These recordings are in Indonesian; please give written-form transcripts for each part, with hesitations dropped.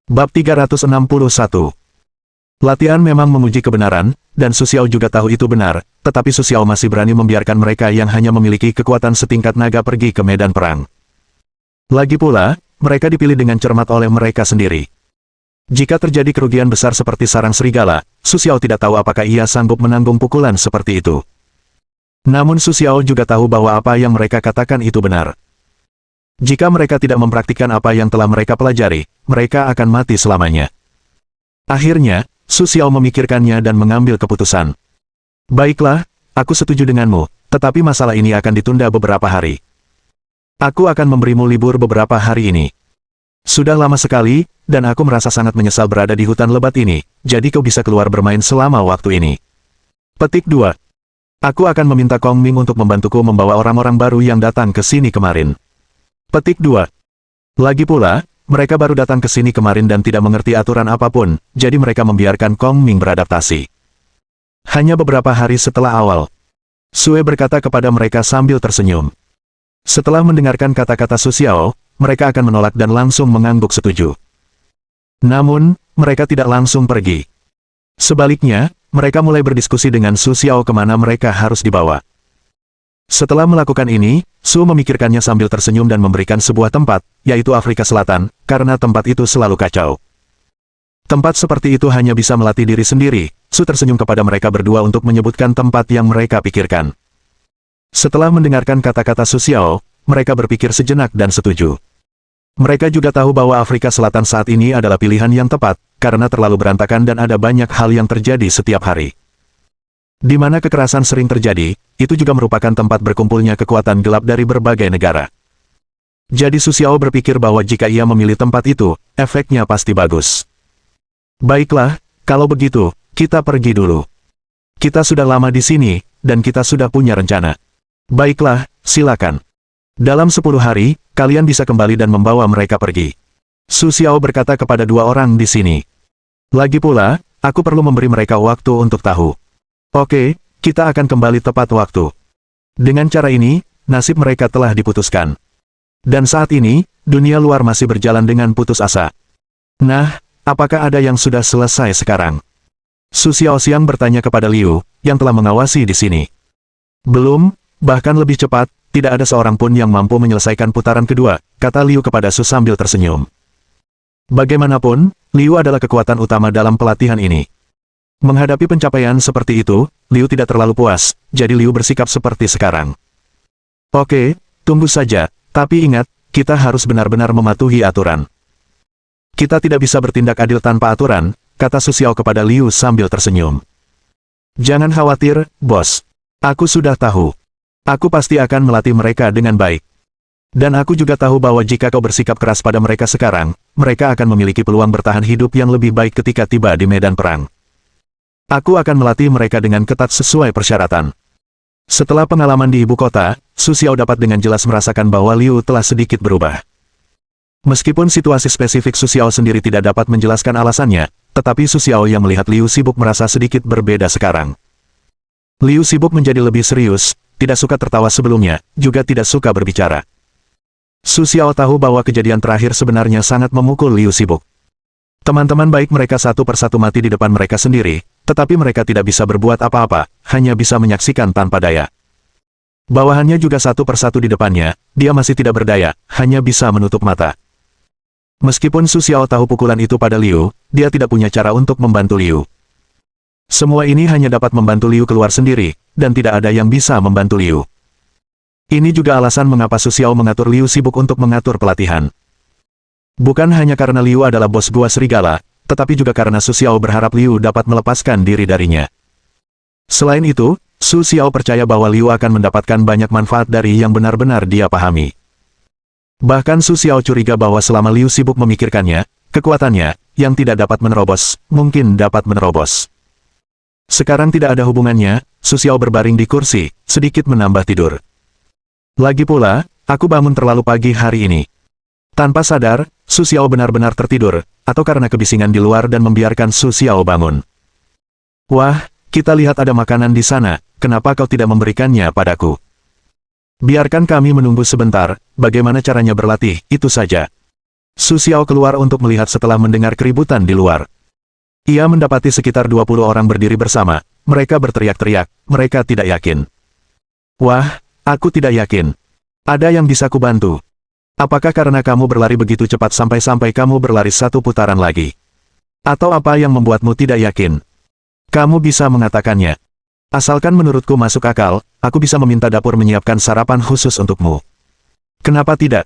Bab 361. Latihan memang menguji kebenaran, dan Su Xiao juga tahu itu benar, tetapi Su Xiao masih berani membiarkan mereka yang hanya memiliki kekuatan setingkat naga pergi ke medan perang. Lagi pula, mereka dipilih dengan cermat oleh mereka sendiri. Jika terjadi kerugian besar seperti sarang serigala, Su Xiao tidak tahu apakah ia sanggup menanggung pukulan seperti itu. Namun Su Xiao juga tahu bahwa apa yang mereka katakan itu benar. Jika mereka tidak mempraktikkan apa yang telah mereka pelajari, mereka akan mati selamanya. Akhirnya, Su Xiao memikirkannya dan mengambil keputusan. Baiklah, aku setuju denganmu, tetapi masalah ini akan ditunda beberapa hari. Aku akan memberimu libur beberapa hari ini. Sudah lama sekali, dan aku merasa sangat menyesal berada di hutan lebat ini, jadi kau bisa keluar bermain selama waktu ini. Petik 2. Aku akan meminta Kong Ming untuk membantuku membawa orang-orang baru yang datang ke sini kemarin. Petik 2. Lagi pula, mereka baru datang ke sini kemarin dan tidak mengerti aturan apapun, jadi mereka membiarkan Kong Ming beradaptasi. Hanya beberapa hari setelah awal, Sue berkata kepada mereka sambil tersenyum. Setelah mendengarkan kata-kata Su Xiao, mereka akan menolak dan langsung mengangguk setuju. Namun, mereka tidak langsung pergi. Sebaliknya, mereka mulai berdiskusi dengan Su Xiao kemana mereka harus dibawa. Setelah melakukan ini, Su memikirkannya sambil tersenyum dan memberikan sebuah tempat, yaitu Afrika Selatan, karena tempat itu selalu kacau. Tempat seperti itu hanya bisa melatih diri sendiri. Su tersenyum kepada mereka berdua untuk menyebutkan tempat yang mereka pikirkan. Setelah mendengarkan kata-kata Su Xiao, mereka berpikir sejenak dan setuju. Mereka juga tahu bahwa Afrika Selatan saat ini adalah pilihan yang tepat, karena terlalu berantakan dan ada banyak hal yang terjadi setiap hari. Di mana kekerasan sering terjadi, itu juga merupakan tempat berkumpulnya kekuatan gelap dari berbagai negara. Jadi Su Xiao berpikir bahwa jika ia memilih tempat itu, efeknya pasti bagus. Baiklah, kalau begitu, kita pergi dulu. Kita sudah lama di sini, dan kita sudah punya rencana. Baiklah, silakan. Dalam 10 hari, kalian bisa kembali dan membawa mereka pergi. Su Xiao berkata kepada dua orang di sini. Lagi pula, aku perlu memberi mereka waktu untuk tahu. Oke, kita akan kembali tepat waktu. Dengan cara ini, nasib mereka telah diputuskan. Dan saat ini, dunia luar masih berjalan dengan putus asa. Nah, apakah ada yang sudah selesai sekarang? Su Xiaoxiang bertanya kepada Liu, yang telah mengawasi di sini. Belum, bahkan lebih cepat, tidak ada seorang pun yang mampu menyelesaikan putaran kedua, kata Liu kepada Su sambil tersenyum. Bagaimanapun, Liu adalah kekuatan utama dalam pelatihan ini. Menghadapi pencapaian seperti itu, Liu tidak terlalu puas, jadi Liu bersikap seperti sekarang. Oke, tunggu saja, tapi ingat, kita harus benar-benar mematuhi aturan. Kita tidak bisa bertindak adil tanpa aturan, kata Su Xiao kepada Liu sambil tersenyum. Jangan khawatir, bos. Aku sudah tahu. Aku pasti akan melatih mereka dengan baik. Dan aku juga tahu bahwa jika kau bersikap keras pada mereka sekarang, mereka akan memiliki peluang bertahan hidup yang lebih baik ketika tiba di medan perang. Aku akan melatih mereka dengan ketat sesuai persyaratan. Setelah pengalaman di ibu kota, Su Xiao dapat dengan jelas merasakan bahwa Liu telah sedikit berubah. Meskipun situasi spesifik Su Xiao sendiri tidak dapat menjelaskan alasannya, tetapi Su Xiao yang melihat Liu sibuk merasa sedikit berbeda sekarang. Liu sibuk menjadi lebih serius, tidak suka tertawa sebelumnya, juga tidak suka berbicara. Su Xiao tahu bahwa kejadian terakhir sebenarnya sangat memukul Liu sibuk. Teman-teman baik mereka satu persatu mati di depan mereka sendiri, tetapi mereka tidak bisa berbuat apa-apa, hanya bisa menyaksikan tanpa daya. Bawahannya juga satu persatu di depannya, dia masih tidak berdaya, hanya bisa menutup mata. Meskipun Su Xiao tahu pukulan itu pada Liu, dia tidak punya cara untuk membantu Liu. Semua ini hanya dapat membantu Liu keluar sendiri, dan tidak ada yang bisa membantu Liu. Ini juga alasan mengapa Su Xiao mengatur Liu sibuk untuk mengatur pelatihan. Bukan hanya karena Liu adalah bos gua serigala, tetapi juga karena Su Xiao berharap Liu dapat melepaskan diri darinya. Selain itu, Su Xiao percaya bahwa Liu akan mendapatkan banyak manfaat dari yang benar-benar dia pahami. Bahkan Su Xiao curiga bahwa selama Liu sibuk memikirkannya, kekuatannya, yang tidak dapat menerobos, mungkin dapat menerobos. Sekarang tidak ada hubungannya, Su Xiao berbaring di kursi, sedikit menambah tidur. Lagi pula, aku bangun terlalu pagi hari ini. Tanpa sadar, Su Xiao benar-benar tertidur, atau karena kebisingan di luar dan membiarkan Su Xiao bangun. Wah, kita lihat ada makanan di sana, kenapa kau tidak memberikannya padaku? Biarkan kami menunggu sebentar, bagaimana caranya berlatih, itu saja. Su Xiao keluar untuk melihat setelah mendengar keributan di luar. Ia mendapati sekitar 20 orang berdiri bersama, mereka berteriak-teriak, mereka tidak yakin. Wah, aku tidak yakin. Ada yang bisa kubantu. Apakah karena kamu berlari begitu cepat sampai-sampai kamu berlari satu putaran lagi? Atau apa yang membuatmu tidak yakin? Kamu bisa mengatakannya. Asalkan menurutku masuk akal, aku bisa meminta dapur menyiapkan sarapan khusus untukmu. Kenapa tidak?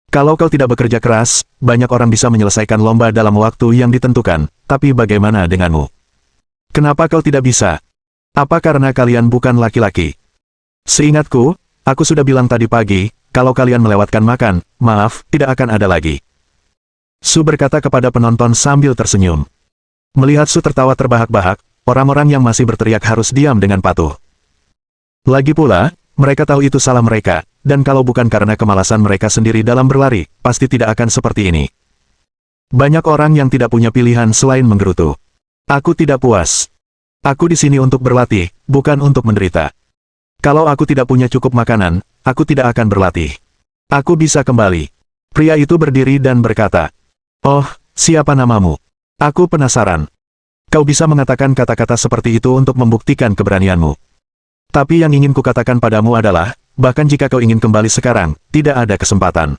Kalau kau tidak bekerja keras, banyak orang bisa menyelesaikan lomba dalam waktu yang ditentukan, tapi bagaimana denganmu? Kenapa kau tidak bisa? Apa karena kalian bukan laki-laki? Seingatku, aku sudah bilang tadi pagi, kalau kalian melewatkan makan, maaf, tidak akan ada lagi. Su berkata kepada penonton sambil tersenyum. Melihat Su tertawa terbahak-bahak, orang-orang yang masih berteriak harus diam dengan patuh. Lagi pula, mereka tahu itu salah mereka, dan kalau bukan karena kemalasan mereka sendiri dalam berlari, pasti tidak akan seperti ini. Banyak orang yang tidak punya pilihan selain menggerutu. Aku tidak puas. Aku di sini untuk berlatih, bukan untuk menderita. Kalau aku tidak punya cukup makanan, aku tidak akan berlatih. Aku bisa kembali. Pria itu berdiri dan berkata, "Oh, siapa namamu? Aku penasaran. Kau bisa mengatakan kata-kata seperti itu untuk membuktikan keberanianmu. Tapi yang ingin kukatakan padamu adalah, bahkan jika kau ingin kembali sekarang, tidak ada kesempatan.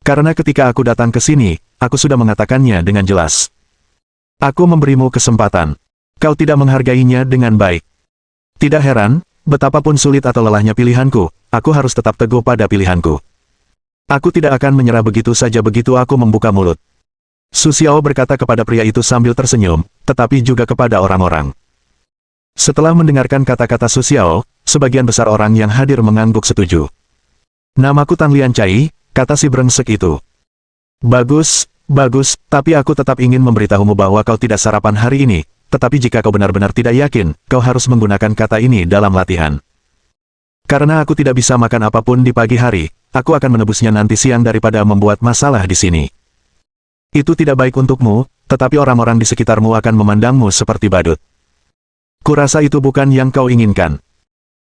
Karena ketika aku datang ke sini, aku sudah mengatakannya dengan jelas. Aku memberimu kesempatan. Kau tidak menghargainya dengan baik. Tidak heran, betapapun sulit atau lelahnya pilihanku, aku harus tetap teguh pada pilihanku. Aku tidak akan menyerah begitu saja begitu aku membuka mulut." Su Xiao berkata kepada pria itu sambil tersenyum, tetapi juga kepada orang-orang. Setelah mendengarkan kata-kata Su Xiao, sebagian besar orang yang hadir mengangguk setuju. "Namaku Tang Liancai," kata si brengsek itu. "Bagus, bagus, tapi aku tetap ingin memberitahumu bahwa kau tidak sarapan hari ini, tetapi jika kau benar-benar tidak yakin, kau harus menggunakan kata ini dalam latihan. Karena aku tidak bisa makan apapun di pagi hari, aku akan menebusnya nanti siang daripada membuat masalah di sini. Itu tidak baik untukmu, tetapi orang-orang di sekitarmu akan memandangmu seperti badut. Kurasa itu bukan yang kau inginkan.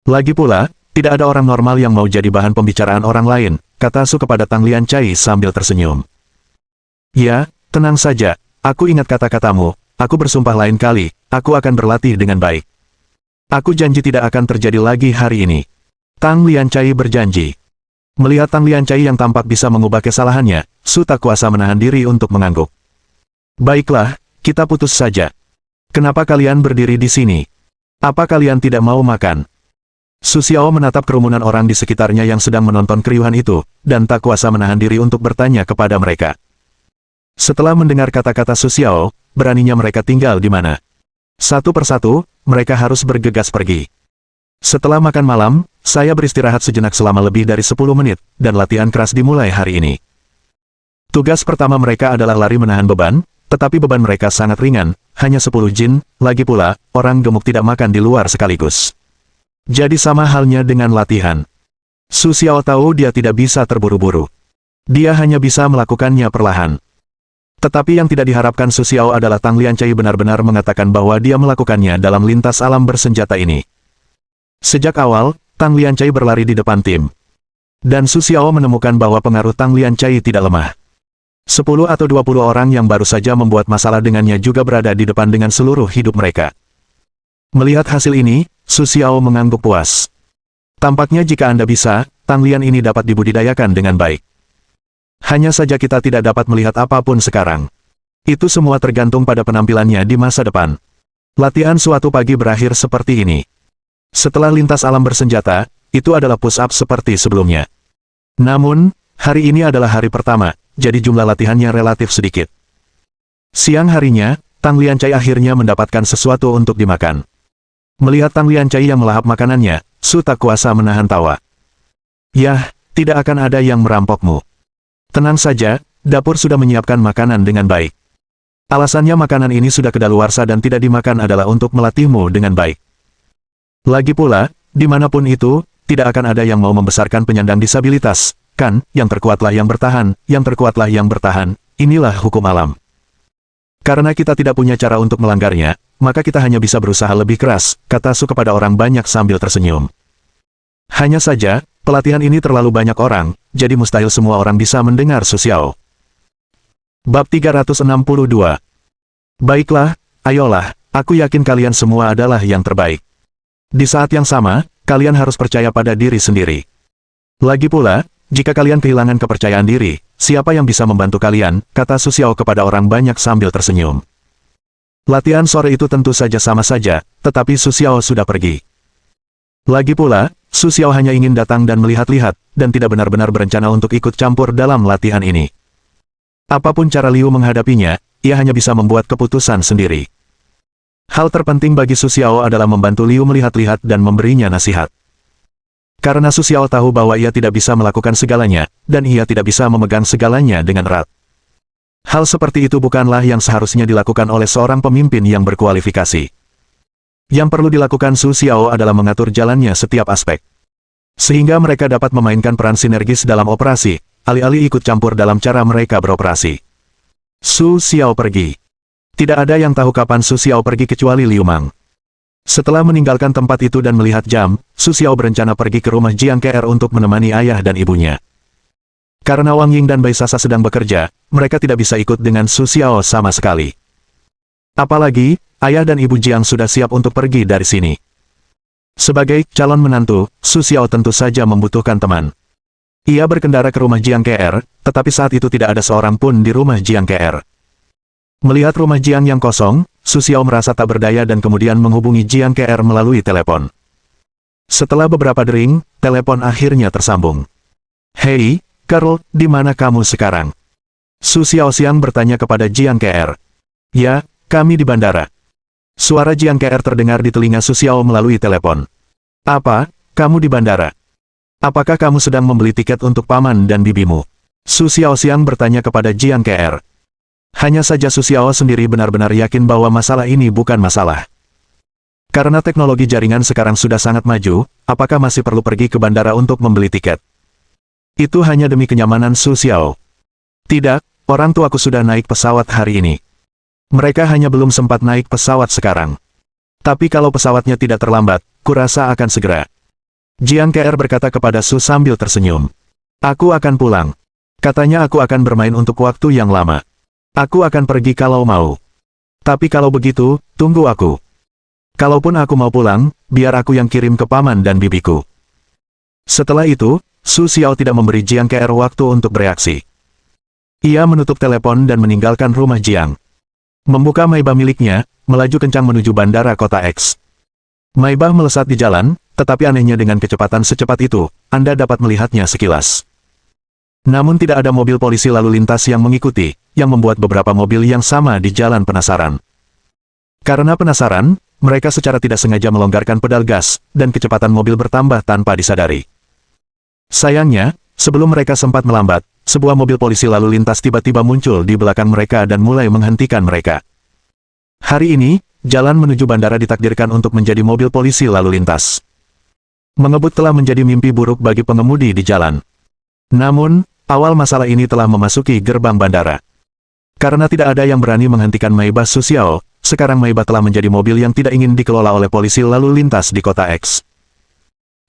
Lagi pula, tidak ada orang normal yang mau jadi bahan pembicaraan orang lain," kata Su kepada Tang Liancai sambil tersenyum. "Ya, tenang saja, aku ingat kata-katamu, aku bersumpah lain kali, aku akan berlatih dengan baik. Aku janji tidak akan terjadi lagi hari ini." Tang Liancai berjanji. Melihat Tang Liancai yang tampak bisa mengubah kesalahannya, Su tak kuasa menahan diri untuk mengangguk. "Baiklah, kita putus saja. Kenapa kalian berdiri di sini? Apa kalian tidak mau makan?" Su Xiao menatap kerumunan orang di sekitarnya yang sedang menonton keriuhan itu, dan tak kuasa menahan diri untuk bertanya kepada mereka. Setelah mendengar kata-kata Su Xiao, beraninya mereka tinggal di mana? Satu persatu, mereka harus bergegas pergi. Setelah makan malam, saya beristirahat sejenak selama lebih dari 10 menit, dan latihan keras dimulai hari ini. Tugas pertama mereka adalah lari menahan beban, tetapi beban mereka sangat ringan, hanya 10 jin, lagi pula, orang gemuk tidak makan di luar sekaligus. Jadi sama halnya dengan latihan. Su Xiao tahu dia tidak bisa terburu-buru. Dia hanya bisa melakukannya perlahan. Tetapi yang tidak diharapkan Su Xiao adalah Tang Liancai benar-benar mengatakan bahwa dia melakukannya dalam lintas alam bersenjata ini. Sejak awal, Tang Liancai berlari di depan tim. Dan Su Xiao menemukan bahwa pengaruh Tang Liancai tidak lemah. 10 atau 20 orang yang baru saja membuat masalah dengannya juga berada di depan dengan seluruh hidup mereka. Melihat hasil ini, Su Xiao mengangguk puas. Tampaknya jika Anda bisa, Tang Lian ini dapat dibudidayakan dengan baik. Hanya saja kita tidak dapat melihat apapun sekarang. Itu semua tergantung pada penampilannya di masa depan. Latihan suatu pagi berakhir seperti ini. Setelah lintas alam bersenjata, itu adalah push-up seperti sebelumnya. Namun, hari ini adalah hari pertama, jadi jumlah latihannya relatif sedikit. Siang harinya, Tang Liancai akhirnya mendapatkan sesuatu untuk dimakan. Melihat Tang Liancai yang melahap makanannya, Su tak kuasa menahan tawa. "Yah, tidak akan ada yang merampokmu. Tenang saja, dapur sudah menyiapkan makanan dengan baik. Alasannya makanan ini sudah kedaluarsa dan tidak dimakan adalah untuk melatihmu dengan baik. Lagi pula, dimanapun itu, tidak akan ada yang mau membesarkan penyandang disabilitas, kan, yang terkuatlah yang bertahan, yang terkuatlah yang bertahan, inilah hukum alam. Karena kita tidak punya cara untuk melanggarnya, maka kita hanya bisa berusaha lebih keras," kata Su kepada orang banyak sambil tersenyum. Hanya saja, pelatihan ini terlalu banyak orang, jadi mustahil semua orang bisa mendengar Su Xiao. Bab 362. Baiklah, ayolah, aku yakin kalian semua adalah yang terbaik. Di saat yang sama, kalian harus percaya pada diri sendiri. Lagi pula, jika kalian kehilangan kepercayaan diri, siapa yang bisa membantu kalian, kata Su Xiao kepada orang banyak sambil tersenyum. Latihan sore itu tentu saja sama saja, tetapi Su Xiao sudah pergi. Lagi pula, Su Xiao hanya ingin datang dan melihat-lihat, dan tidak benar-benar berencana untuk ikut campur dalam latihan ini. Apapun cara Liu menghadapinya, ia hanya bisa membuat keputusan sendiri. Hal terpenting bagi Su Xiao adalah membantu Liu melihat-lihat dan memberinya nasihat. Karena Su Xiao tahu bahwa ia tidak bisa melakukan segalanya, dan ia tidak bisa memegang segalanya dengan erat. Hal seperti itu bukanlah yang seharusnya dilakukan oleh seorang pemimpin yang berkualifikasi. Yang perlu dilakukan Su Xiao adalah mengatur jalannya setiap aspek. Sehingga mereka dapat memainkan peran sinergis dalam operasi, alih-alih ikut campur dalam cara mereka beroperasi. Su Xiao pergi. Tidak ada yang tahu kapan Su Xiao pergi kecuali Liu Mang. Setelah meninggalkan tempat itu dan melihat jam, Su Xiao berencana pergi ke rumah Jiang Ke untuk menemani ayah dan ibunya. Karena Wang Ying dan Bai Sasa sedang bekerja, mereka tidak bisa ikut dengan Su Xiao sama sekali. Apalagi, ayah dan ibu Jiang sudah siap untuk pergi dari sini. Sebagai calon menantu, Su Xiao tentu saja membutuhkan teman. Ia berkendara ke rumah Jiang Ke, tetapi saat itu tidak ada seorang pun di rumah Jiang Ke. Melihat rumah Jiang yang kosong, Su Xiao merasa tak berdaya dan kemudian menghubungi Jiang Ke melalui telepon. Setelah beberapa dering, telepon akhirnya tersambung. "Hei, Karl, di mana kamu sekarang?" Su Xiao Xiang bertanya kepada Jiang Ke. "Ya, kami di bandara." Suara Jiang Ke terdengar di telinga Su Xiao melalui telepon. "Apa, kamu di bandara? Apakah kamu sedang membeli tiket untuk paman dan bibimu?" Su Xiao Xiang bertanya kepada Jiang Ke. Hanya saja Su Xiao sendiri benar-benar yakin bahwa masalah ini bukan masalah. Karena teknologi jaringan sekarang sudah sangat maju, apakah masih perlu pergi ke bandara untuk membeli tiket? Itu hanya demi kenyamanan Su Xiao. "Tidak, orang tuaku sudah naik pesawat hari ini. Mereka hanya belum sempat naik pesawat sekarang. Tapi kalau pesawatnya tidak terlambat, kurasa akan segera." Jiang Ke berkata kepada Su sambil tersenyum. "Aku akan pulang. Katanya aku akan bermain untuk waktu yang lama. Aku akan pergi kalau mau. Tapi kalau begitu, tunggu aku. Kalaupun aku mau pulang, biar aku yang kirim ke paman dan bibiku." Setelah itu, Su Xiao tidak memberi Jiang Ke waktu untuk bereaksi. Ia menutup telepon dan meninggalkan rumah Jiang. Membuka Maybach miliknya, melaju kencang menuju bandara kota X. Maybach melesat di jalan, tetapi anehnya dengan kecepatan secepat itu, Anda dapat melihatnya sekilas. Namun tidak ada mobil polisi lalu lintas yang mengikuti, yang membuat beberapa mobil yang sama di jalan penasaran. Karena penasaran, mereka secara tidak sengaja melonggarkan pedal gas, dan kecepatan mobil bertambah tanpa disadari. Sayangnya, sebelum mereka sempat melambat, sebuah mobil polisi lalu lintas tiba-tiba muncul di belakang mereka dan mulai menghentikan mereka. Hari ini, jalan menuju bandara ditakdirkan untuk menjadi mobil polisi lalu lintas. Mengebut telah menjadi mimpi buruk bagi pengemudi di jalan. Namun, awal masalah ini telah memasuki gerbang bandara. Karena tidak ada yang berani menghentikan Maybach Su Xiao, sekarang Maybach telah menjadi mobil yang tidak ingin dikelola oleh polisi lalu lintas di kota X.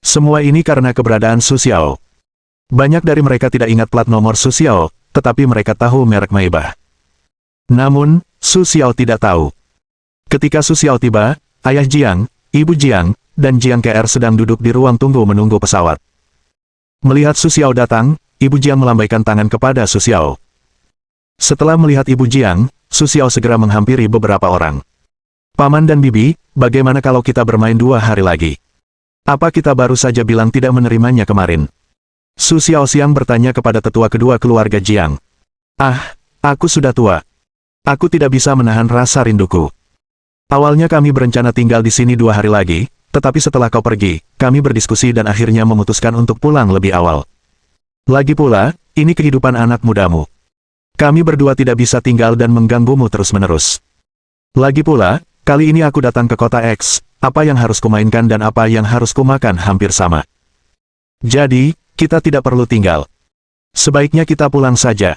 Semua ini karena keberadaan Su Xiao. Banyak dari mereka tidak ingat plat nomor Su Xiao, tetapi mereka tahu merek Maybach. Namun, Su Xiao tidak tahu. Ketika Su Xiao tiba, ayah Jiang, ibu Jiang, dan Jiang Ke sedang duduk di ruang tunggu menunggu pesawat. Melihat Su Xiao datang, ibu Jiang melambaikan tangan kepada Su Xiao. Setelah melihat ibu Jiang, Su Xiao segera menghampiri beberapa orang. "Paman dan bibi, bagaimana kalau kita bermain 2 hari lagi? Apa kita baru saja bilang tidak menerimanya kemarin?" Su Xiao Xiang bertanya kepada tetua kedua keluarga Jiang. "Ah, aku sudah tua. Aku tidak bisa menahan rasa rinduku. Awalnya kami berencana tinggal di sini 2 hari lagi, tetapi setelah kau pergi, kami berdiskusi dan akhirnya memutuskan untuk pulang lebih awal. Lagi pula, ini kehidupan anak mudamu. Kami berdua tidak bisa tinggal dan mengganggumu terus-menerus. Lagi pula, kali ini aku datang ke kota X, apa yang harus kumainkan dan apa yang harus kumakan hampir sama. Jadi, kita tidak perlu tinggal. Sebaiknya kita pulang saja.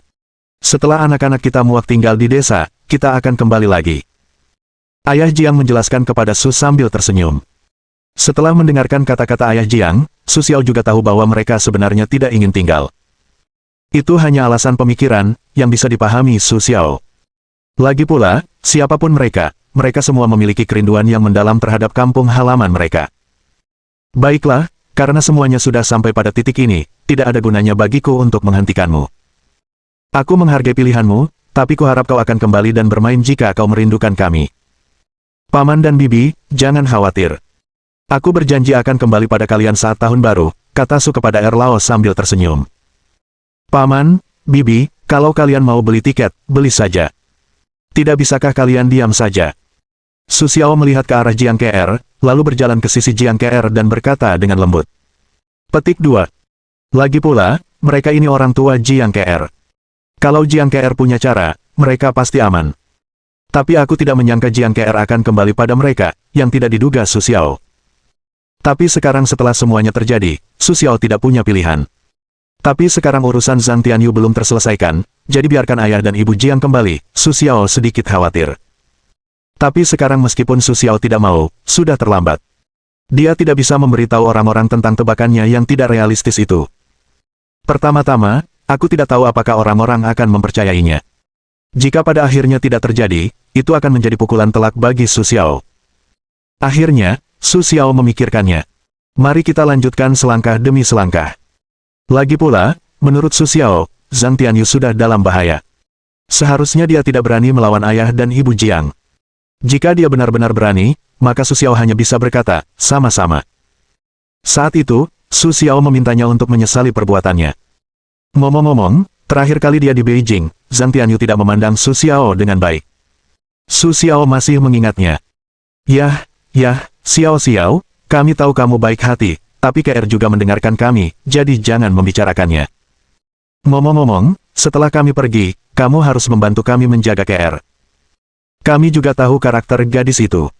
Setelah anak-anak kita muak tinggal di desa, kita akan kembali lagi." Ayah Jiang menjelaskan kepada Su sambil tersenyum. Setelah mendengarkan kata-kata ayah Jiang, Su Xiao juga tahu bahwa mereka sebenarnya tidak ingin tinggal. Itu hanya alasan pemikiran, yang bisa dipahami Su Xiao. Lagi pula, siapapun mereka, mereka semua memiliki kerinduan yang mendalam terhadap kampung halaman mereka. Baiklah, karena semuanya sudah sampai pada titik ini, tidak ada gunanya bagiku untuk menghentikanmu. Aku menghargai pilihanmu, tapi kuharap kau akan kembali dan bermain jika kau merindukan kami. Paman dan Bibi, jangan khawatir. Aku berjanji akan kembali pada kalian saat tahun baru, kata Su kepada Erlao sambil tersenyum. Paman, Bibi, kalau kalian mau beli tiket, beli saja. Tidak bisakah kalian diam saja? Su Xiao melihat ke arah Jiang Ke, lalu berjalan ke sisi Jiang Ke dan berkata dengan lembut. Petik 2. Lagi pula, mereka ini orang tua Jiang Ke. Kalau Jiang Ke punya cara, mereka pasti aman. Tapi aku tidak menyangka Jiang Ke akan kembali pada mereka, yang tidak diduga Su Xiao. Tapi sekarang setelah semuanya terjadi, Su Xiao tidak punya pilihan. Tapi sekarang urusan Zhang Tianyu belum terselesaikan, jadi biarkan ayah dan ibu Jiang kembali, Su Xiao sedikit khawatir. Tapi sekarang meskipun Su Xiao tidak mau, sudah terlambat. Dia tidak bisa memberitahu orang-orang tentang tebakannya yang tidak realistis itu. Pertama-tama, aku tidak tahu apakah orang-orang akan mempercayainya. Jika pada akhirnya tidak terjadi, itu akan menjadi pukulan telak bagi Su Xiao. Akhirnya, Su Xiao memikirkannya. Mari kita lanjutkan selangkah demi selangkah. Lagi pula, menurut Su Xiao, Zhang Tianyu sudah dalam bahaya. Seharusnya dia tidak berani melawan ayah dan ibu Jiang. Jika dia benar-benar berani, maka Su Xiao hanya bisa berkata, sama-sama. Saat itu, Su Xiao memintanya untuk menyesali perbuatannya. Ngomong-ngomong, terakhir kali dia di Beijing, Zhang Tianyu tidak memandang Su Xiao dengan baik. Su Xiao masih mengingatnya. Yah, Xiao Xiao, kami tahu kamu baik hati, tapi KR juga mendengarkan kami, jadi jangan membicarakannya. Ngomong-ngomong, setelah kami pergi, kamu harus membantu kami menjaga KR. Kami juga tahu karakter gadis itu.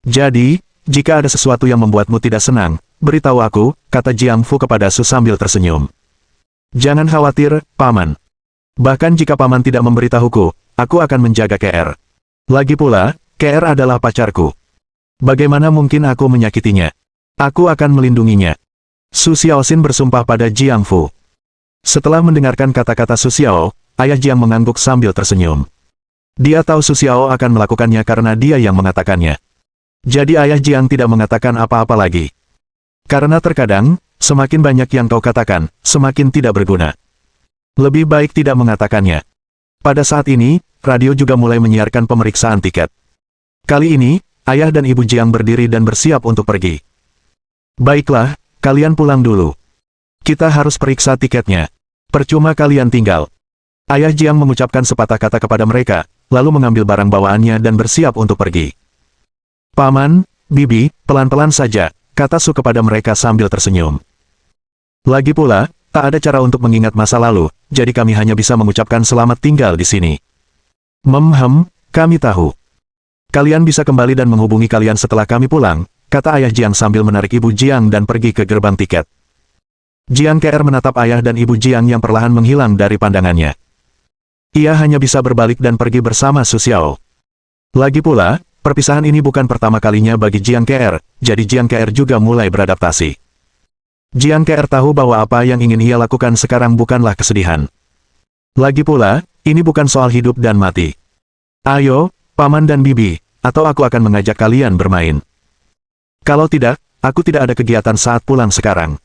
Jadi, jika ada sesuatu yang membuatmu tidak senang, beritahu aku, kata Jiang Fu kepada Su sambil tersenyum. Jangan khawatir, Paman. Bahkan jika Paman tidak memberitahuku, aku akan menjaga KR. Lagi pula, KR adalah pacarku. Bagaimana mungkin aku menyakitinya? Aku akan melindunginya. Su Xiaoxin bersumpah pada Jiang Fu. Setelah mendengarkan kata-kata Su Xiao, ayah Jiang mengangguk sambil tersenyum. Dia tahu Su Xiao akan melakukannya karena dia yang mengatakannya. Jadi ayah Jiang tidak mengatakan apa-apa lagi. Karena terkadang, semakin banyak yang kau katakan, semakin tidak berguna. Lebih baik tidak mengatakannya. Pada saat ini, radio juga mulai menyiarkan pemeriksaan tiket. Kali ini, ayah dan ibu Jiang berdiri dan bersiap untuk pergi. Baiklah, kalian pulang dulu. Kita harus periksa tiketnya. Percuma kalian tinggal. Ayah Jiang mengucapkan sepatah kata kepada mereka, lalu mengambil barang bawaannya dan bersiap untuk pergi. Paman, Bibi, pelan-pelan saja, kata Su kepada mereka sambil tersenyum. Lagi pula, tak ada cara untuk mengingat masa lalu, jadi kami hanya bisa mengucapkan selamat tinggal di sini. Kami tahu. Kalian bisa kembali dan menghubungi kalian setelah kami pulang, kata ayah Jiang sambil menarik ibu Jiang dan pergi ke gerbang tiket. Jiang KR menatap ayah dan ibu Jiang yang perlahan menghilang dari pandangannya. Ia hanya bisa berbalik dan pergi bersama Su Xiao. Lagi pula, perpisahan ini bukan pertama kalinya bagi Jiang KR, jadi Jiang KR juga mulai beradaptasi. Jiang KR tahu bahwa apa yang ingin ia lakukan sekarang bukanlah kesedihan. Lagi pula, ini bukan soal hidup dan mati. Ayo, Paman dan Bibi, atau aku akan mengajak kalian bermain. Kalau tidak, aku tidak ada kegiatan saat pulang sekarang.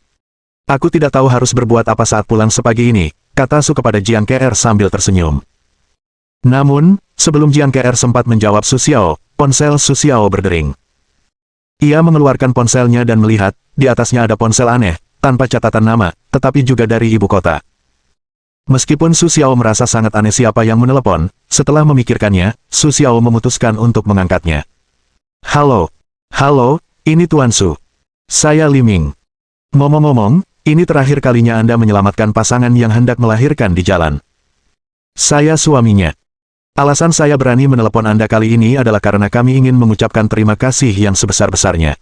Aku tidak tahu harus berbuat apa saat pulang sepagi ini, kata Su kepada Jiang KR sambil tersenyum. Namun, sebelum Jiang KR sempat menjawab Su Xiao, ponsel Su Xiao berdering. Ia mengeluarkan ponselnya dan melihat, di atasnya ada ponsel aneh, tanpa catatan nama, tetapi juga dari ibu kota. Meskipun Su Xiao merasa sangat aneh siapa yang menelepon, setelah memikirkannya, Su Xiao memutuskan untuk mengangkatnya. Halo, ini Tuan Su. Saya Li Ming. Ngomong-ngomong, ini terakhir kalinya Anda menyelamatkan pasangan yang hendak melahirkan di jalan. Saya suaminya. Alasan saya berani menelepon Anda kali ini adalah karena kami ingin mengucapkan terima kasih yang sebesar-besarnya.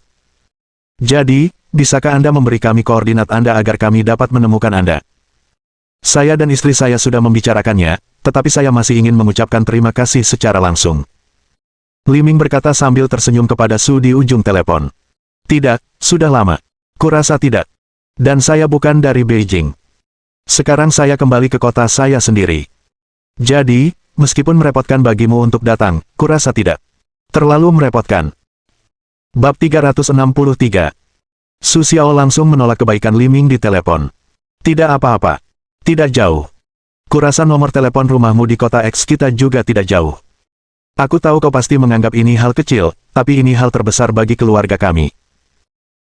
Jadi, bisakah Anda memberi kami koordinat Anda agar kami dapat menemukan Anda? Saya dan istri saya sudah membicarakannya, tetapi saya masih ingin mengucapkan terima kasih secara langsung. Li Ming berkata sambil tersenyum kepada Su di ujung telepon. Tidak, sudah lama. Kurasa tidak. Dan saya bukan dari Beijing. Sekarang saya kembali ke kota saya sendiri. Jadi, meskipun merepotkan bagimu untuk datang, kurasa tidak terlalu merepotkan. Bab 363. Su Xiao langsung menolak kebaikan Li Ming di telepon. Tidak apa-apa. Tidak jauh. Kurasa nomor telepon rumahmu di kota X kita juga tidak jauh. Aku tahu kau pasti menganggap ini hal kecil, tapi ini hal terbesar bagi keluarga kami.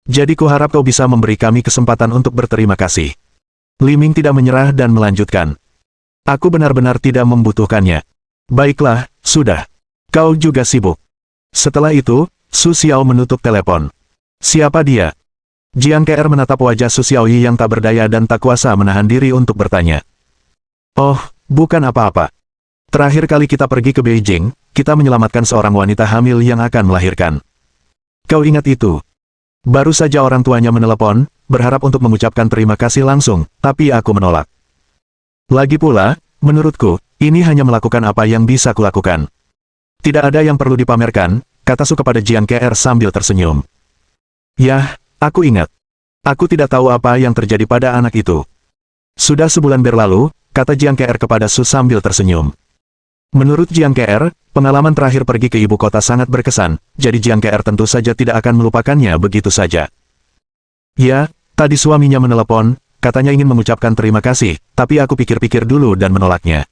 Jadi kuharap kau bisa memberi kami kesempatan untuk berterima kasih. Li Ming tidak menyerah dan melanjutkan. Aku benar-benar tidak membutuhkannya. Baiklah, sudah. Kau juga sibuk. Setelah itu, Su Xiao menutup telepon. Siapa dia? Jiang Ke'er menatap wajah Su Xiaoyi yang tak berdaya dan tak kuasa menahan diri untuk bertanya. Oh, bukan apa-apa. Terakhir kali kita pergi ke Beijing, kita menyelamatkan seorang wanita hamil yang akan melahirkan. Kau ingat itu? Baru saja orang tuanya menelepon, berharap untuk mengucapkan terima kasih langsung, tapi aku menolak. Lagi pula, menurutku, ini hanya melakukan apa yang bisa kulakukan. Tidak ada yang perlu dipamerkan, kata Su kepada Jiang Ke'er sambil tersenyum. Yah, aku ingat. Aku tidak tahu apa yang terjadi pada anak itu. Sudah sebulan berlalu, kata Jiang Ke'er kepada Su sambil tersenyum. Menurut Jiang Ke'er, pengalaman terakhir pergi ke ibu kota sangat berkesan, jadi Jiang Ke'er tentu saja tidak akan melupakannya begitu saja. Ya, tadi suaminya menelepon, katanya ingin mengucapkan terima kasih, tapi aku pikir-pikir dulu dan menolaknya.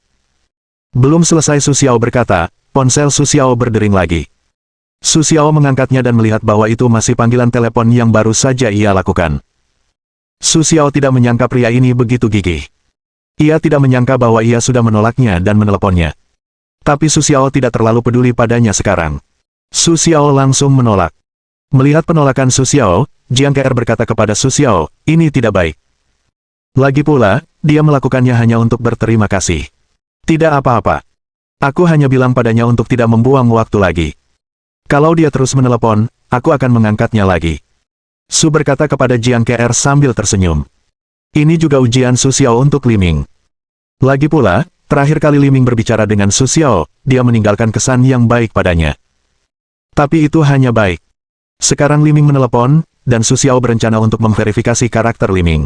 Belum selesai Su Xiao berkata, ponsel Su Xiao berdering lagi. Su Xiao mengangkatnya dan melihat bahwa itu masih panggilan telepon yang baru saja ia lakukan. Su Xiao tidak menyangka pria ini begitu gigih. Ia tidak menyangka bahwa ia sudah menolaknya dan meneleponnya. Tapi Su Xiao tidak terlalu peduli padanya sekarang. Su Xiao langsung menolak. Melihat penolakan Su Xiao, Jiang Ke'er berkata kepada Su Xiao, ini tidak baik. Lagi pula, dia melakukannya hanya untuk berterima kasih. Tidak apa-apa. Aku hanya bilang padanya untuk tidak membuang waktu lagi. Kalau dia terus menelepon, aku akan mengangkatnya lagi. Su berkata kepada Jiang Ke'er sambil tersenyum. Ini juga ujian Su Xiao untuk Li Ming. Lagi pula, terakhir kali Li Ming berbicara dengan Su Xiao, dia meninggalkan kesan yang baik padanya. Tapi itu hanya baik. Sekarang Li Ming menelepon, dan Su Xiao berencana untuk memverifikasi karakter Li Ming.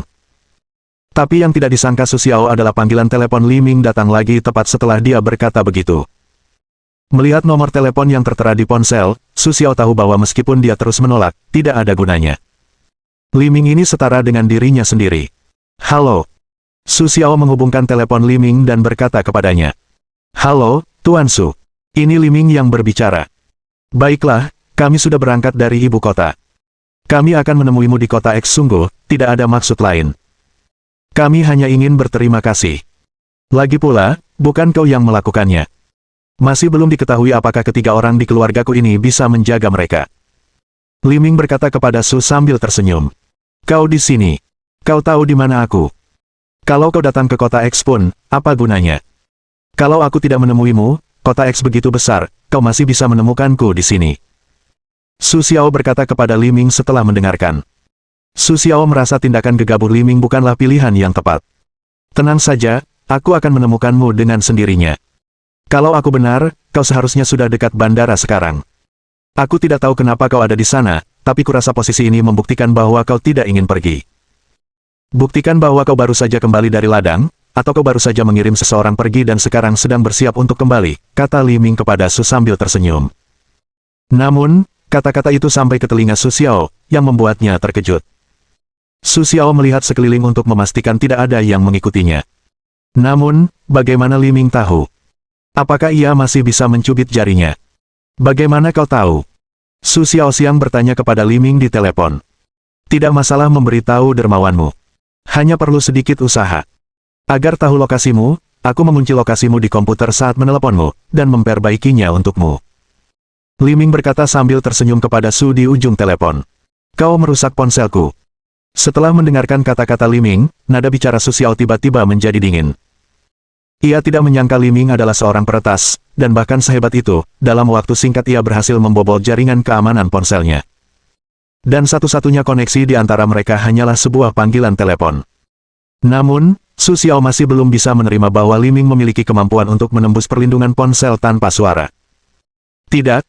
Tapi yang tidak disangka Su Xiao adalah panggilan telepon Li Ming datang lagi tepat setelah dia berkata begitu. Melihat nomor telepon yang tertera di ponsel, Su Xiao tahu bahwa meskipun dia terus menolak, tidak ada gunanya. Li Ming ini setara dengan dirinya sendiri. Halo. Su Xiao menghubungkan telepon Li Ming dan berkata kepadanya. Halo, Tuan Su. Ini Li Ming yang berbicara. Baiklah, kami sudah berangkat dari ibu kota. Kami akan menemuimu di kota X sungguh, tidak ada maksud lain. Kami hanya ingin berterima kasih. Lagi pula, bukan kau yang melakukannya. Masih belum diketahui apakah ketiga orang di keluargaku ini bisa menjaga mereka. Li Ming berkata kepada Su sambil tersenyum. Kau di sini. Kau tahu di mana aku. Kalau kau datang ke kota X pun, apa gunanya? Kalau aku tidak menemuimu, kota X begitu besar, kau masih bisa menemukanku di sini. Su Xiao berkata kepada Li Ming setelah mendengarkan. Su Xiao merasa tindakan gegabah Li Ming bukanlah pilihan yang tepat. Tenang saja, aku akan menemukanmu dengan sendirinya. Kalau aku benar, kau seharusnya sudah dekat bandara sekarang. Aku tidak tahu kenapa kau ada di sana, tapi kurasa posisi ini membuktikan bahwa kau tidak ingin pergi. Buktikan bahwa kau baru saja kembali dari ladang, atau kau baru saja mengirim seseorang pergi dan sekarang sedang bersiap untuk kembali, kata Li Ming kepada Su sambil tersenyum. Namun, kata-kata itu sampai ke telinga Su Xiao, yang membuatnya terkejut. Su Xiao melihat sekeliling untuk memastikan tidak ada yang mengikutinya. Namun, bagaimana Li Ming tahu? Apakah ia masih bisa mencubit jarinya? Bagaimana kau tahu? Su Xiaoxiang bertanya kepada Li Ming di telepon. Tidak masalah memberitahu dermawanmu. Hanya perlu sedikit usaha. Agar tahu lokasimu, aku mengunci lokasimu di komputer saat meneleponmu, dan memperbaikinya untukmu. Li Ming berkata sambil tersenyum kepada Su di ujung telepon. Kau merusak ponselku. Setelah mendengarkan kata-kata Li Ming, nada bicara Su Xiao tiba-tiba menjadi dingin. Ia tidak menyangka Li Ming adalah seorang peretas, dan bahkan sehebat itu, dalam waktu singkat ia berhasil membobol jaringan keamanan ponselnya. Dan satu-satunya koneksi di antara mereka hanyalah sebuah panggilan telepon. Namun, Su Xiao masih belum bisa menerima bahwa Li Ming memiliki kemampuan untuk menembus perlindungan ponsel tanpa suara. Tidak,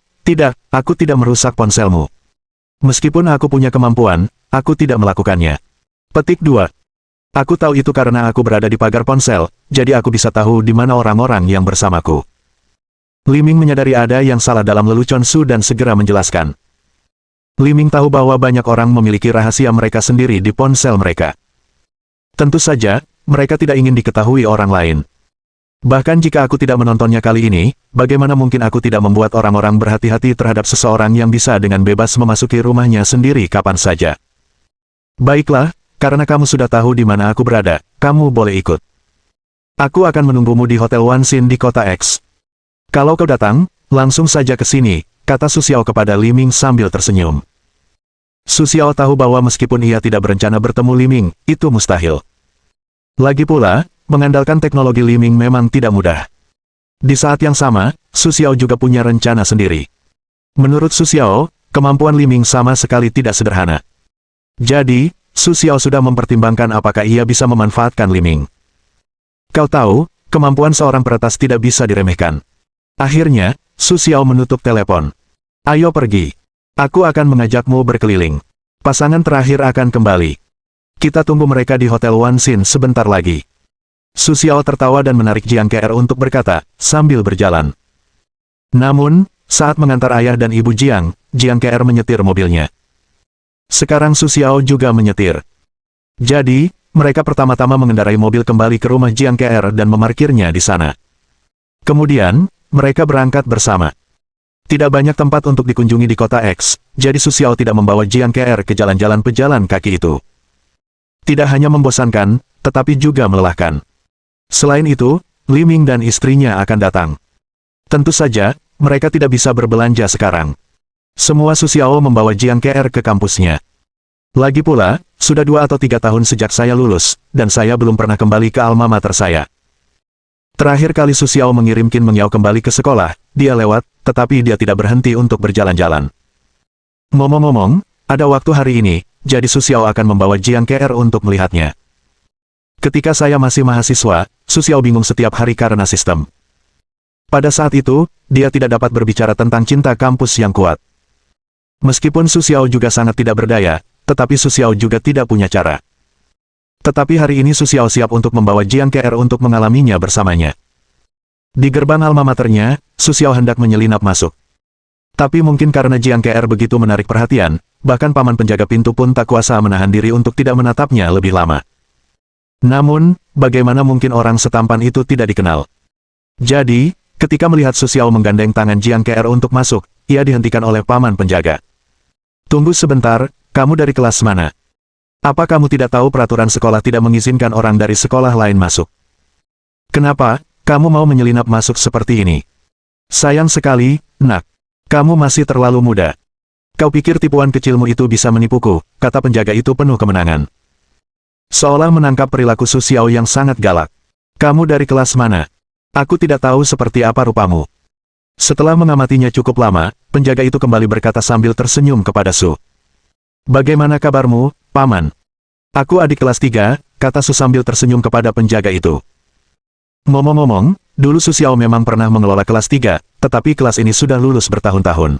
aku tidak merusak ponselmu. Meskipun aku punya kemampuan, aku tidak melakukannya. Petik 2. Aku tahu itu karena aku berada di pagar ponsel, jadi aku bisa tahu di mana orang-orang yang bersamaku. Li Ming menyadari ada yang salah dalam lelucon Su dan segera menjelaskan. Li Ming tahu bahwa banyak orang memiliki rahasia mereka sendiri di ponsel mereka. Tentu saja, mereka tidak ingin diketahui orang lain. Bahkan jika aku tidak menontonnya kali ini, bagaimana mungkin aku tidak membuat orang-orang berhati-hati terhadap seseorang yang bisa dengan bebas memasuki rumahnya sendiri kapan saja. Baiklah, karena kamu sudah tahu di mana aku berada, kamu boleh ikut. Aku akan menunggumu di Hotel Wanxin di kota X. Kalau kau datang, langsung saja ke sini, kata Su Xiao kepada Li Ming sambil tersenyum. Su Xiao tahu bahwa meskipun ia tidak berencana bertemu Li Ming, itu mustahil. Lagi pula, mengandalkan teknologi Li Ming memang tidak mudah. Di saat yang sama, Su Xiao juga punya rencana sendiri. Menurut Su Xiao, kemampuan Li Ming sama sekali tidak sederhana. Jadi, Su Xiao sudah mempertimbangkan apakah ia bisa memanfaatkan Li Ming. Kau tahu, kemampuan seorang peretas tidak bisa diremehkan. Akhirnya, Su Xiao menutup telepon. Ayo pergi. Aku akan mengajakmu berkeliling. Pasangan terakhir akan kembali. Kita tunggu mereka di Hotel Wanxin sebentar lagi. Su Xiao tertawa dan menarik Jiang Ke'er untuk berkata, sambil berjalan. Namun, saat mengantar ayah dan ibu Jiang, Jiang Ke'er menyetir mobilnya. Sekarang Su Xiao juga menyetir. Jadi, mereka pertama-tama mengendarai mobil kembali ke rumah Jiang Ke'er dan memarkirnya di sana. Kemudian, mereka berangkat bersama. Tidak banyak tempat untuk dikunjungi di kota X, jadi Su Xiao tidak membawa Jiang Ke'er ke jalan-jalan pejalan kaki itu. Tidak hanya membosankan, tetapi juga melelahkan. Selain itu, Li Ming dan istrinya akan datang. Tentu saja, mereka tidak bisa berbelanja sekarang. Semua Su Xiao membawa Jiang Ke'er ke kampusnya. Lagi pula, sudah 2 atau 3 tahun sejak saya lulus, dan saya belum pernah kembali ke alma mater saya. Terakhir kali Su Xiao mengirim Qin Mengyao kembali ke sekolah, dia lewat, tetapi dia tidak berhenti untuk berjalan-jalan. Ngomong-ngomong, ada waktu hari ini, jadi Su Xiao akan membawa Jiang Ke'er untuk melihatnya. Ketika saya masih mahasiswa, Su Xiao bingung setiap hari karena sistem. Pada saat itu, dia tidak dapat berbicara tentang cinta kampus yang kuat. Meskipun Su Xiao juga sangat tidak berdaya, tetapi Su Xiao juga tidak punya cara. Tetapi hari ini Su Xiao siap untuk membawa Jiang Ke'er untuk mengalaminya bersamanya. Di gerbang alma maternya, Su Xiao hendak menyelinap masuk. Tapi mungkin karena Jiang Ke'er begitu menarik perhatian, bahkan paman penjaga pintu pun tak kuasa menahan diri untuk tidak menatapnya lebih lama. Namun, bagaimana mungkin orang setampan itu tidak dikenal? Jadi, ketika melihat Su Xiao menggandeng tangan Jiang Ke'er untuk masuk, ia dihentikan oleh paman penjaga. Tunggu sebentar, kamu dari kelas mana? Apa kamu tidak tahu peraturan sekolah tidak mengizinkan orang dari sekolah lain masuk? Kenapa, kamu mau menyelinap masuk seperti ini? Sayang sekali, nak. Kamu masih terlalu muda. Kau pikir tipuan kecilmu itu bisa menipuku, kata penjaga itu penuh kemenangan. Seolah menangkap perilaku Su Xiao yang sangat galak. Kamu dari kelas mana? Aku tidak tahu seperti apa rupamu. Setelah mengamatinya cukup lama, penjaga itu kembali berkata sambil tersenyum kepada Su. Bagaimana kabarmu, paman? Aku adik kelas 3, kata Su sambil tersenyum kepada penjaga itu. Ngomong-ngomong, dulu Su Xiao memang pernah mengelola kelas 3, tetapi kelas ini sudah lulus bertahun-tahun.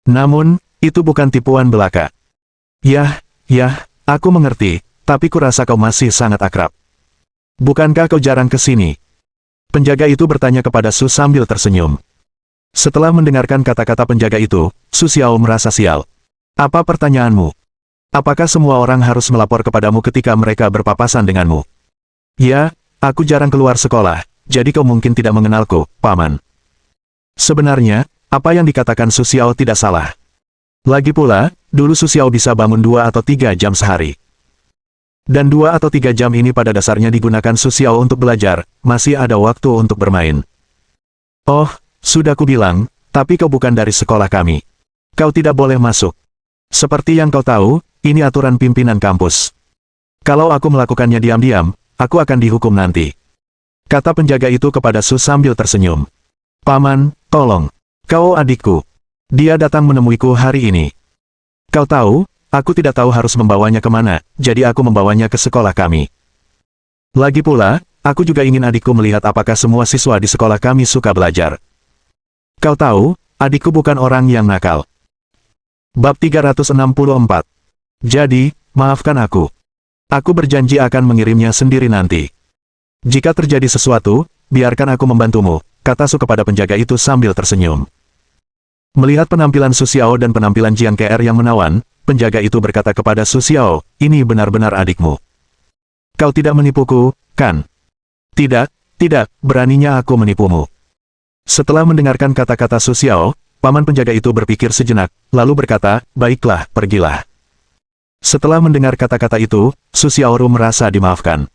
Namun, itu bukan tipuan belaka. Yah, aku mengerti. Tapi kurasa kau masih sangat akrab. Bukankah kau jarang ke sini? Penjaga itu bertanya kepada Su sambil tersenyum. Setelah mendengarkan kata-kata penjaga itu, Su Xiao merasa sial. Apa pertanyaanmu? Apakah semua orang harus melapor kepadamu ketika mereka berpapasan denganmu? Ya, aku jarang keluar sekolah, jadi kau mungkin tidak mengenalku, paman. Sebenarnya, apa yang dikatakan Su Xiao tidak salah. Lagi pula, dulu Su Xiao bisa bangun 2 atau 3 jam sehari. Dan 2 atau 3 jam ini pada dasarnya digunakan Su Xiao untuk belajar, masih ada waktu untuk bermain. Oh, sudah kubilang, tapi kau bukan dari sekolah kami. Kau tidak boleh masuk. Seperti yang kau tahu, ini aturan pimpinan kampus. Kalau aku melakukannya diam-diam, aku akan dihukum nanti. Kata penjaga itu kepada Su sambil tersenyum. Paman, tolong. Kau adikku. Dia datang menemuiku hari ini. Kau tahu, aku tidak tahu harus membawanya kemana, jadi aku membawanya ke sekolah kami. Lagi pula, aku juga ingin adikku melihat apakah semua siswa di sekolah kami suka belajar. Kau tahu, adikku bukan orang yang nakal. Bab 364. Jadi, maafkan aku. Aku berjanji akan mengirimnya sendiri nanti. Jika terjadi sesuatu, biarkan aku membantumu, kata Su kepada penjaga itu sambil tersenyum. Melihat penampilan Su Xiao dan penampilan Jiang Ke'er yang menawan, penjaga itu berkata kepada Su Xiao, ini benar-benar adikmu. Kau tidak menipuku, kan? Tidak, tidak, beraninya aku menipumu. Setelah mendengarkan kata-kata Su Xiao, paman penjaga itu berpikir sejenak, lalu berkata, baiklah, pergilah. Setelah mendengar kata-kata itu, Su Xiaoru merasa dimaafkan.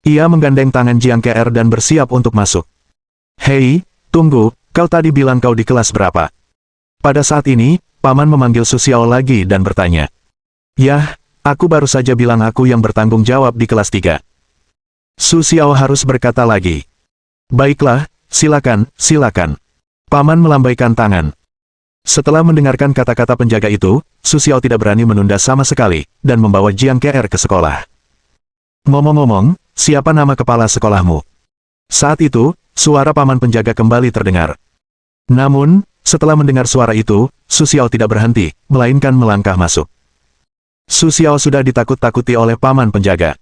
Ia menggandeng tangan Jiang Ke'er dan bersiap untuk masuk. Hei, tunggu, kau tadi bilang kau di kelas berapa? Pada saat ini, paman memanggil Su Xiao lagi dan bertanya. Yah, aku baru saja bilang aku yang bertanggung jawab di kelas 3. Su Xiao harus berkata lagi. Baiklah, silakan, silakan. Paman melambaikan tangan. Setelah mendengarkan kata-kata penjaga itu, Su Xiao tidak berani menunda sama sekali, dan membawa Jiang Ke'er ke sekolah. Ngomong-ngomong, siapa nama kepala sekolahmu? Saat itu, suara paman penjaga kembali terdengar. Namun, setelah mendengar suara itu, Su Xiao tidak berhenti, melainkan melangkah masuk. Su Xiao sudah ditakut-takuti oleh paman penjaga.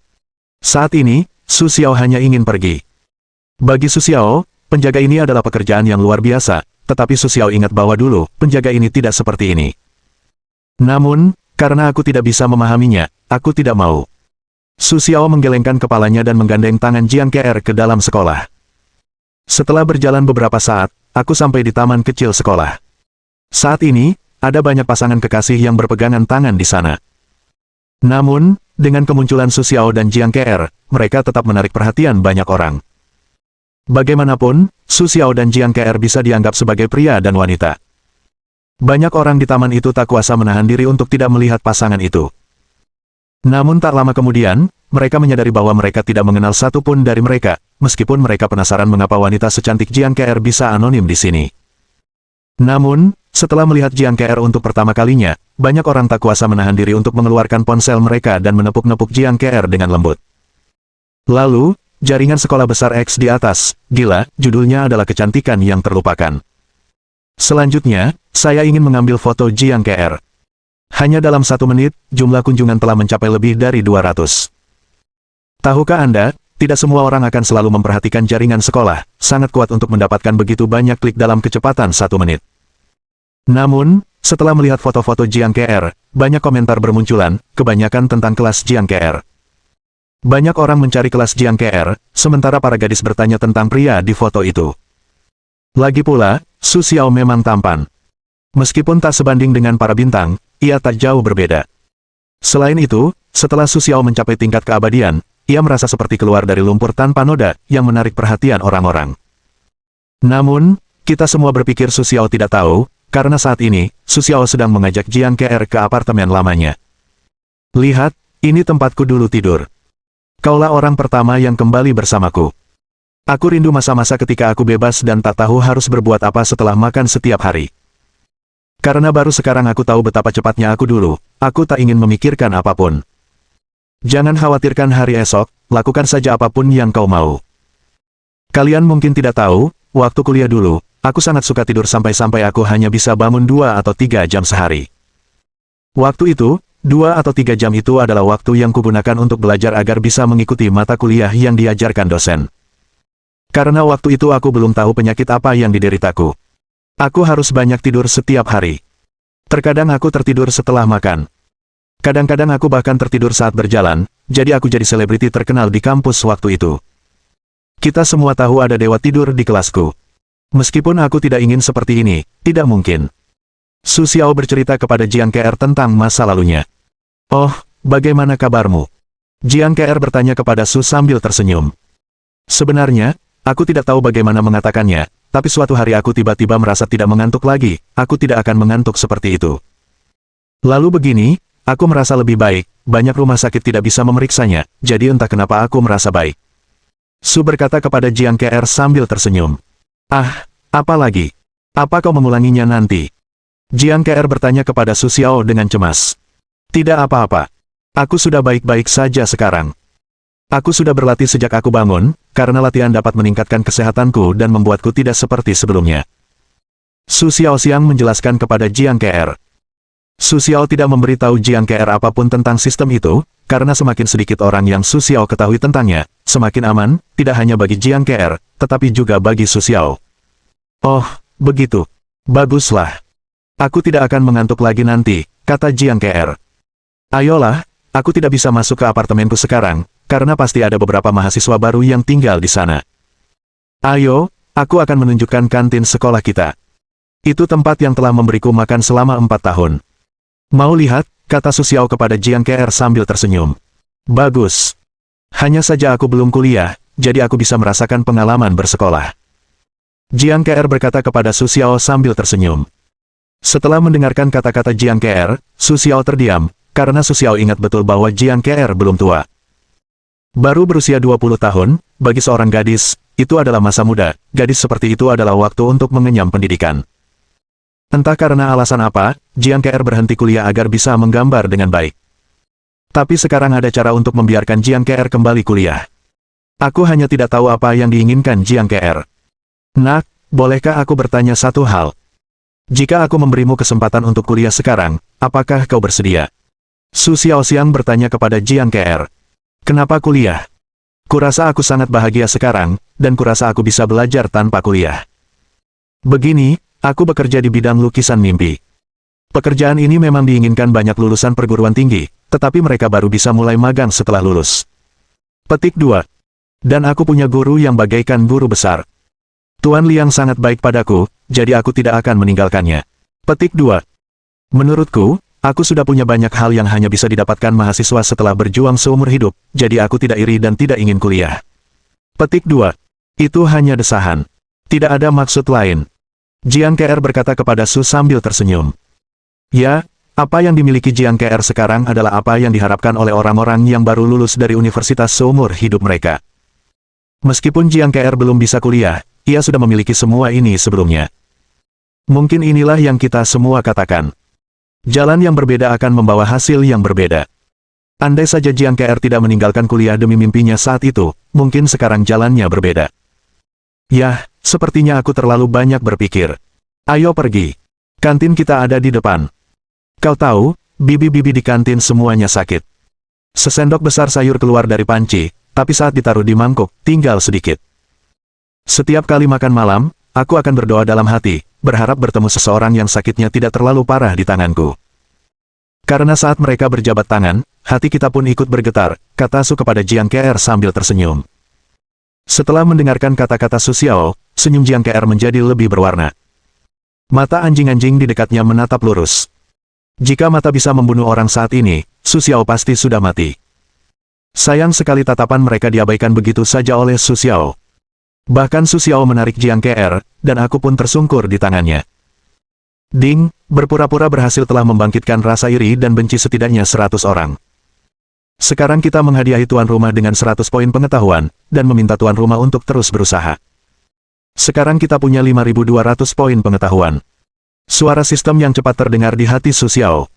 Saat ini, Su Xiao hanya ingin pergi. Bagi Su Xiao, penjaga ini adalah pekerjaan yang luar biasa, tetapi Su Xiao ingat bahwa dulu, penjaga ini tidak seperti ini. Namun, karena aku tidak bisa memahaminya, aku tidak mau. Su Xiao menggelengkan kepalanya dan menggandeng tangan Jiang Ke'er ke dalam sekolah. Setelah berjalan beberapa saat, aku sampai di taman kecil sekolah. Saat ini, ada banyak pasangan kekasih yang berpegangan tangan di sana. Namun, dengan kemunculan Su Xiao dan Jiang Ke'er, mereka tetap menarik perhatian banyak orang. Bagaimanapun, Su Xiao dan Jiang Ke'er bisa dianggap sebagai pria dan wanita. Banyak orang di taman itu tak kuasa menahan diri untuk tidak melihat pasangan itu. Namun tak lama kemudian, mereka menyadari bahwa mereka tidak mengenal satu pun dari mereka, meskipun mereka penasaran mengapa wanita secantik Jiang Ke'er bisa anonim di sini. Namun, setelah melihat Jiang Ke'er untuk pertama kalinya, banyak orang tak kuasa menahan diri untuk mengeluarkan ponsel mereka dan menepuk-nepuk Jiang Ke'er dengan lembut. Lalu, jaringan sekolah besar X di atas, gila, judulnya adalah kecantikan yang terlupakan. Selanjutnya, saya ingin mengambil foto Jiang Ke'er. Hanya dalam 1 menit, jumlah kunjungan telah mencapai lebih dari 200. Tahukah Anda, tidak semua orang akan selalu memperhatikan jaringan sekolah, sangat kuat untuk mendapatkan begitu banyak klik dalam kecepatan 1 menit. Namun, setelah melihat foto-foto Jiang Ke'er, banyak komentar bermunculan, kebanyakan tentang kelas Jiang Ke'er. Banyak orang mencari kelas Jiang Ke'er, sementara para gadis bertanya tentang pria di foto itu. Lagi pula, Su Xiao memang tampan. Meskipun tak sebanding dengan para bintang, ia tak jauh berbeda. Selain itu, setelah Su Xiao mencapai tingkat keabadian, ia merasa seperti keluar dari lumpur tanpa noda, yang menarik perhatian orang-orang. Namun, kita semua berpikir Su Xiao tidak tahu, karena saat ini, Su Xiao sedang mengajak Jiang Ke'er ke apartemen lamanya. Lihat, ini tempatku dulu tidur. Kaulah orang pertama yang kembali bersamaku. Aku rindu masa-masa ketika aku bebas dan tak tahu harus berbuat apa setelah makan setiap hari. Karena baru sekarang aku tahu betapa cepatnya aku dulu, aku tak ingin memikirkan apapun. Jangan khawatirkan hari esok, lakukan saja apapun yang kau mau. Kalian mungkin tidak tahu, waktu kuliah dulu, aku sangat suka tidur sampai-sampai aku hanya bisa bangun 2 atau 3 jam sehari. Waktu itu, 2 atau 3 jam itu adalah waktu yang kugunakan untuk belajar agar bisa mengikuti mata kuliah yang diajarkan dosen. Karena waktu itu aku belum tahu penyakit apa yang dideritaku. Aku harus banyak tidur setiap hari. Terkadang aku tertidur setelah makan. Kadang-kadang aku bahkan tertidur saat berjalan, jadi aku jadi selebriti terkenal di kampus waktu itu. Kita semua tahu ada dewa tidur di kelasku. Meskipun aku tidak ingin seperti ini, tidak mungkin. Su Xiao bercerita kepada Jiang Ke'er tentang masa lalunya. Oh, bagaimana kabarmu? Jiang Ke'er bertanya kepada Su sambil tersenyum. Sebenarnya, aku tidak tahu bagaimana mengatakannya, tapi suatu hari aku tiba-tiba merasa tidak mengantuk lagi, aku tidak akan mengantuk seperti itu. Lalu begini, aku merasa lebih baik, banyak rumah sakit tidak bisa memeriksanya, jadi entah kenapa aku merasa baik. Su berkata kepada Jiang Ke'er sambil tersenyum. Ah, apa lagi? Apa kau mengulanginya nanti? Jiang Ke'er bertanya kepada Su Xiao dengan cemas. Tidak apa-apa. Aku sudah baik-baik saja sekarang. Aku sudah berlatih sejak aku bangun, karena latihan dapat meningkatkan kesehatanku dan membuatku tidak seperti sebelumnya. Su Xiaoxiang menjelaskan kepada Jiang Ke'er. Su Xiao tidak memberitahu Jiang Ke'er apapun tentang sistem itu, karena semakin sedikit orang yang Su Xiao ketahui tentangnya, semakin aman, tidak hanya bagi Jiang KR, tetapi juga bagi Su Xiao. Oh, begitu. Baguslah. Aku tidak akan mengantuk lagi nanti, kata Jiang KR. Ayolah, aku tidak bisa masuk ke apartemenku sekarang, karena pasti ada beberapa mahasiswa baru yang tinggal di sana. Ayo, aku akan menunjukkan kantin sekolah kita. Itu tempat yang telah memberiku makan selama 4 tahun. Mau lihat, kata Su Xiao kepada Jiang KR sambil tersenyum. Bagus. Hanya saja aku belum kuliah, jadi aku bisa merasakan pengalaman bersekolah. Jiang KR berkata kepada Su Xiao sambil tersenyum. Setelah mendengarkan kata-kata Jiang KR, Su Xiao terdiam, karena Su Xiao ingat betul bahwa Jiang KR belum tua. Baru berusia 20 tahun, bagi seorang gadis, itu adalah masa muda, gadis seperti itu adalah waktu untuk mengenyam pendidikan. Entah karena alasan apa, Jiang KR berhenti kuliah agar bisa menggambar dengan baik. Tapi sekarang ada cara untuk membiarkan Jiang KR kembali kuliah. Aku hanya tidak tahu apa yang diinginkan Jiang KR. Nak, bolehkah aku bertanya satu hal? Jika aku memberimu kesempatan untuk kuliah sekarang, apakah kau bersedia? Su Xiaoxiang bertanya kepada Jiang KR. Kenapa kuliah? Kurasa aku sangat bahagia sekarang, dan kurasa aku bisa belajar tanpa kuliah. Begini, aku bekerja di bidang lukisan mimpi. Pekerjaan ini memang diinginkan banyak lulusan perguruan tinggi, tetapi mereka baru bisa mulai magang setelah lulus. Petik 2. Dan aku punya guru yang bagaikan guru besar. Tuan Liang sangat baik padaku, jadi aku tidak akan meninggalkannya. Petik 2. Menurutku, aku sudah punya banyak hal yang hanya bisa didapatkan mahasiswa setelah berjuang seumur hidup, jadi aku tidak iri dan tidak ingin kuliah. Petik 2. Itu hanya desahan. Tidak ada maksud lain. Jiang KR berkata kepada Su sambil tersenyum. Ya, apa yang dimiliki Jiang KR sekarang adalah apa yang diharapkan oleh orang-orang yang baru lulus dari universitas seumur hidup mereka. Meskipun Jiang KR belum bisa kuliah, ia sudah memiliki semua ini sebelumnya. Mungkin inilah yang kita semua katakan. Jalan yang berbeda akan membawa hasil yang berbeda. Andai saja Jiang KR tidak meninggalkan kuliah demi mimpinya saat itu, mungkin sekarang jalannya berbeda. Yah, sepertinya aku terlalu banyak berpikir. Ayo pergi. Kantin kita ada di depan. Kau tahu, bibi-bibi di kantin semuanya sakit. Sesendok besar sayur keluar dari panci, tapi saat ditaruh di mangkuk, tinggal sedikit. Setiap kali makan malam, aku akan berdoa dalam hati, berharap bertemu seseorang yang sakitnya tidak terlalu parah di tanganku. Karena saat mereka berjabat tangan, hati kita pun ikut bergetar, kata Su kepada Jiang KR sambil tersenyum. Setelah mendengarkan kata-kata Su Xiao, senyum Jiang KR menjadi lebih berwarna. Mata anjing-anjing di dekatnya menatap lurus. Jika mata bisa membunuh orang saat ini, Su Xiao pasti sudah mati. Sayang sekali tatapan mereka diabaikan begitu saja oleh Su Xiao. Bahkan Su Xiao menarik Jiang KR, dan aku pun tersungkur di tangannya. Ding, berpura-pura berhasil telah membangkitkan rasa iri dan benci setidaknya 100 orang. Sekarang kita menghadiahi tuan rumah dengan 100 poin pengetahuan, dan meminta tuan rumah untuk terus berusaha. Sekarang kita punya 5.200 poin pengetahuan. Suara sistem yang cepat terdengar di hati Su Xiao.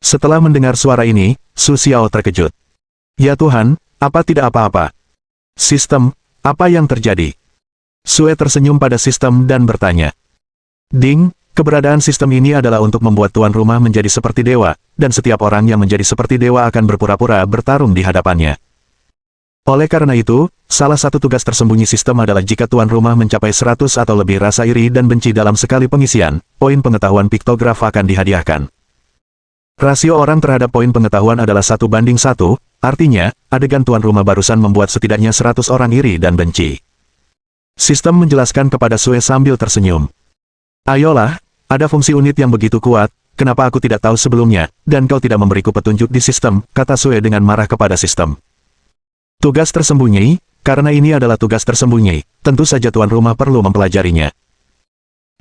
Setelah mendengar suara ini, Su Xiao terkejut. Ya Tuhan, apa tidak apa-apa? Sistem, apa yang terjadi? Sue tersenyum pada sistem dan bertanya. Ding, keberadaan sistem ini adalah untuk membuat tuan rumah menjadi seperti dewa, dan setiap orang yang menjadi seperti dewa akan berpura-pura bertarung di hadapannya. Oleh karena itu, salah satu tugas tersembunyi sistem adalah jika tuan rumah mencapai 100 atau lebih rasa iri dan benci dalam sekali pengisian, poin pengetahuan piktograf akan dihadiahkan. Rasio orang terhadap poin pengetahuan adalah 1:1, artinya, adegan tuan rumah barusan membuat setidaknya 100 orang iri dan benci. Sistem menjelaskan kepada Sue sambil tersenyum. Ayolah, ada fungsi unit yang begitu kuat, kenapa aku tidak tahu sebelumnya, dan kau tidak memberiku petunjuk di sistem, kata Sue dengan marah kepada sistem. Tugas tersembunyi, karena ini adalah tugas tersembunyi, tentu saja tuan rumah perlu mempelajarinya.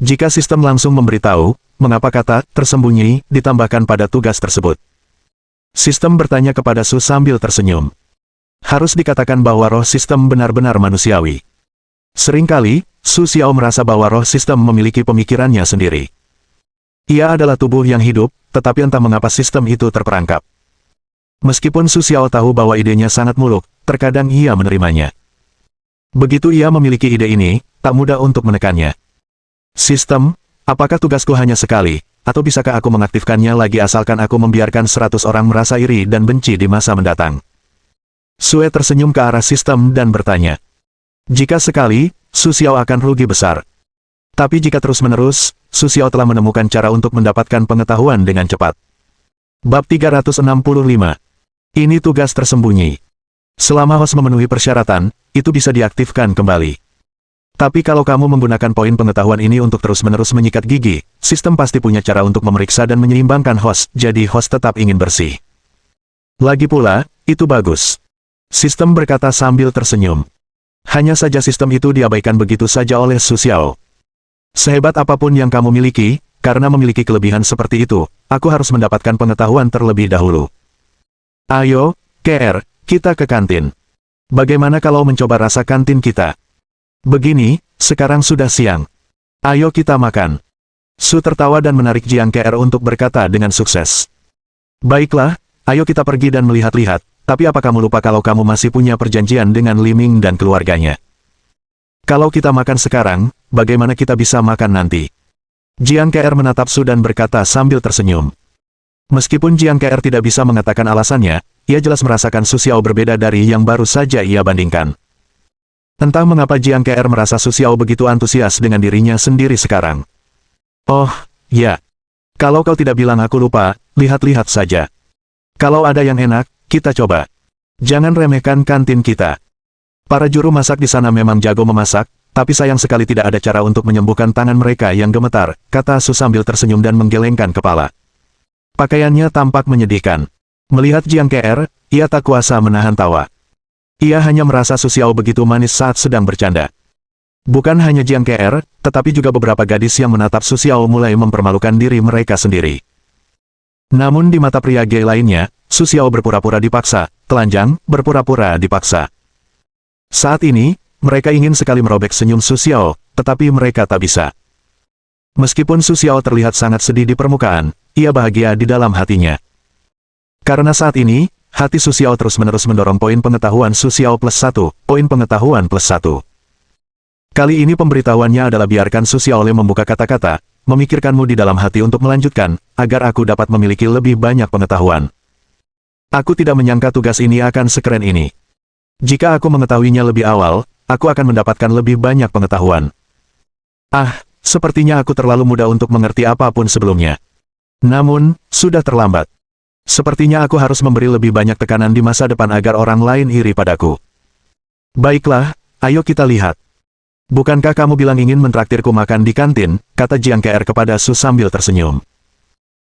Jika sistem langsung memberitahu, mengapa kata tersembunyi ditambahkan pada tugas tersebut? Sistem bertanya kepada Su sambil tersenyum. Harus dikatakan bahwa roh sistem benar-benar manusiawi. Seringkali, Su Xiao merasa bahwa roh sistem memiliki pemikirannya sendiri. Ia adalah tubuh yang hidup, tetapi entah mengapa sistem itu terperangkap. Meskipun Su Xiao tahu bahwa idenya sangat muluk, terkadang ia menerimanya. Begitu ia memiliki ide ini, tak mudah untuk menekannya. Sistem, apakah tugasku hanya sekali, atau bisakah aku mengaktifkannya lagi asalkan aku membiarkan 100 orang merasa iri dan benci di masa mendatang? Sue tersenyum ke arah sistem dan bertanya. Jika sekali, Su Xiao akan rugi besar. Tapi jika terus-menerus, Su Xiao telah menemukan cara untuk mendapatkan pengetahuan dengan cepat. Bab 365. Ini tugas tersembunyi. Selama host memenuhi persyaratan, itu bisa diaktifkan kembali. Tapi kalau kamu menggunakan poin pengetahuan ini untuk terus-menerus menyikat gigi, sistem pasti punya cara untuk memeriksa dan menyeimbangkan host, jadi host tetap ingin bersih. Lagi pula, itu bagus. Sistem berkata sambil tersenyum. Hanya saja sistem itu diabaikan begitu saja oleh Su Xiao. Sehebat apapun yang kamu miliki, karena memiliki kelebihan seperti itu, aku harus mendapatkan pengetahuan terlebih dahulu. Ayo, KR, kita ke kantin. Bagaimana kalau mencoba rasa kantin kita? Begini, sekarang sudah siang. Ayo kita makan. Su tertawa dan menarik Jiang KR untuk berkata dengan sukses. Baiklah, ayo kita pergi dan melihat-lihat, tapi apa kamu lupa kalau kamu masih punya perjanjian dengan Li Ming dan keluarganya? Kalau kita makan sekarang, bagaimana kita bisa makan nanti? Jiang KR menatap Su dan berkata sambil tersenyum. Meskipun Jiang KR tidak bisa mengatakan alasannya, ia jelas merasakan Su Xiao berbeda dari yang baru saja ia bandingkan. Entah mengapa Jiang KR merasa Su Xiao begitu antusias dengan dirinya sendiri sekarang. Oh, ya. Kalau kau tidak bilang aku lupa, lihat-lihat saja. Kalau ada yang enak, kita coba. Jangan remehkan kantin kita. Para juru masak di sana memang jago memasak, tapi sayang sekali tidak ada cara untuk menyembuhkan tangan mereka yang gemetar, kata Su sambil tersenyum dan menggelengkan kepala. Pakaiannya tampak menyedihkan. Melihat Jiang KR, ia tak kuasa menahan tawa. Ia hanya merasa Su Xiao begitu manis saat sedang bercanda. Bukan hanya Jiang KR, tetapi juga beberapa gadis yang menatap Su Xiao mulai mempermalukan diri mereka sendiri. Namun di mata pria gay lainnya, Su Xiao berpura-pura dipaksa, telanjang, berpura-pura dipaksa. Saat ini, mereka ingin sekali merobek senyum Su Xiao, tetapi mereka tak bisa. Meskipun Su Xiao terlihat sangat sedih di permukaan, ia bahagia di dalam hatinya. Karena saat ini, hati Su Xiao terus-menerus mendorong poin pengetahuan Su Xiao plus 1, poin pengetahuan plus 1. Kali ini pemberitahuannya adalah biarkan Su Xiao membuka kata-kata, memikirkanmu di dalam hati untuk melanjutkan, agar aku dapat memiliki lebih banyak pengetahuan. Aku tidak menyangka tugas ini akan sekeren ini. Jika aku mengetahuinya lebih awal, aku akan mendapatkan lebih banyak pengetahuan. Ah, sepertinya aku terlalu muda untuk mengerti apapun sebelumnya. Namun, sudah terlambat. Sepertinya aku harus memberi lebih banyak tekanan di masa depan agar orang lain iri padaku. Baiklah, ayo kita lihat. Bukankah kamu bilang ingin mentraktirku makan di kantin, kata Jiang KR kepada Su sambil tersenyum.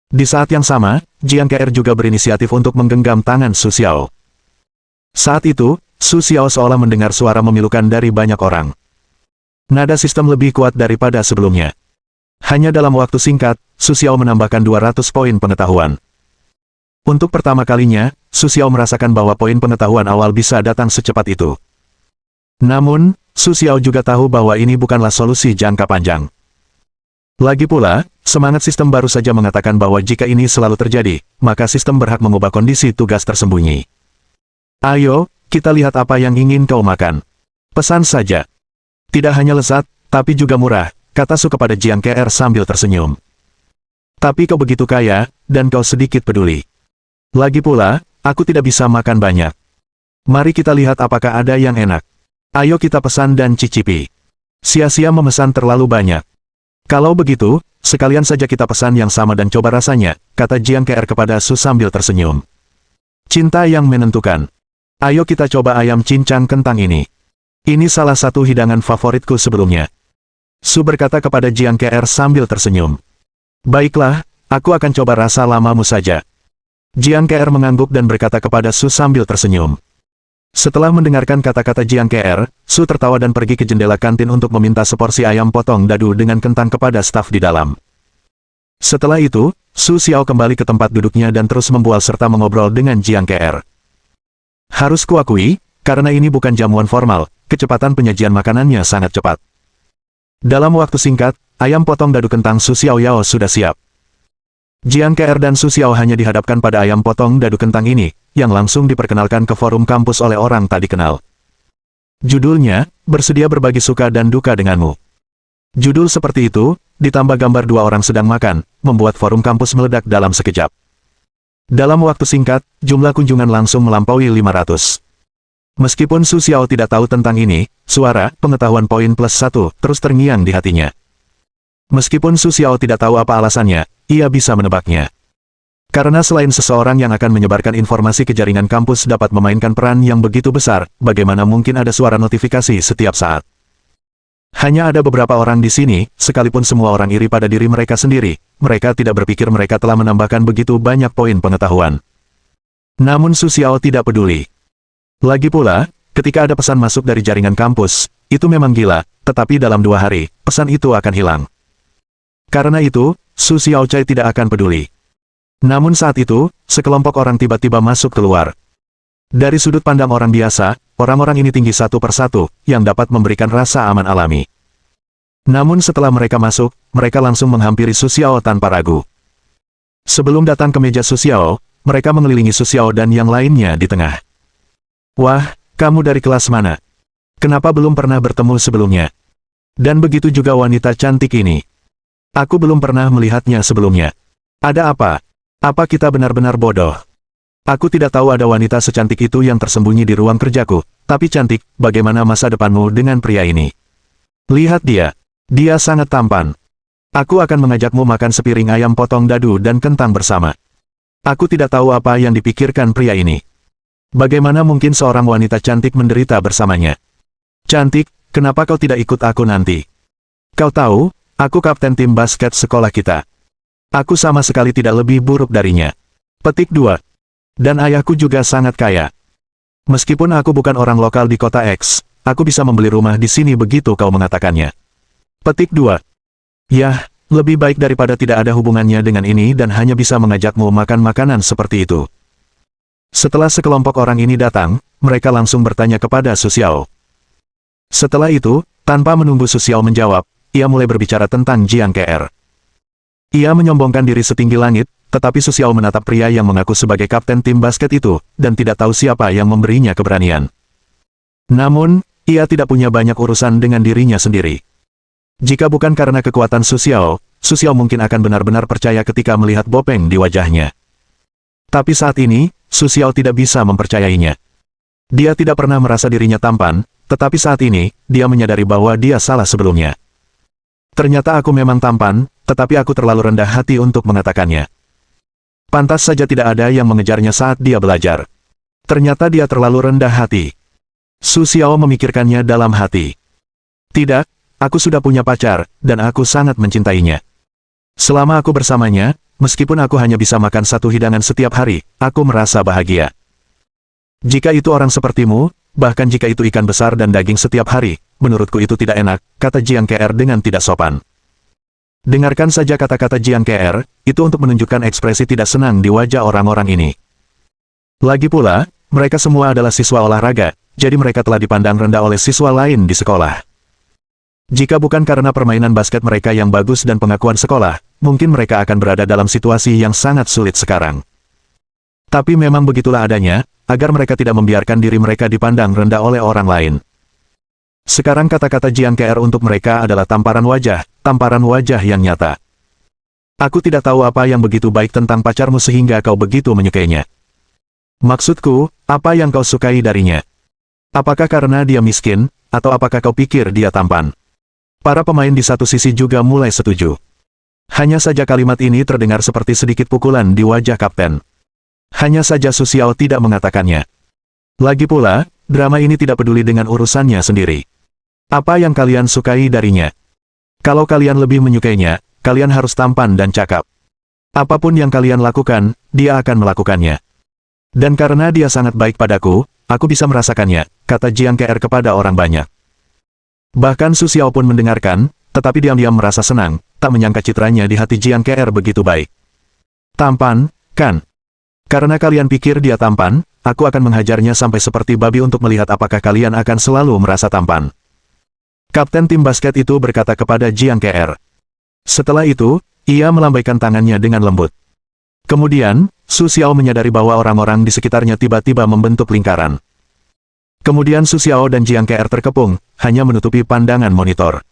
Di saat yang sama, Jiang KR juga berinisiatif untuk menggenggam tangan Su Xiao. Saat itu, Su Xiao seolah mendengar suara memilukan dari banyak orang. Nada sistem lebih kuat daripada sebelumnya. Hanya dalam waktu singkat, Su Xiao menambahkan 200 poin pengetahuan. Untuk pertama kalinya, Su Xiao merasakan bahwa poin pengetahuan awal bisa datang secepat itu. Namun, Su Xiao juga tahu bahwa ini bukanlah solusi jangka panjang. Lagi pula, semangat sistem baru saja mengatakan bahwa jika ini selalu terjadi, maka sistem berhak mengubah kondisi tugas tersembunyi. Ayo, kita lihat apa yang ingin kau makan. Pesan saja. Tidak hanya lezat, tapi juga murah, kata Su kepada Jiang KR sambil tersenyum. Tapi kau begitu kaya, dan kau sedikit peduli. Lagi pula, aku tidak bisa makan banyak. Mari kita lihat apakah ada yang enak. Ayo kita pesan dan cicipi. Sia-sia memesan terlalu banyak. Kalau begitu, sekalian saja kita pesan yang sama dan coba rasanya, kata Jiang KR kepada Su sambil tersenyum. Cinta yang menentukan. Ayo kita coba ayam cincang kentang ini. Ini salah satu hidangan favoritku sebelumnya. Su berkata kepada Jiang KR sambil tersenyum. Baiklah, aku akan coba rasa lamamu saja. Jiang KR mengangguk dan berkata kepada Su sambil tersenyum. Setelah mendengarkan kata-kata Jiang KR, Su tertawa dan pergi ke jendela kantin untuk meminta seporsi ayam potong dadu dengan kentang kepada staf di dalam. Setelah itu, Su Xiao kembali ke tempat duduknya dan terus membual serta mengobrol dengan Jiang KR. Harus kuakui, karena ini bukan jamuan formal, kecepatan penyajian makanannya sangat cepat. Dalam waktu singkat, ayam potong dadu kentang Su Xiao Yao sudah siap. Jiang KR dan Su Xiao hanya dihadapkan pada ayam potong dadu kentang ini, yang langsung diperkenalkan ke forum kampus oleh orang tak dikenal. Judulnya, Bersedia Berbagi Suka dan Duka Denganmu. Judul seperti itu, ditambah gambar dua orang sedang makan, membuat forum kampus meledak dalam sekejap. Dalam waktu singkat, jumlah kunjungan langsung melampaui 500. Meskipun Su Xiao tidak tahu tentang ini, suara, pengetahuan poin plus 1, terus terngiang di hatinya. Meskipun Su Xiao tidak tahu apa alasannya, ia bisa menebaknya. Karena selain seseorang yang akan menyebarkan informasi ke jaringan kampus dapat memainkan peran yang begitu besar, bagaimana mungkin ada suara notifikasi setiap saat? Hanya ada beberapa orang di sini, sekalipun semua orang iri pada diri mereka sendiri, mereka tidak berpikir mereka telah menambahkan begitu banyak poin pengetahuan. Namun Su Xiao tidak peduli. Lagi pula, ketika ada pesan masuk dari jaringan kampus, itu memang gila, tetapi dalam 2 hari, pesan itu akan hilang. Karena itu, Su Xiaocai tidak akan peduli. Namun saat itu, sekelompok orang tiba-tiba masuk keluar. Dari sudut pandang orang biasa, orang-orang ini tinggi satu persatu, yang dapat memberikan rasa aman alami. Namun setelah mereka masuk, mereka langsung menghampiri Su Xiao tanpa ragu. Sebelum datang ke meja Su Xiao, mereka mengelilingi Su Xiao dan yang lainnya di tengah. Wah, kamu dari kelas mana? Kenapa belum pernah bertemu sebelumnya? Dan begitu juga wanita cantik ini. Aku belum pernah melihatnya sebelumnya. Ada apa? Apa kita benar-benar bodoh? Aku tidak tahu ada wanita secantik itu yang tersembunyi di ruang kerjaku, tapi cantik, bagaimana masa depanmu dengan pria ini? Lihat dia. Dia sangat tampan. Aku akan mengajakmu makan sepiring ayam potong dadu dan kentang bersama. Aku tidak tahu apa yang dipikirkan pria ini. Bagaimana mungkin seorang wanita cantik menderita bersamanya? Cantik, kenapa kau tidak ikut aku nanti? Kau tahu, aku kapten tim basket sekolah kita. Aku sama sekali tidak lebih buruk darinya. Petik 2. Dan ayahku juga sangat kaya. Meskipun aku bukan orang lokal di kota X, aku bisa membeli rumah di sini begitu kau mengatakannya. Petik 2. Yah, lebih baik daripada tidak ada hubungannya dengan ini dan hanya bisa mengajakmu makan makanan seperti itu. Setelah sekelompok orang ini datang, mereka langsung bertanya kepada Su Xiao. Setelah itu, tanpa menunggu Su Xiao menjawab, ia mulai berbicara tentang Jiang Ke. Ia menyombongkan diri setinggi langit, tetapi Su Xiao menatap pria yang mengaku sebagai kapten tim basket itu, dan tidak tahu siapa yang memberinya keberanian. Namun, ia tidak punya banyak urusan dengan dirinya sendiri. Jika bukan karena kekuatan Su Xiao mungkin akan benar-benar percaya ketika melihat bopeng di wajahnya. Tapi saat ini, Su Xiao tidak bisa mempercayainya. Dia tidak pernah merasa dirinya tampan, tetapi saat ini, dia menyadari bahwa dia salah sebelumnya. Ternyata aku memang tampan, tetapi aku terlalu rendah hati untuk mengatakannya. Pantas saja tidak ada yang mengejarnya saat dia belajar. Ternyata dia terlalu rendah hati. Su Xiao memikirkannya dalam hati. Tidak, aku sudah punya pacar, dan aku sangat mencintainya. Selama aku bersamanya, meskipun aku hanya bisa makan satu hidangan setiap hari, aku merasa bahagia. Jika itu orang sepertimu, bahkan jika itu ikan besar dan daging setiap hari, menurutku itu tidak enak, kata Jiang Ke dengan tidak sopan. Dengarkan saja kata-kata Jiang Ke, itu untuk menunjukkan ekspresi tidak senang di wajah orang-orang ini. Lagi pula, mereka semua adalah siswa olahraga, jadi mereka telah dipandang rendah oleh siswa lain di sekolah. Jika bukan karena permainan basket mereka yang bagus dan pengakuan sekolah, mungkin mereka akan berada dalam situasi yang sangat sulit sekarang. Tapi memang begitulah adanya, agar mereka tidak membiarkan diri mereka dipandang rendah oleh orang lain. Sekarang kata-kata Jiang Ke untuk mereka adalah tamparan wajah yang nyata. Aku tidak tahu apa yang begitu baik tentang pacarmu sehingga kau begitu menyukainya. Maksudku, apa yang kau sukai darinya? Apakah karena dia miskin, atau apakah kau pikir dia tampan? Para pemain di satu sisi juga mulai setuju. Hanya saja kalimat ini terdengar seperti sedikit pukulan di wajah kapten. Hanya saja Su Xiao tidak mengatakannya. Lagi pula, drama ini tidak peduli dengan urusannya sendiri. Apa yang kalian sukai darinya? Kalau kalian lebih menyukainya, kalian harus tampan dan cakap. Apapun yang kalian lakukan, dia akan melakukannya. Dan karena dia sangat baik padaku, aku bisa merasakannya, kata Jiang Ke kepada orang banyak. Bahkan Su Xiao pun mendengarkan, tetapi diam-diam merasa senang, tak menyangka citranya di hati Jiang Ke begitu baik. Tampan, kan? Karena kalian pikir dia tampan, aku akan menghajarnya sampai seperti babi untuk melihat apakah kalian akan selalu merasa tampan. Kapten tim basket itu berkata kepada Jiang Ke. Setelah itu, ia melambaikan tangannya dengan lembut. Kemudian, Su Xiao menyadari bahwa orang-orang di sekitarnya tiba-tiba membentuk lingkaran. Kemudian Su Xiao dan Jiang Ke terkepung, hanya menutupi pandangan monitor.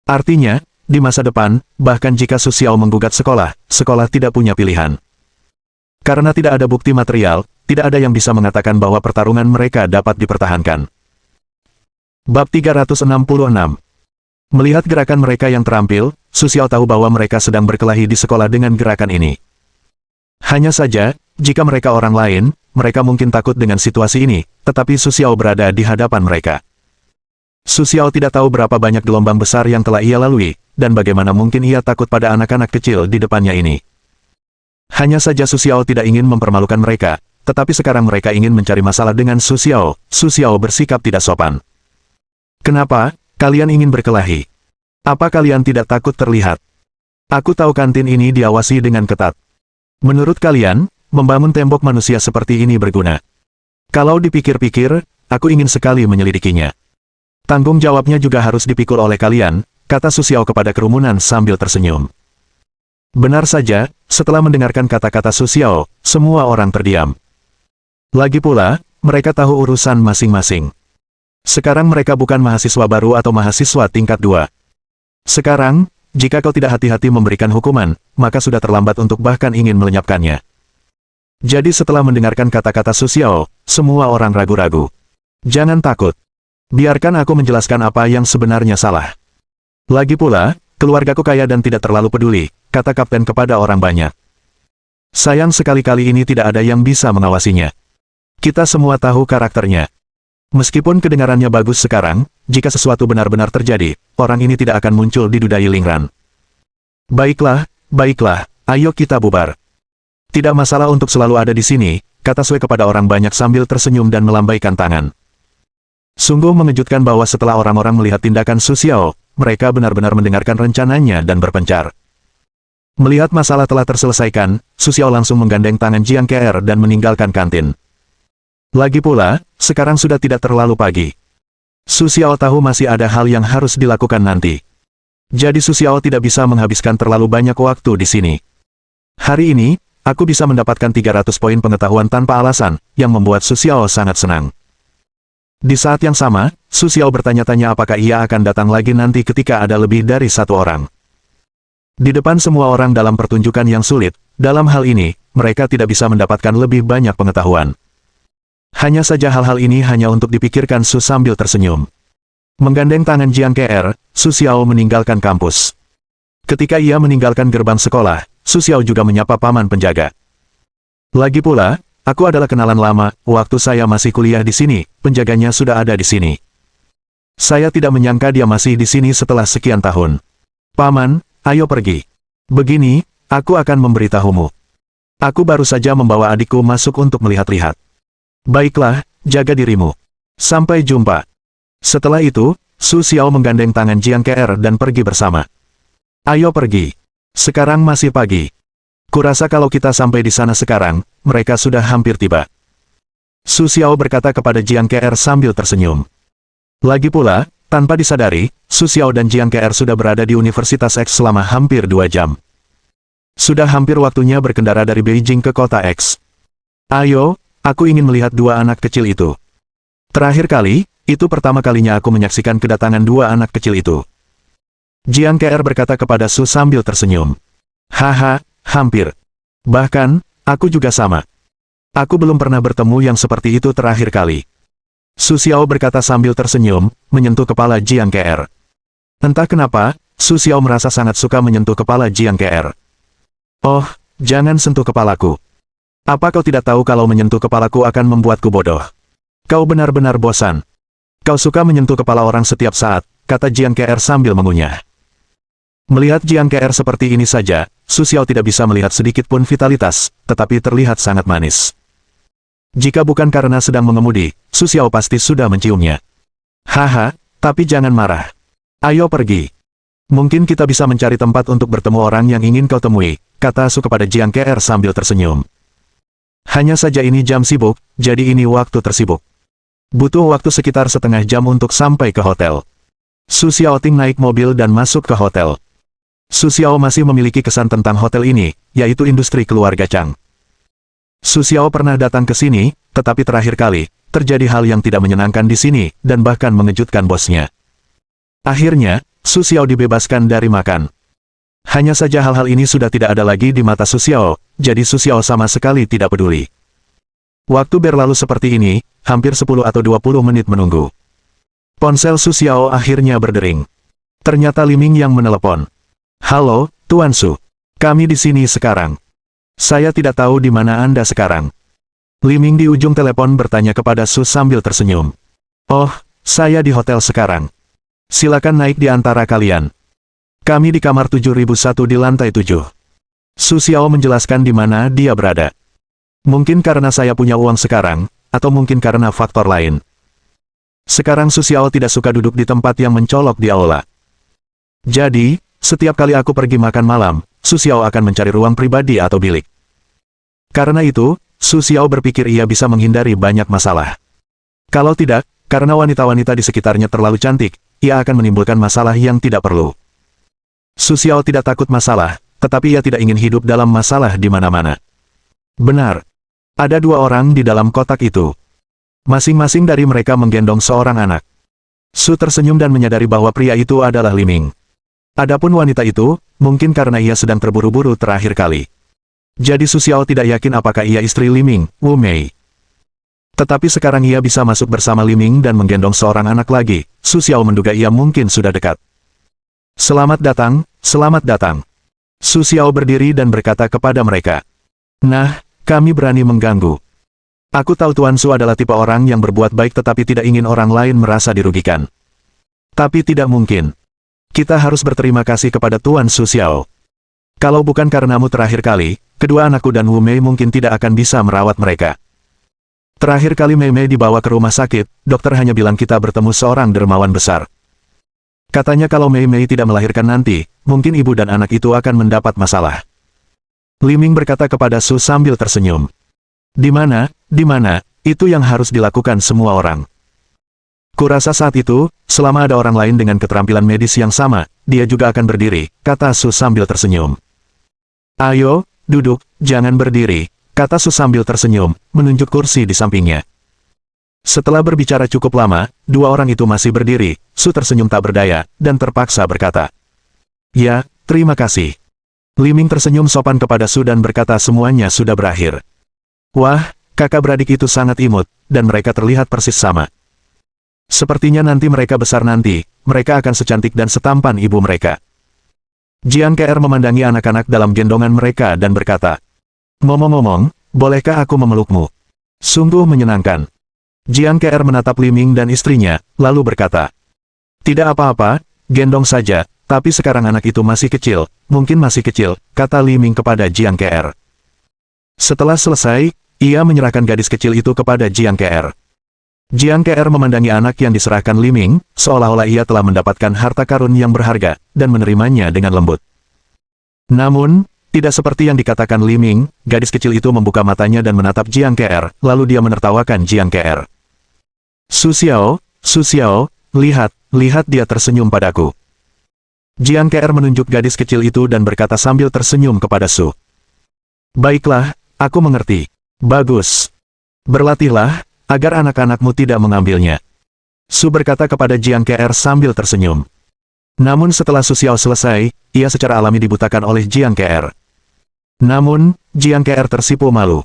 Artinya, di masa depan, bahkan jika Su Xiao menggugat sekolah, sekolah tidak punya pilihan. Karena tidak ada bukti material, tidak ada yang bisa mengatakan bahwa pertarungan mereka dapat dipertahankan. Bab 366. Melihat gerakan mereka yang terampil, Su Xiao tahu bahwa mereka sedang berkelahi di sekolah dengan gerakan ini. Hanya saja, jika mereka orang lain, mereka mungkin takut dengan situasi ini, tetapi Su Xiao berada di hadapan mereka. Su Xiao tidak tahu berapa banyak gelombang besar yang telah ia lalui, dan bagaimana mungkin ia takut pada anak-anak kecil di depannya ini. Hanya saja Su Xiao tidak ingin mempermalukan mereka, tetapi sekarang mereka ingin mencari masalah dengan Su Xiao. Su Xiao bersikap tidak sopan. Kenapa, kalian ingin berkelahi? Apa kalian tidak takut terlihat? Aku tahu kantin ini diawasi dengan ketat. Menurut kalian, membangun tembok manusia seperti ini berguna? Kalau dipikir-pikir, aku ingin sekali menyelidikinya. Tanggung jawabnya juga harus dipikul oleh kalian, kata Su Xiao kepada kerumunan sambil tersenyum. Benar saja, setelah mendengarkan kata-kata Su Xiao, semua orang terdiam. Lagi pula, mereka tahu urusan masing-masing. Sekarang mereka bukan mahasiswa baru atau mahasiswa tingkat 2. Sekarang, jika kau tidak hati-hati memberikan hukuman, maka sudah terlambat untuk bahkan ingin melenyapkannya. Jadi setelah mendengarkan kata-kata Su Xiao, semua orang ragu-ragu. Jangan takut. Biarkan aku menjelaskan apa yang sebenarnya salah. Lagi pula, keluargaku kaya dan tidak terlalu peduli, kata kapten kepada orang banyak. Sayang sekali kali ini tidak ada yang bisa mengawasinya. Kita semua tahu karakternya. Meskipun kedengarannya bagus sekarang, jika sesuatu benar-benar terjadi, orang ini tidak akan muncul di Dudai Lingran. Baiklah, baiklah, ayo kita bubar. Tidak masalah untuk selalu ada di sini, kata Sui kepada orang banyak sambil tersenyum dan melambaikan tangan. Sungguh mengejutkan bahwa setelah orang-orang melihat tindakan Su Xiao, mereka benar-benar mendengarkan rencananya dan berpencar. Melihat masalah telah terselesaikan, Su Xiao langsung menggandeng tangan Jiang Ke'er dan meninggalkan kantin. Lagi pula, sekarang sudah tidak terlalu pagi. Su Xiao tahu masih ada hal yang harus dilakukan nanti. Jadi Su Xiao tidak bisa menghabiskan terlalu banyak waktu di sini. Hari ini, aku bisa mendapatkan 300 poin pengetahuan tanpa alasan, yang membuat Su Xiao sangat senang. Di saat yang sama, Su Xiao bertanya-tanya apakah ia akan datang lagi nanti ketika ada lebih dari satu orang. Di depan semua orang dalam pertunjukan yang sulit, dalam hal ini, mereka tidak bisa mendapatkan lebih banyak pengetahuan. Hanya saja hal-hal ini hanya untuk dipikirkan Su sambil tersenyum. Menggandeng tangan Jiang Ke'er, Su Xiao meninggalkan kampus. Ketika ia meninggalkan gerbang sekolah, Su Xiao juga menyapa paman penjaga. Lagi pula, aku adalah kenalan lama, waktu saya masih kuliah di sini, penjaganya sudah ada di sini. Saya tidak menyangka dia masih di sini setelah sekian tahun. Paman, ayo pergi. Begini, aku akan memberitahumu. Aku baru saja membawa adikku masuk untuk melihat-lihat. Baiklah, jaga dirimu. Sampai jumpa. Setelah itu, Su Xiao menggandeng tangan Jiang Ke'er dan pergi bersama. Ayo pergi. Sekarang masih pagi. Kurasa kalau kita sampai di sana sekarang, mereka sudah hampir tiba. Su Xiao berkata kepada Jiang Ke'er sambil tersenyum. Lagi pula, tanpa disadari, Su Xiao dan Jiang Ke'er sudah berada di Universitas X selama hampir 2 jam. Sudah hampir waktunya berkendara dari Beijing ke kota X. Ayo, aku ingin melihat 2 anak kecil itu. Terakhir kali, itu pertama kalinya aku menyaksikan kedatangan 2 anak kecil itu. Jiang Ke'er berkata kepada Su sambil tersenyum. Haha, hampir. Bahkan, aku juga sama. Aku belum pernah bertemu yang seperti itu terakhir kali. Su Xiao berkata sambil tersenyum, menyentuh kepala Jiang Ke'er. Entah kenapa, Su Xiao merasa sangat suka menyentuh kepala Jiang Ke'er. Oh, jangan sentuh kepalaku. Apa kau tidak tahu kalau menyentuh kepalaku akan membuatku bodoh? Kau benar-benar bosan. Kau suka menyentuh kepala orang setiap saat, kata Jiang Ke'er sambil mengunyah. Melihat Jiang Ke'er seperti ini saja, Su Xiao tidak bisa melihat sedikit pun vitalitas, tetapi terlihat sangat manis. Jika bukan karena sedang mengemudi, Su Xiao pasti sudah menciumnya. Haha, tapi jangan marah. Ayo pergi. Mungkin kita bisa mencari tempat untuk bertemu orang yang ingin kau temui, kata Su kepada Jiang Ke'er sambil tersenyum. Hanya saja ini jam sibuk, jadi ini waktu tersibuk. Butuh waktu sekitar setengah jam untuk sampai ke hotel. Su Xiaoting naik mobil dan masuk ke hotel. Su Xiao masih memiliki kesan tentang hotel ini, yaitu industri keluarga Chang. Su Xiao pernah datang ke sini, tetapi terakhir kali, terjadi hal yang tidak menyenangkan di sini, dan bahkan mengejutkan bosnya. Akhirnya, Su Xiao dibebaskan dari makan. Hanya saja hal-hal ini sudah tidak ada lagi di mata Su Xiao, jadi Su Xiao sama sekali tidak peduli. Waktu berlalu seperti ini, hampir 10 atau 20 menit menunggu. Ponsel Su Xiao akhirnya berdering. Ternyata Li Ming yang menelepon. "Halo, Tuan Su. Kami di sini sekarang. Saya tidak tahu di mana Anda sekarang." Li Ming di ujung telepon bertanya kepada Su sambil tersenyum. "Oh, saya di hotel sekarang. Silakan naik di antara kalian. Kami di kamar 7001 di lantai 7. Su Xiao menjelaskan di mana dia berada. "Mungkin karena saya punya uang sekarang, atau mungkin karena faktor lain. Sekarang Su Xiao tidak suka duduk di tempat yang mencolok di aula. Jadi, setiap kali aku pergi makan malam, Su Xiao akan mencari ruang pribadi atau bilik. Karena itu, Su Xiao berpikir ia bisa menghindari banyak masalah. Kalau tidak, karena wanita-wanita di sekitarnya terlalu cantik, ia akan menimbulkan masalah yang tidak perlu. Su Xiao tidak takut masalah, tetapi ia tidak ingin hidup dalam masalah di mana-mana. Benar. Ada 2 orang di dalam kotak itu. Masing-masing dari mereka menggendong seorang anak. Su tersenyum dan menyadari bahwa pria itu adalah Li Ming. Adapun wanita itu, mungkin karena ia sedang terburu-buru terakhir kali. Jadi Su Xiao tidak yakin apakah ia istri Li Ming, Wu Mei. Tetapi sekarang ia bisa masuk bersama Li Ming dan menggendong seorang anak lagi, Su Xiao menduga ia mungkin sudah dekat. Selamat datang, selamat datang." Su Xiao berdiri dan berkata kepada mereka. "Nah, kami berani mengganggu. Aku tahu Tuan Su adalah tipe orang yang berbuat baik tetapi tidak ingin orang lain merasa dirugikan. Tapi tidak mungkin. Kita harus berterima kasih kepada Tuan Su Xiao. Kalau bukan karenamu terakhir kali, kedua anakku dan Wu Mei mungkin tidak akan bisa merawat mereka. Terakhir kali Mei Mei dibawa ke rumah sakit, dokter hanya bilang kita bertemu seorang dermawan besar. Katanya kalau Mei Mei tidak melahirkan nanti, mungkin ibu dan anak itu akan mendapat masalah." Li Ming berkata kepada Su sambil tersenyum. Di mana, itu yang harus dilakukan semua orang. Kurasa saat itu, selama ada orang lain dengan keterampilan medis yang sama, dia juga akan berdiri, kata Su sambil tersenyum. "Ayo, duduk, jangan berdiri," kata Su sambil tersenyum, menunjuk kursi di sampingnya. Setelah berbicara cukup lama, 2 orang itu masih berdiri. Su tersenyum tak berdaya, dan terpaksa berkata, "Ya, terima kasih." Li Ming tersenyum sopan kepada Su dan berkata semuanya sudah berakhir. Wah, kakak beradik itu sangat imut, dan mereka terlihat persis sama. Sepertinya nanti mereka besar nanti, mereka akan secantik dan setampan ibu mereka. Jiang Ke memandangi anak-anak dalam gendongan mereka dan berkata, "Ngomong-ngomong, bolehkah aku memelukmu? Sungguh menyenangkan." Jiang Ke menatap Li Ming dan istrinya, lalu berkata, "Tidak apa-apa, gendong saja, tapi sekarang anak itu masih kecil, mungkin masih kecil," kata Li Ming kepada Jiang Ke. Setelah selesai, ia menyerahkan gadis kecil itu kepada Jiang Ke. Jiang Ke memandangi anak yang diserahkan Li Ming, seolah-olah ia telah mendapatkan harta karun yang berharga, dan menerimanya dengan lembut. Namun, tidak seperti yang dikatakan Li Ming, gadis kecil itu membuka matanya dan menatap Jiang Ke, lalu dia menertawakan Jiang Ke. Su Xiao, lihat dia tersenyum padaku." Jiang Ke menunjuk gadis kecil itu dan berkata sambil tersenyum kepada Su. "Baiklah, aku mengerti. Bagus. Berlatihlah, agar anak-anakmu tidak mengambilnya." Su berkata kepada Jiang Ke sambil tersenyum. Namun setelah Su Xiao selesai, ia secara alami dibutakan oleh Jiang Ke. Namun, Jiang Ke tersipu malu.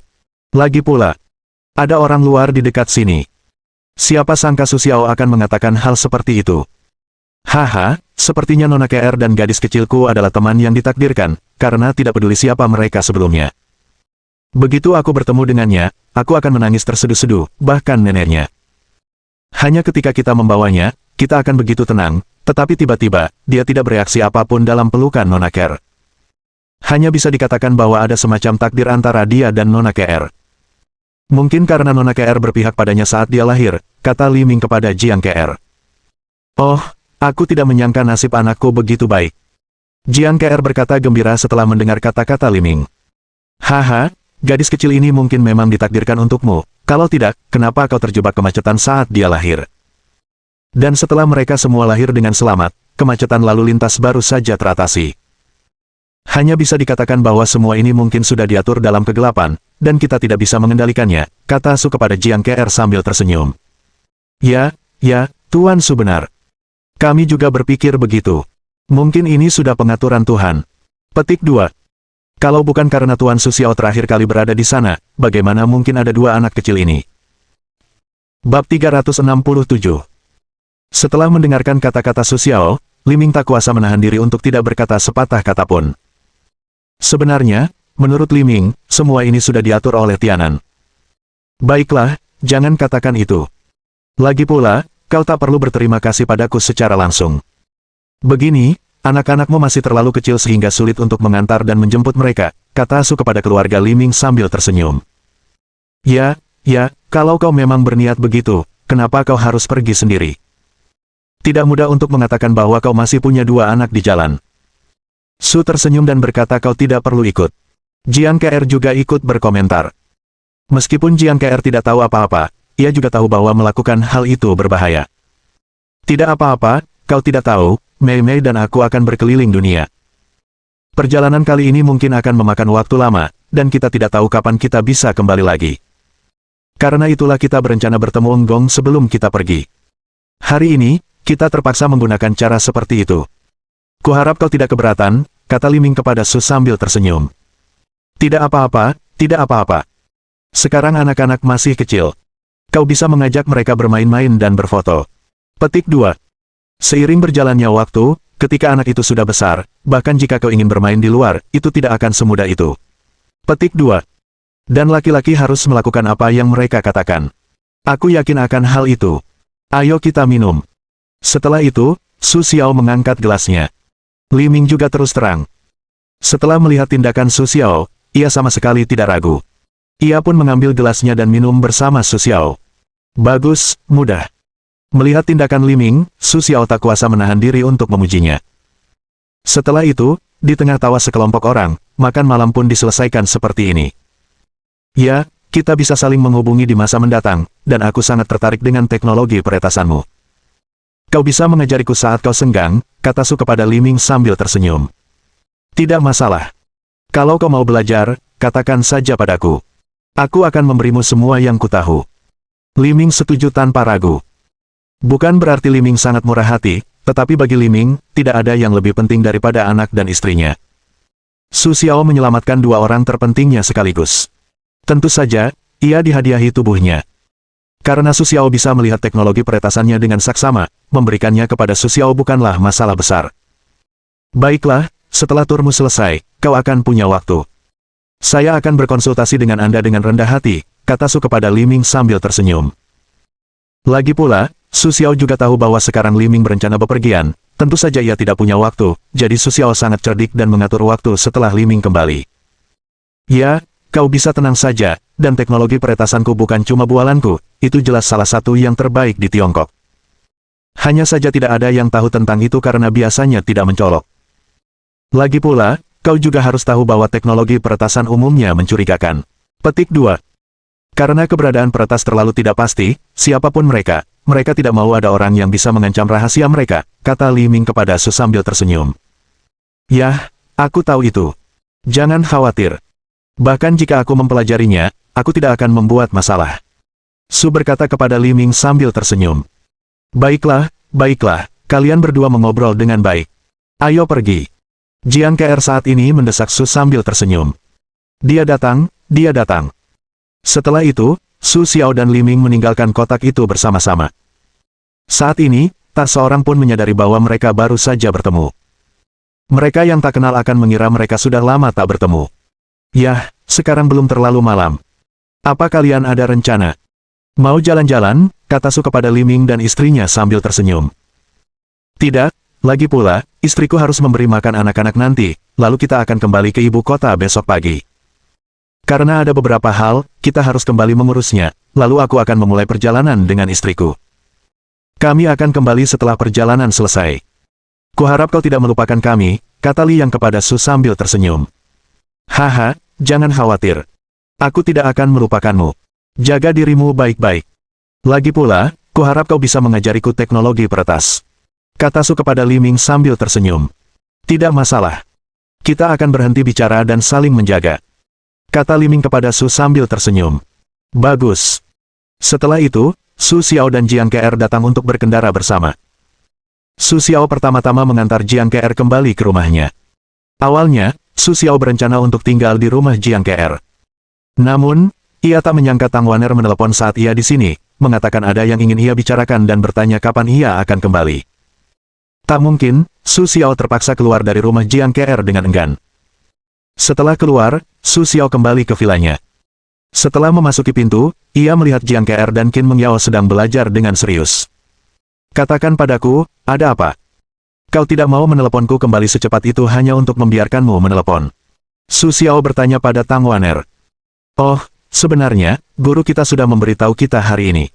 Lagi pula, ada orang luar di dekat sini. Siapa sangka Su Xiao akan mengatakan hal seperti itu. Haha, sepertinya Nona Ke dan gadis kecilku adalah teman yang ditakdirkan, karena tidak peduli siapa mereka sebelumnya. Begitu aku bertemu dengannya, aku akan menangis terseduh-seduh, bahkan neneknya. Hanya ketika kita membawanya, kita akan begitu tenang, tetapi tiba-tiba, dia tidak bereaksi apapun dalam pelukan Nona Ke. Hanya bisa dikatakan bahwa ada semacam takdir antara dia dan Nona Ke. Mungkin karena Nona Ke berpihak padanya saat dia lahir, kata Li Ming kepada Jiang Ke. "Oh, aku tidak menyangka nasib anakku begitu baik." Jiang Ke berkata gembira setelah mendengar kata-kata Li Ming. "Haha, gadis kecil ini mungkin memang ditakdirkan untukmu, kalau tidak, kenapa kau terjebak kemacetan saat dia lahir?" Dan setelah mereka semua lahir dengan selamat, kemacetan lalu lintas baru saja teratasi. Hanya bisa dikatakan bahwa semua ini mungkin sudah diatur dalam kegelapan, dan kita tidak bisa mengendalikannya, kata Su kepada Jiang Ke sambil tersenyum. Ya, Tuan Su benar. Kami juga berpikir begitu. Mungkin ini sudah pengaturan Tuhan. Petik 2. Kalau bukan karena Tuan Su Xiao terakhir kali berada di sana, bagaimana mungkin ada dua anak kecil ini? Bab 367. Setelah mendengarkan kata-kata Su Xiao, Li Ming tak kuasa menahan diri untuk tidak berkata sepatah kata pun. Sebenarnya, menurut Li Ming, semua ini sudah diatur oleh Tianan. Baiklah, jangan katakan itu. Lagi pula, kau tak perlu berterima kasih padaku secara langsung. Begini, anak-anakmu masih terlalu kecil sehingga sulit untuk mengantar dan menjemput mereka, kata Su kepada keluarga Li Ming sambil tersenyum. Ya, kalau kau memang berniat begitu, kenapa kau harus pergi sendiri? Tidak mudah untuk mengatakan bahwa kau masih punya dua anak di jalan. Su tersenyum dan berkata kau tidak perlu ikut. Jiang KR juga ikut berkomentar. Meskipun Jiang KR tidak tahu apa-apa, ia juga tahu bahwa melakukan hal itu berbahaya. Tidak apa-apa, kau tidak tahu, Mei Mei dan aku akan berkeliling dunia. Perjalanan kali ini mungkin akan memakan waktu lama, dan kita tidak tahu kapan kita bisa kembali lagi. Karena itulah kita berencana bertemu Eng Gong sebelum kita pergi. Hari ini, kita terpaksa menggunakan cara seperti itu. Kuharap kau tidak keberatan, kata Li Ming kepada Su sambil tersenyum. Tidak apa-apa, tidak apa-apa. Sekarang anak-anak masih kecil. Kau bisa mengajak mereka bermain-main dan berfoto. Petik 2. Seiring berjalannya waktu, ketika anak itu sudah besar, bahkan jika kau ingin bermain di luar, itu tidak akan semudah itu. Petik 2. Dan laki-laki harus melakukan apa yang mereka katakan. Aku yakin akan hal itu. Ayo kita minum. Setelah itu, Su Xiao mengangkat gelasnya. Li Ming juga terus terang. Setelah melihat tindakan Su Xiao, ia sama sekali tidak ragu. Ia pun mengambil gelasnya dan minum bersama Su Xiao. Bagus, mudah. Melihat tindakan Li Ming, Su Xiao tak kuasa menahan diri untuk memujinya. Setelah itu, di tengah tawa sekelompok orang, makan malam pun diselesaikan seperti ini. Ya, kita bisa saling menghubungi di masa mendatang, dan aku sangat tertarik dengan teknologi peretasanmu. Kau bisa mengajariku saat kau senggang, kata Su kepada Li Ming sambil tersenyum. Tidak masalah. Kalau kau mau belajar, katakan saja padaku. Aku akan memberimu semua yang kutahu. Li Ming setuju tanpa ragu. Bukan berarti Li Ming sangat murah hati, tetapi bagi Li Ming, tidak ada yang lebih penting daripada anak dan istrinya. Su Xiao menyelamatkan dua orang terpentingnya sekaligus. Tentu saja, ia dihadiahi tubuhnya. Karena Su Xiao bisa melihat teknologi peretasannya dengan saksama, memberikannya kepada Su Xiao bukanlah masalah besar. Baiklah, setelah turmu selesai, kau akan punya waktu. Saya akan berkonsultasi dengan Anda dengan rendah hati, kata Su kepada Li Ming sambil tersenyum. Lagi pula, Su Xiao juga tahu bahwa sekarang Li Ming berencana bepergian, tentu saja ia tidak punya waktu, jadi Su Xiao sangat cerdik dan mengatur waktu setelah Li Ming kembali. Ya, kau bisa tenang saja, dan teknologi peretasanku bukan cuma bualanku, itu jelas salah satu yang terbaik di Tiongkok. Hanya saja tidak ada yang tahu tentang itu karena biasanya tidak mencolok. Lagi pula, kau juga harus tahu bahwa teknologi peretasan umumnya mencurigakan. Petik 2. Karena keberadaan peretas terlalu tidak pasti, siapapun mereka tidak mau ada orang yang bisa mengancam rahasia mereka, kata Li Ming kepada Su sambil tersenyum. Yah, aku tahu itu. Jangan khawatir. Bahkan jika aku mempelajarinya, aku tidak akan membuat masalah. Su berkata kepada Li Ming sambil tersenyum. Baiklah, kalian berdua mengobrol dengan baik. Ayo pergi. Jiang KR saat ini mendesak Su sambil tersenyum. Dia datang. Setelah itu, Su Xiao dan Li Ming meninggalkan kotak itu bersama-sama. Saat ini, tak seorang pun menyadari bahwa mereka baru saja bertemu. Mereka yang tak kenal akan mengira mereka sudah lama tak bertemu. Yah, sekarang belum terlalu malam. Apa kalian ada rencana? Mau jalan-jalan, kata Su kepada Li Ming dan istrinya sambil tersenyum. Tidak, lagi pula, istriku harus memberi makan anak-anak nanti, lalu kita akan kembali ke ibu kota besok pagi. Karena ada beberapa hal, kita harus kembali mengurusnya, lalu aku akan memulai perjalanan dengan istriku. Kami akan kembali setelah perjalanan selesai. Kuharap kau tidak melupakan kami, kata Li Yang kepada Su sambil tersenyum. Haha, jangan khawatir. Aku tidak akan melupakanmu. Jaga dirimu baik-baik. Lagi pula, kuharap kau bisa mengajariku teknologi peretas. Kata Su kepada Li Ming sambil tersenyum. Tidak masalah. Kita akan berhenti bicara dan saling menjaga. Kata Li Ming kepada Su sambil tersenyum. Bagus. Setelah itu, Su Xiao dan Jiang KR datang untuk berkendara bersama. Su Xiao pertama-tama mengantar Jiang Ke'er kembali ke rumahnya. Awalnya, Su Xiao berencana untuk tinggal di rumah Jiang Ke'er. Namun, ia tak menyangka Tang Wan'er menelepon saat ia di sini, mengatakan ada yang ingin ia bicarakan dan bertanya kapan ia akan kembali. Tak mungkin, Su Xiao terpaksa keluar dari rumah Jiang Ke'er dengan enggan. Setelah keluar, Su Xiao kembali ke vilanya. Setelah memasuki pintu, ia melihat Jiang Ke'er dan Qin Mengyao sedang belajar dengan serius. Katakan padaku, ada apa? Kau tidak mau meneleponku kembali secepat itu hanya untuk membiarkanmu menelepon. Su Xiao bertanya pada Tang Wan'er. Oh, sebenarnya, guru kita sudah memberitahu kita hari ini.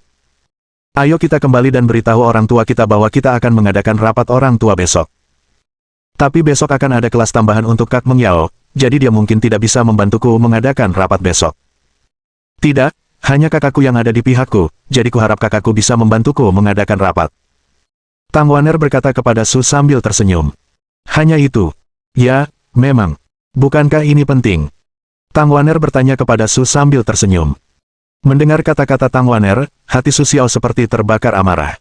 Ayo kita kembali dan beritahu orang tua kita bahwa kita akan mengadakan rapat orang tua besok. Tapi besok akan ada kelas tambahan untuk Kak Mengyao, jadi dia mungkin tidak bisa membantuku mengadakan rapat besok. Tidak, hanya kakakku yang ada di pihakku, jadi kuharap kakakku bisa membantuku mengadakan rapat. Tang Wan'er berkata kepada Su sambil tersenyum. Hanya itu. Ya, memang. Bukankah ini penting? Tang Wan'er bertanya kepada Su sambil tersenyum. Mendengar kata-kata Tang Wan'er, hati Su Xiao seperti terbakar amarah.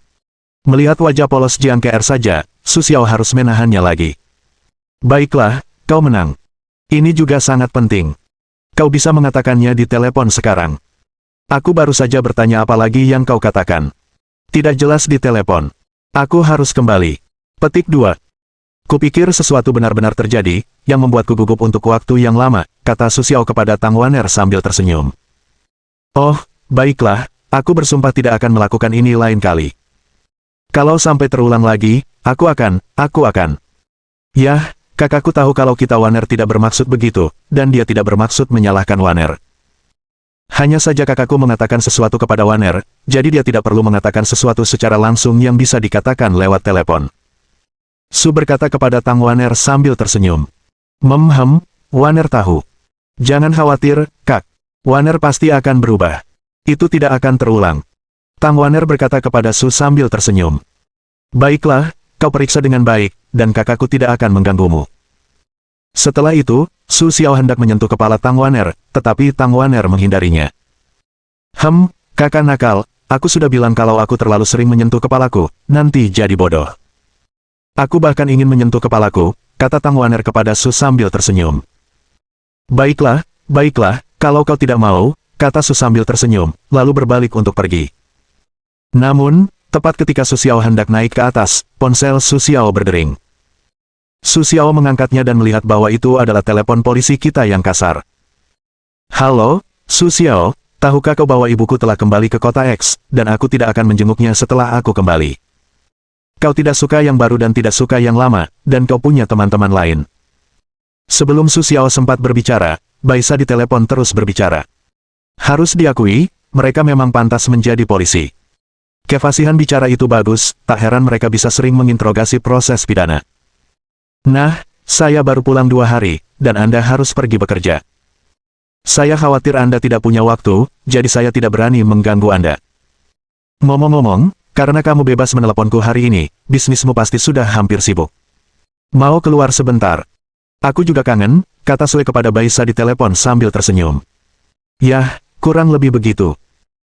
Melihat wajah polos Jiang Ke'er saja, Su Xiao harus menahannya lagi. Baiklah, kau menang. Ini juga sangat penting. Kau bisa mengatakannya di telepon sekarang. Aku baru saja bertanya apa lagi yang kau katakan. Tidak jelas di telepon. Aku harus kembali. Petik 2. Kupikir sesuatu benar-benar terjadi, yang membuatku gugup untuk waktu yang lama, kata Su Xiao kepada Tang Wan'er sambil tersenyum. Oh, baiklah, aku bersumpah tidak akan melakukan ini lain kali. Kalau sampai terulang lagi, aku akan. Yah, kakakku tahu kalau kita Wan'er tidak bermaksud begitu, dan dia tidak bermaksud menyalahkan Wan'er. Hanya saja kakakku mengatakan sesuatu kepada Wan'er, jadi dia tidak perlu mengatakan sesuatu secara langsung yang bisa dikatakan lewat telepon. Su berkata kepada Tang Wan'er sambil tersenyum. Wan'er tahu. Jangan khawatir, Kak. Wan'er pasti akan berubah. Itu tidak akan terulang. Tang Wan'er berkata kepada Su sambil tersenyum. Baiklah, kau periksa dengan baik, dan kakakku tidak akan mengganggumu. Setelah itu, Su Xiao hendak menyentuh kepala Tang Wan'er, tetapi Tang Wan'er menghindarinya. Kakak nakal, aku sudah bilang kalau aku terlalu sering menyentuh kepalaku, nanti jadi bodoh. Aku bahkan ingin menyentuh kepalaku, kata Tang Wan'er kepada Su sambil tersenyum. Baiklah, kalau kau tidak mau, kata Su sambil tersenyum, lalu berbalik untuk pergi. Namun, tepat ketika Su Xiao hendak naik ke atas, ponsel Su Xiao berdering. Su Xiao mengangkatnya dan melihat bahwa itu adalah telepon polisi kita yang kasar. Halo, Su Xiao, tahukah kau bahwa ibuku telah kembali ke kota X, dan aku tidak akan menjenguknya setelah aku kembali. Kau tidak suka yang baru dan tidak suka yang lama, dan kau punya teman-teman lain. Sebelum Su Xiao sempat berbicara, Baisa di telepon terus berbicara. Harus diakui, mereka memang pantas menjadi polisi. Kefasihan bicara itu bagus, tak heran mereka bisa sering menginterogasi proses pidana. Nah, saya baru pulang 2 hari, dan Anda harus pergi bekerja. Saya khawatir Anda tidak punya waktu, jadi saya tidak berani mengganggu Anda. Ngomong-ngomong, karena kamu bebas meneleponku hari ini, bisnismu pasti sudah hampir sibuk. Mau keluar sebentar? Aku juga kangen, kata Sue kepada Baisa di telepon sambil tersenyum. Yah, kurang lebih begitu.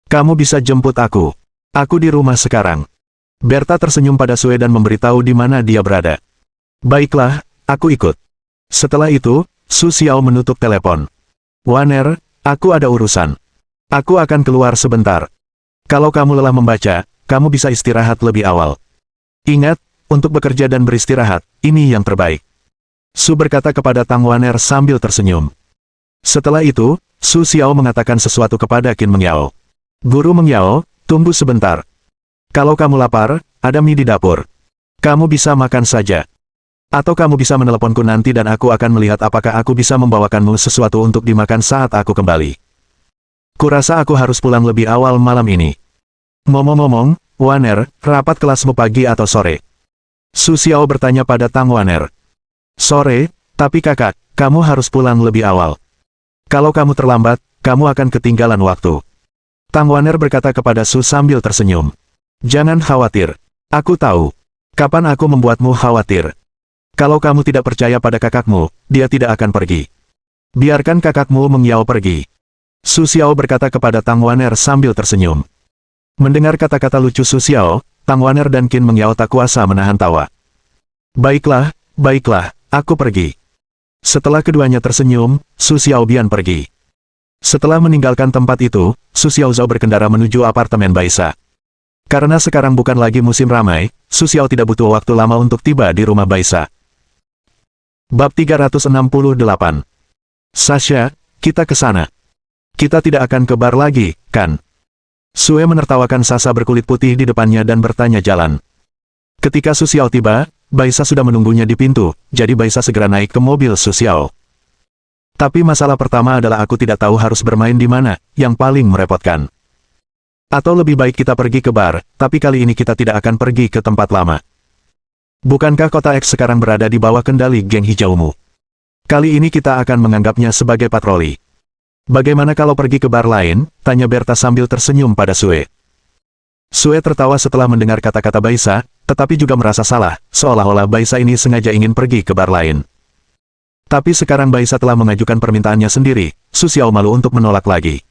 Kamu bisa jemput aku. Aku di rumah sekarang. Berta tersenyum pada Sue dan memberitahu di mana dia berada. Baiklah, aku ikut. Setelah itu, Su Xiao menutup telepon. Wan'er, aku ada urusan. Aku akan keluar sebentar. Kalau kamu lelah membaca, kamu bisa istirahat lebih awal. Ingat, untuk bekerja dan beristirahat, ini yang terbaik. Su berkata kepada Tang Wan'er sambil tersenyum. Setelah itu, Su Xiao mengatakan sesuatu kepada Qin Mengyao. Guru Mengyao, tunggu sebentar. Kalau kamu lapar, ada mie di dapur. Kamu bisa makan saja. Atau kamu bisa meneleponku nanti dan aku akan melihat apakah aku bisa membawakanmu sesuatu untuk dimakan saat aku kembali. Kurasa aku harus pulang lebih awal malam ini. Ngomong-ngomong, Wan'er, rapat kelasmu pagi atau sore? Su Xiao bertanya pada Tang Wan'er. Sore, tapi kakak, kamu harus pulang lebih awal. Kalau kamu terlambat, kamu akan ketinggalan waktu. Tang Wan'er berkata kepada Su sambil tersenyum. Jangan khawatir. Aku tahu. Kapan aku membuatmu khawatir? Kalau kamu tidak percaya pada kakakmu, dia tidak akan pergi. Biarkan kakakmu Mengyao pergi. Su Xiao berkata kepada Tang Wan'er sambil tersenyum. Mendengar kata-kata lucu Su Xiao, Tang Waner dan Qin Mengyao tak kuasa menahan tawa. Baiklah, aku pergi. Setelah keduanya tersenyum, Su Xiaobian pergi. Setelah meninggalkan tempat itu, Su Xiaozhao berkendara menuju apartemen Baisa. Karena sekarang bukan lagi musim ramai, Su Xiao tidak butuh waktu lama untuk tiba di rumah Baisa. Bab 368. Sasha, kita ke sana. Kita tidak akan ke bar lagi, kan? Sue menertawakan Sasa berkulit putih di depannya dan bertanya jalan. Ketika Su Xiao tiba, Baisa sudah menunggunya di pintu, jadi Baisa segera naik ke mobil Su Xiao. Tapi masalah pertama adalah aku tidak tahu harus bermain di mana, yang paling merepotkan. Atau lebih baik kita pergi ke bar, tapi kali ini kita tidak akan pergi ke tempat lama. Bukankah kota X sekarang berada di bawah kendali geng hijaumu? Kali ini kita akan menganggapnya sebagai patroli. Bagaimana kalau pergi ke bar lain? Tanya Berta sambil tersenyum pada Sue. Sue tertawa setelah mendengar kata-kata Baisa, tetapi juga merasa salah, seolah-olah Baisa ini sengaja ingin pergi ke bar lain. Tapi sekarang Baisa telah mengajukan permintaannya sendiri, Su Xiao malu untuk menolak lagi.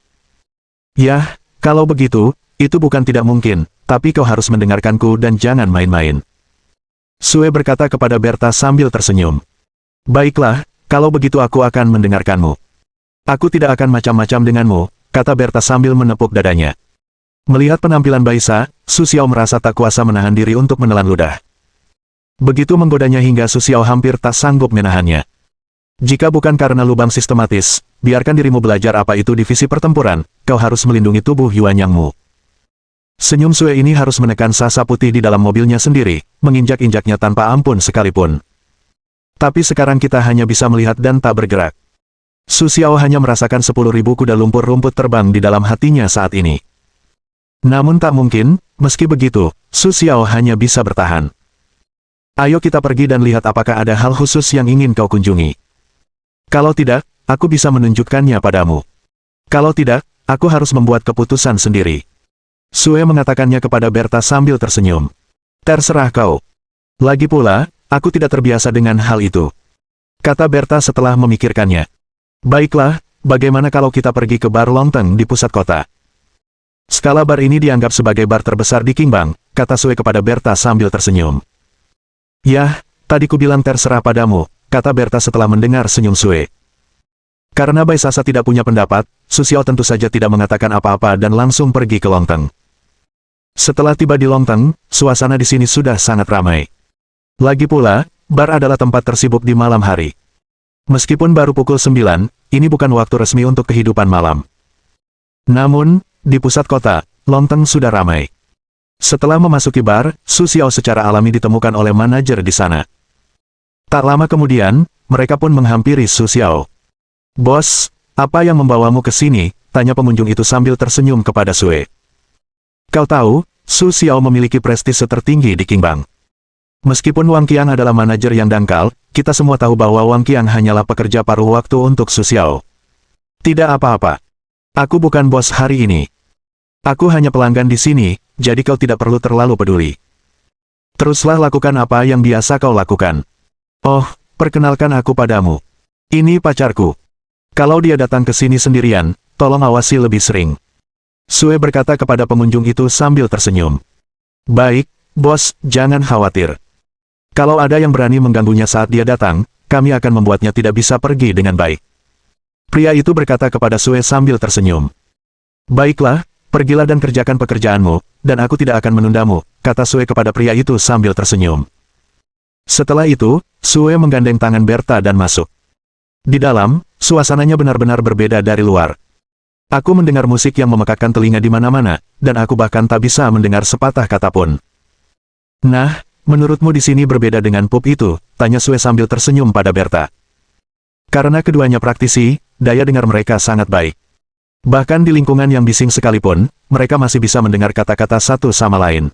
Yah, kalau begitu, itu bukan tidak mungkin, tapi kau harus mendengarkanku dan jangan main-main. Sue berkata kepada Berta sambil tersenyum. Baiklah, kalau begitu aku akan mendengarkanmu. Aku tidak akan macam-macam denganmu, kata Berta sambil menepuk dadanya. Melihat penampilan Baisa, Su Xiao merasa tak kuasa menahan diri untuk menelan ludah. Begitu menggodanya hingga Su Xiao hampir tak sanggup menahannya. Jika bukan karena lubang sistematis, biarkan dirimu belajar apa itu divisi pertempuran, kau harus melindungi tubuh Yuanyangmu. Senyum Sue ini harus menekan Sasa putih di dalam mobilnya sendiri, menginjak-injaknya tanpa ampun sekalipun. Tapi sekarang kita hanya bisa melihat dan tak bergerak. Su Xiao hanya merasakan 10.000 kuda lumpur rumput terbang di dalam hatinya saat ini. Namun tak mungkin, meski begitu, Su Xiao hanya bisa bertahan. Ayo kita pergi dan lihat apakah ada hal khusus yang ingin kau kunjungi. Kalau tidak, aku bisa menunjukkannya padamu. Kalau tidak, aku harus membuat keputusan sendiri. Sue mengatakannya kepada Berta sambil tersenyum. Terserah kau. Lagi pula, aku tidak terbiasa dengan hal itu. Kata Berta setelah memikirkannya. Baiklah, bagaimana kalau kita pergi ke bar Longteng di pusat kota? Skala bar ini dianggap sebagai bar terbesar di Qingbang, kata Sue kepada Berta sambil tersenyum. Yah, tadi ku bilang terserah padamu, kata Berta setelah mendengar senyum Sue. Karena Bai Sasa tidak punya pendapat, Su Xiao tentu saja tidak mengatakan apa-apa dan langsung pergi ke Longteng. Setelah tiba di Longteng, suasana di sini sudah sangat ramai. Lagi pula, bar adalah tempat tersibuk di malam hari. Meskipun baru pukul 9, ini bukan waktu resmi untuk kehidupan malam. Namun, di pusat kota, Longteng sudah ramai. Setelah memasuki bar, Su Xiao secara alami ditemukan oleh manajer di sana. Tak lama kemudian, mereka pun menghampiri Su Xiao. Bos, apa yang membawamu ke sini? Tanya pengunjung itu sambil tersenyum kepada Sue. Kau tahu, Su Xiao memiliki prestise tertinggi di Qingbang. Meskipun Wang Qiang adalah manajer yang dangkal, kita semua tahu bahwa Wang Qiang hanyalah pekerja paruh waktu untuk Su Xiao. Tidak apa-apa. Aku bukan bos hari ini. Aku hanya pelanggan di sini, jadi kau tidak perlu terlalu peduli. Teruslah lakukan apa yang biasa kau lakukan. Oh, perkenalkan aku padamu. Ini pacarku. Kalau dia datang ke sini sendirian, tolong awasi lebih sering. Sue berkata kepada pengunjung itu sambil tersenyum. Baik, bos, jangan khawatir. Kalau ada yang berani mengganggunya saat dia datang, kami akan membuatnya tidak bisa pergi dengan baik. Pria itu berkata kepada Sue sambil tersenyum. Baiklah, pergilah dan kerjakan pekerjaanmu, dan aku tidak akan menundamu, kata Sue kepada pria itu sambil tersenyum. Setelah itu, Sue menggandeng tangan Berta dan masuk. Di dalam, suasananya benar-benar berbeda dari luar. Aku mendengar musik yang memekakkan telinga di mana-mana, dan aku bahkan tak bisa mendengar sepatah kata pun. Nah, menurutmu di sini berbeda dengan pub itu? Tanya Sue sambil tersenyum pada Berta. Karena keduanya praktisi, daya dengar mereka sangat baik. Bahkan di lingkungan yang bising sekalipun, mereka masih bisa mendengar kata-kata satu sama lain.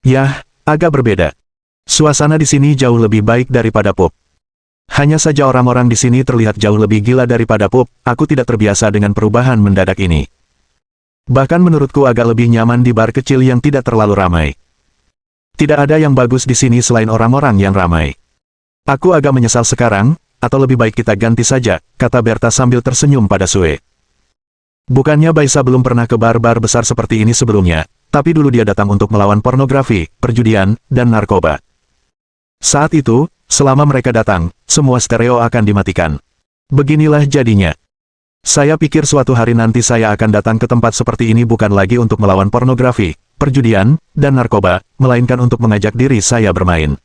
Yah, agak berbeda. Suasana di sini jauh lebih baik daripada pub. Hanya saja orang-orang di sini terlihat jauh lebih gila daripada pub, aku tidak terbiasa dengan perubahan mendadak ini. Bahkan menurutku agak lebih nyaman di bar kecil yang tidak terlalu ramai. Tidak ada yang bagus di sini selain orang-orang yang ramai. Aku agak menyesal sekarang, atau lebih baik kita ganti saja, kata Berta sambil tersenyum pada Sue. Bukannya Baisa belum pernah ke bar-bar besar seperti ini sebelumnya, Tapi dulu dia datang untuk melawan pornografi, perjudian, dan narkoba. Saat itu, selama mereka datang, semua stereo akan dimatikan. Beginilah jadinya. Saya pikir suatu hari nanti saya akan datang ke tempat seperti ini bukan lagi untuk melawan pornografi, perjudian, dan narkoba, melainkan untuk mengajak diri saya bermain.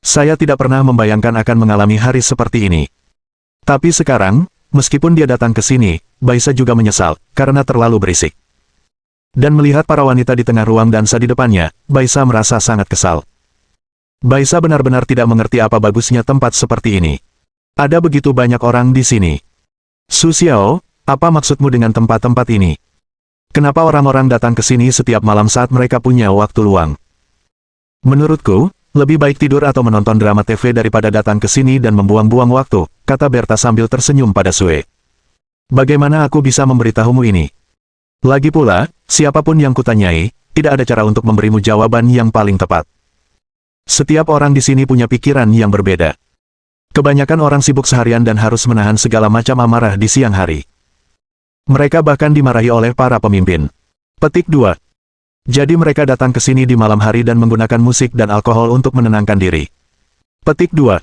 Saya tidak pernah membayangkan akan mengalami hari seperti ini. Tapi sekarang, meskipun dia datang ke sini, Baisa juga menyesal, karena terlalu berisik. Dan melihat para wanita di tengah ruang dansa di depannya, Baisa merasa sangat kesal. Baisa benar-benar tidak mengerti apa bagusnya tempat seperti ini. Ada begitu banyak orang di sini. Su Xiao, apa maksudmu dengan tempat-tempat ini? Kenapa orang-orang datang ke sini setiap malam saat mereka punya waktu luang? Menurutku, lebih baik tidur atau menonton drama TV daripada datang ke sini dan membuang-buang waktu, kata Berta sambil tersenyum pada Sue. Bagaimana aku bisa memberitahumu ini? Lagi pula, siapapun yang kutanyai, tidak ada cara untuk memberimu jawaban yang paling tepat. Setiap orang di sini punya pikiran yang berbeda. Kebanyakan orang sibuk seharian dan harus menahan segala macam amarah di siang hari. Mereka bahkan dimarahi oleh para pemimpin. Petik 2. Jadi mereka datang ke sini di malam hari dan menggunakan musik dan alkohol untuk menenangkan diri. Petik 2.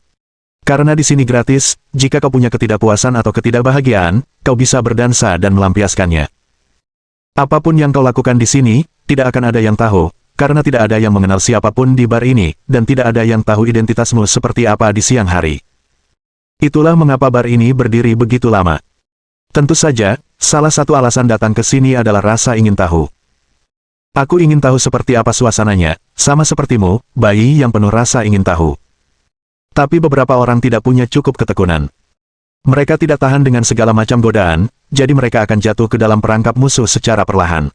Karena di sini gratis, jika kau punya ketidakpuasan atau ketidakbahagiaan, kau bisa berdansa dan melampiaskannya. Apapun yang kau lakukan di sini, tidak akan ada yang tahu, karena tidak ada yang mengenal siapapun di bar ini, dan tidak ada yang tahu identitasmu seperti apa di siang hari. Itulah mengapa bar ini berdiri begitu lama. Tentu saja, salah satu alasan datang ke sini adalah rasa ingin tahu. Aku ingin tahu seperti apa suasananya, sama sepertimu, bayi yang penuh rasa ingin tahu. Tapi beberapa orang tidak punya cukup ketekunan. Mereka tidak tahan dengan segala macam godaan, jadi mereka akan jatuh ke dalam perangkap musuh secara perlahan.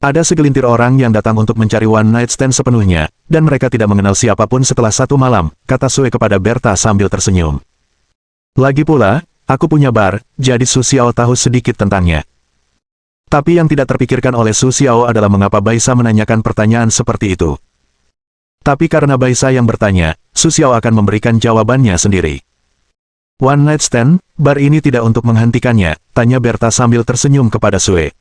Ada segelintir orang yang datang untuk mencari one night stand sepenuhnya, dan mereka tidak mengenal siapapun setelah satu malam, kata Sue kepada Berta sambil tersenyum. Lagi pula, aku punya bar, jadi Su Xiao tahu sedikit tentangnya. Tapi yang tidak terpikirkan oleh Su Xiao adalah mengapa Baisa menanyakan pertanyaan seperti itu. Tapi karena Baisa yang bertanya, Su Xiao akan memberikan jawabannya sendiri. One night stand, bar ini tidak untuk menghentikannya, tanya Berta sambil tersenyum kepada Sue.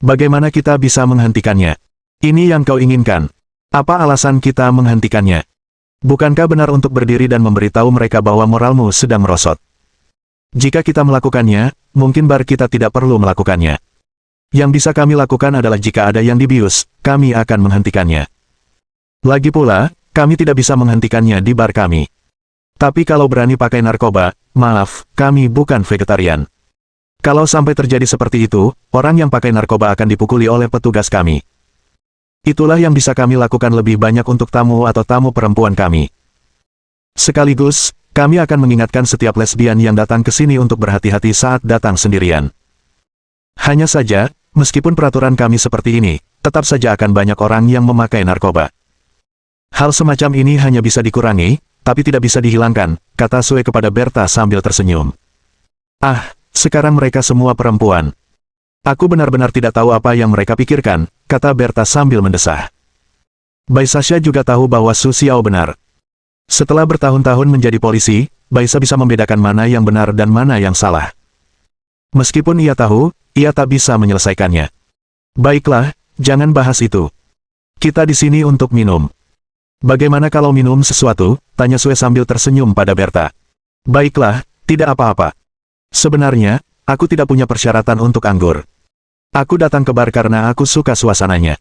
Bagaimana kita bisa menghentikannya? Ini yang kau inginkan. Apa alasan kita menghentikannya? Bukankah benar untuk berdiri dan memberitahu mereka bahwa moralmu sedang merosot? Jika kita melakukannya, mungkin bar kita tidak perlu melakukannya. Yang bisa kami lakukan adalah jika ada yang dibius, kami akan menghentikannya. Lagi pula, kami tidak bisa menghentikannya di bar kami. Tapi kalau berani pakai narkoba, maaf, kami bukan vegetarian. Kalau sampai terjadi seperti itu, orang yang pakai narkoba akan dipukuli oleh petugas kami. Itulah yang bisa kami lakukan lebih banyak untuk tamu atau tamu perempuan kami. Sekaligus, kami akan mengingatkan setiap lesbian yang datang ke sini untuk berhati-hati saat datang sendirian. Hanya saja, meskipun peraturan kami seperti ini, tetap saja akan banyak orang yang memakai narkoba. Hal semacam ini hanya bisa dikurangi, tapi tidak bisa dihilangkan, kata Sue kepada Berta sambil tersenyum. Ah, sekarang mereka semua perempuan. Aku benar-benar tidak tahu apa yang mereka pikirkan, kata Berta sambil mendesah. Baisasha juga tahu bahwa Su Xiao benar. Setelah bertahun-tahun menjadi polisi, Baisa bisa membedakan mana yang benar dan mana yang salah. Meskipun ia tahu, ia tak bisa menyelesaikannya. Baiklah, jangan bahas itu. Kita di sini untuk minum. Bagaimana kalau minum sesuatu? Tanya Sue sambil tersenyum pada Berta. Baiklah, tidak apa-apa. Sebenarnya, aku tidak punya persyaratan untuk anggur. Aku datang ke bar karena aku suka suasananya.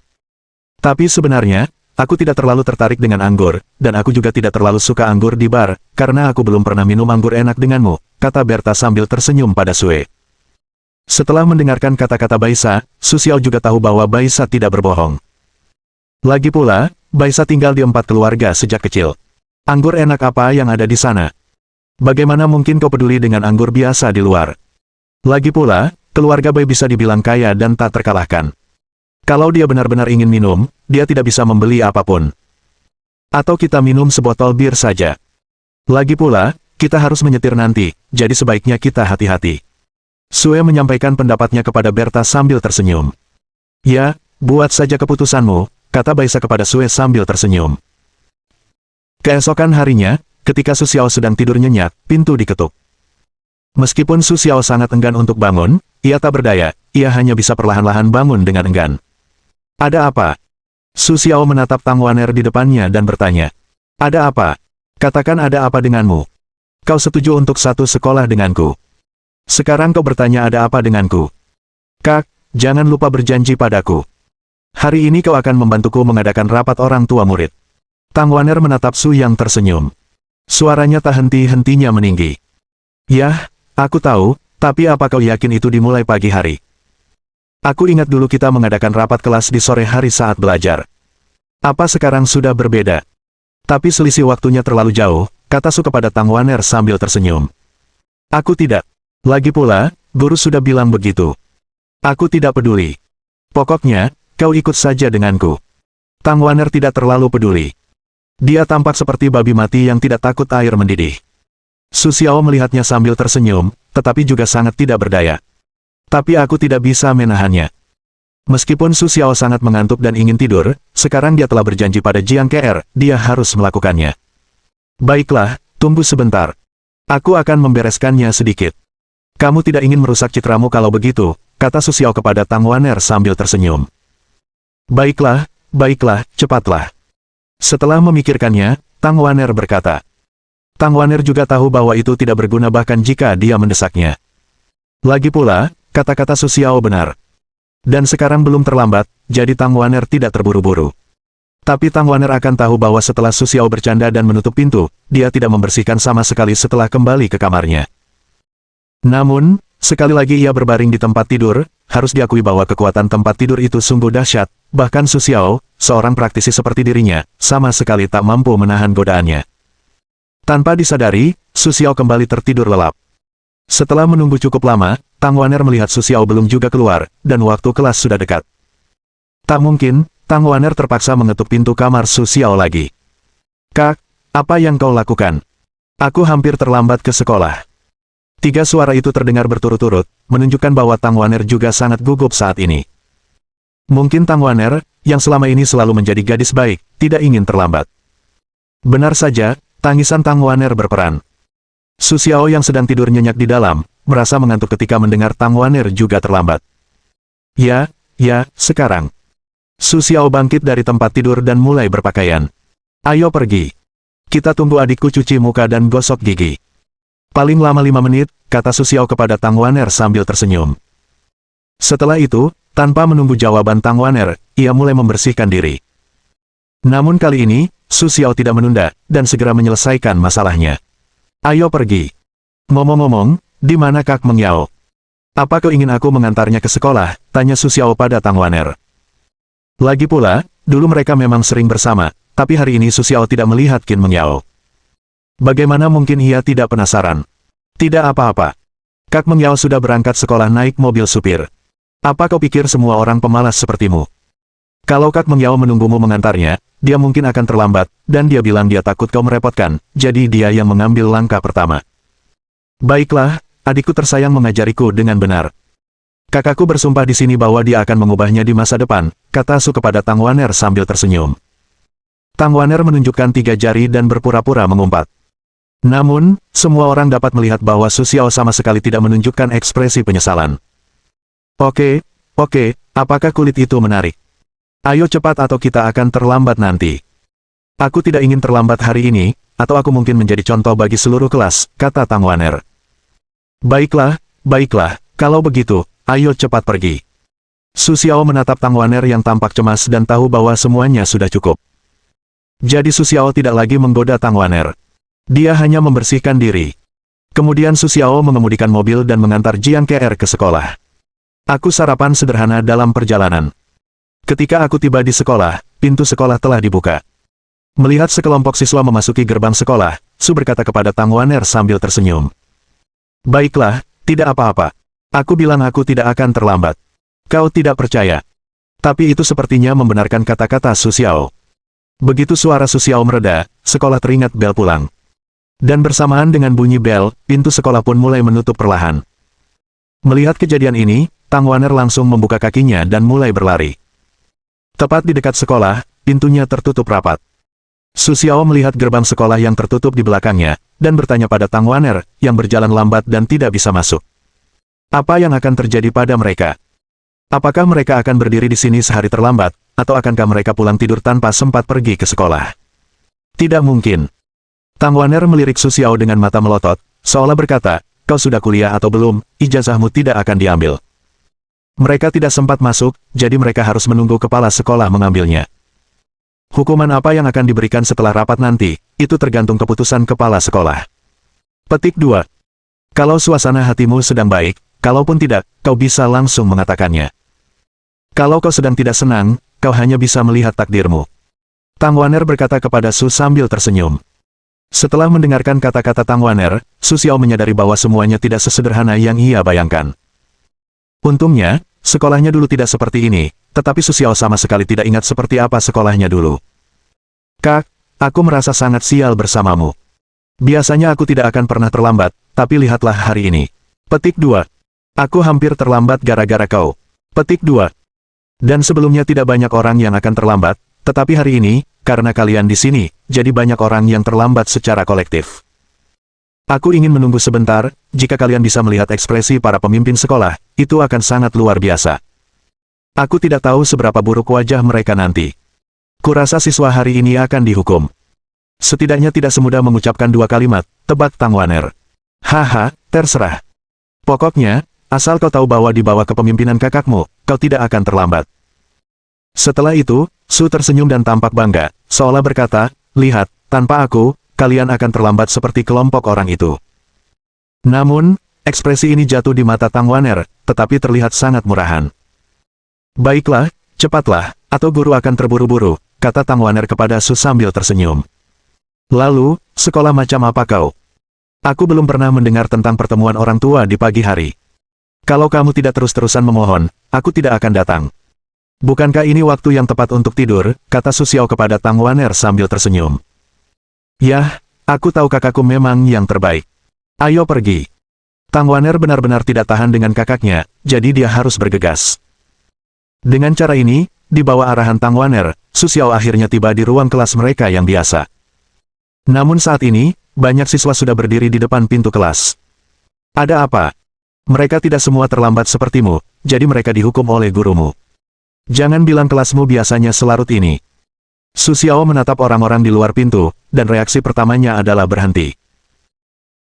Tapi sebenarnya, aku tidak terlalu tertarik dengan anggur, dan aku juga tidak terlalu suka anggur di bar, karena aku belum pernah minum anggur enak denganmu, kata Berta sambil tersenyum pada Sue. Setelah mendengarkan kata-kata Baisa, Su Xiao juga tahu bahwa Baisa tidak berbohong. Lagi pula, Baisa tinggal di 4 keluarga sejak kecil. Anggur enak apa yang ada di sana? Bagaimana mungkin kau peduli dengan anggur biasa di luar? Lagi pula, keluarga Bai bisa dibilang kaya dan tak terkalahkan. Kalau dia benar-benar ingin minum, dia tidak bisa membeli apapun. Atau kita minum sebotol bir saja. Lagi pula, kita harus menyetir nanti, jadi sebaiknya kita hati-hati. Sue menyampaikan pendapatnya kepada Berta sambil tersenyum. Ya, buat saja keputusanmu, kata Baisa kepada Sue sambil tersenyum. Keesokan harinya, ketika Su Xiao sedang tidur nyenyak, pintu diketuk. Meskipun Su Xiao sangat enggan untuk bangun, ia tak berdaya, ia hanya bisa perlahan-lahan bangun dengan enggan. Ada apa? Su Xiao menatap Tang Waner di depannya dan bertanya. Ada apa? Katakan ada apa denganmu? Kau setuju untuk satu sekolah denganku. Sekarang kau bertanya ada apa denganku. Kak, jangan lupa berjanji padaku. Hari ini kau akan membantuku mengadakan rapat orang tua murid. Tang Waner menatap Su yang tersenyum. Suaranya tak henti-hentinya meninggi. Yah, aku tahu, tapi apa kau yakin itu dimulai pagi hari? Aku ingat dulu kita mengadakan rapat kelas di sore hari saat belajar. Apa sekarang sudah berbeda? Tapi selisih waktunya terlalu jauh, kata Su kepada Tang Waner sambil tersenyum. Aku tidak. Lagi pula, guru sudah bilang begitu. Aku tidak peduli. Pokoknya, kau ikut saja denganku. Tang Waner tidak terlalu peduli. Dia tampak seperti babi mati yang tidak takut air mendidih. Su Xiao melihatnya sambil tersenyum, tetapi juga sangat tidak berdaya. Tapi aku tidak bisa menahannya. Meskipun Su Xiao sangat mengantuk dan ingin tidur, sekarang dia telah berjanji pada Jiang Ke, dia harus melakukannya. Baiklah, tunggu sebentar. Aku akan membereskannya sedikit. Kamu tidak ingin merusak citramu kalau begitu, kata Su Xiao kepada Tang Waner sambil tersenyum. Baiklah, baiklah, cepatlah. Setelah memikirkannya, Tang Waner berkata. Tang Waner juga tahu bahwa itu tidak berguna bahkan jika dia mendesaknya. Lagi pula, kata-kata Su Xiao benar. Dan sekarang belum terlambat, jadi Tang Waner tidak terburu-buru. Tapi Tang Waner akan tahu bahwa setelah Su Xiao bercanda dan menutup pintu, dia tidak membersihkan sama sekali setelah kembali ke kamarnya. Namun, sekali lagi ia berbaring di tempat tidur, harus diakui bahwa kekuatan tempat tidur itu sungguh dahsyat, bahkan Su Xiao, seorang praktisi seperti dirinya, sama sekali tak mampu menahan godaannya. Tanpa disadari, Su Xiao kembali tertidur lelap. Setelah menunggu cukup lama, Tang Waner melihat Su Xiao belum juga keluar, dan waktu kelas sudah dekat. Tak mungkin, Tang Waner terpaksa mengetuk pintu kamar Su Xiao lagi. Kak, apa yang kau lakukan? Aku hampir terlambat ke sekolah. Tiga suara itu terdengar berturut-turut, menunjukkan bahwa Tang Waner juga sangat gugup saat ini. Mungkin Tang Waner, yang selama ini selalu menjadi gadis baik, tidak ingin terlambat. Benar saja, tangisan Tang Waner berperan. Su Xiao yang sedang tidur nyenyak di dalam, merasa mengantuk ketika mendengar Tang Waner juga terlambat. Ya, sekarang. Su Xiao bangkit dari tempat tidur dan mulai berpakaian. Ayo pergi. Kita tunggu adikku cuci muka dan gosok gigi. Paling lama 5 menit, kata Su Xiao kepada Tang Waner sambil tersenyum. Setelah itu, tanpa menunggu jawaban Tang Waner, ia mulai membersihkan diri. Namun kali ini, Su Xiao tidak menunda, dan segera menyelesaikan masalahnya. Ayo pergi. Ngomong-ngomong, di mana Kak Meng Yao? Apa kau ingin aku mengantarnya ke sekolah? Tanya Su Xiao pada Tang Waner. Lagi pula, dulu mereka memang sering bersama, tapi hari ini Su Xiao tidak melihat Qin Meng Yao. Bagaimana mungkin ia tidak penasaran? Tidak apa-apa. Kak Meng Yao sudah berangkat sekolah naik mobil supir. Apa kau pikir semua orang pemalas sepertimu? Kalau Kak Meng Yao menunggumu mengantarnya, dia mungkin akan terlambat, dan dia bilang dia takut kau merepotkan, jadi dia yang mengambil langkah pertama. Baiklah, adikku tersayang mengajariku dengan benar. Kakakku bersumpah di sini bahwa dia akan mengubahnya di masa depan, kata Su kepada Tang Waner sambil tersenyum. Tang Waner menunjukkan 3 jari dan berpura-pura mengumpat. Namun, semua orang dapat melihat bahwa Su Xiao sama sekali tidak menunjukkan ekspresi penyesalan. Oke, apakah kulit itu menarik? Ayo cepat atau kita akan terlambat nanti. Aku tidak ingin terlambat hari ini, atau aku mungkin menjadi contoh bagi seluruh kelas, kata Tang Waner. Baiklah, kalau begitu, ayo cepat pergi. Su Xiao menatap Tang Waner yang tampak cemas dan tahu bahwa semuanya sudah cukup. Jadi Su Xiao tidak lagi menggoda Tang Waner. Dia hanya membersihkan diri. Kemudian Su Xiao mengemudikan mobil dan mengantar Jiang Ke ke sekolah. Aku sarapan sederhana dalam perjalanan. Ketika aku tiba di sekolah, pintu sekolah telah dibuka. Melihat sekelompok siswa memasuki gerbang sekolah, Su berkata kepada Tang Waner sambil tersenyum. Baiklah, tidak apa-apa. Aku bilang aku tidak akan terlambat. Kau tidak percaya. Tapi itu sepertinya membenarkan kata-kata Su Xiao. Begitu suara Su Xiao mereda, sekolah teringat bel pulang. Dan bersamaan dengan bunyi bel, pintu sekolah pun mulai menutup perlahan. Melihat kejadian ini, Tang Waner langsung membuka kakinya dan mulai berlari. Tepat di dekat sekolah, pintunya tertutup rapat. Su Xiao melihat gerbang sekolah yang tertutup di belakangnya, dan bertanya pada Tang Waner, yang berjalan lambat dan tidak bisa masuk. Apa yang akan terjadi pada mereka? Apakah mereka akan berdiri di sini sehari terlambat, atau akankah mereka pulang tidur tanpa sempat pergi ke sekolah? Tidak mungkin. Tang Waner melirik Su Xiao dengan mata melotot, seolah berkata, kau sudah kuliah atau belum, ijazahmu tidak akan diambil. Mereka tidak sempat masuk, jadi mereka harus menunggu kepala sekolah mengambilnya. Hukuman apa yang akan diberikan setelah rapat nanti, itu tergantung keputusan kepala sekolah. Petik 2. Kalau suasana hatimu sedang baik, kalaupun tidak, kau bisa langsung mengatakannya. Kalau kau sedang tidak senang, kau hanya bisa melihat takdirmu. Tang Waner berkata kepada Su sambil tersenyum. Setelah mendengarkan kata-kata Tang Waner, Su Xiao menyadari bahwa semuanya tidak sesederhana yang ia bayangkan. Untungnya, sekolahnya dulu tidak seperti ini, tetapi Su Xiao sama sekali tidak ingat seperti apa sekolahnya dulu. Kak, aku merasa sangat sial bersamamu. Biasanya aku tidak akan pernah terlambat, tapi lihatlah hari ini. Petik 2. Aku hampir terlambat gara-gara kau. Petik 2. Dan sebelumnya tidak banyak orang yang akan terlambat, tetapi hari ini, karena kalian di sini, jadi banyak orang yang terlambat secara kolektif. Aku ingin menunggu sebentar, jika kalian bisa melihat ekspresi para pemimpin sekolah, itu akan sangat luar biasa. Aku tidak tahu seberapa buruk wajah mereka nanti. Kurasa siswa hari ini akan dihukum. Setidaknya tidak semudah mengucapkan dua kalimat, tebak Tang Waner. Haha, terserah. Pokoknya, asal kau tahu bahwa di bawah kepemimpinan kakakmu, kau tidak akan terlambat. Setelah itu, Su tersenyum dan tampak bangga, seolah berkata, lihat, tanpa aku, kalian akan terlambat seperti kelompok orang itu. Namun, ekspresi ini jatuh di mata Tang Waner, tetapi terlihat sangat murahan. Baiklah, cepatlah, atau guru akan terburu-buru, kata Tang Waner kepada Su sambil tersenyum. Lalu, sekolah macam apa kau? Aku belum pernah mendengar tentang pertemuan orang tua di pagi hari. Kalau kamu tidak terus-terusan memohon, aku tidak akan datang. Bukankah ini waktu yang tepat untuk tidur, kata Su Xiao kepada Tang Waner sambil tersenyum. Yah, aku tahu kakakku memang yang terbaik. Ayo pergi. Tang Waner benar-benar tidak tahan dengan kakaknya, jadi dia harus bergegas. Dengan cara ini, di bawah arahan Tang Waner, Su Xiao akhirnya tiba di ruang kelas mereka yang biasa. Namun saat ini, banyak siswa sudah berdiri di depan pintu kelas. Ada apa? Mereka tidak semua terlambat sepertimu, jadi mereka dihukum oleh gurumu. Jangan bilang kelasmu biasanya selarut ini. Su Xiao menatap orang-orang di luar pintu, dan reaksi pertamanya adalah berhenti.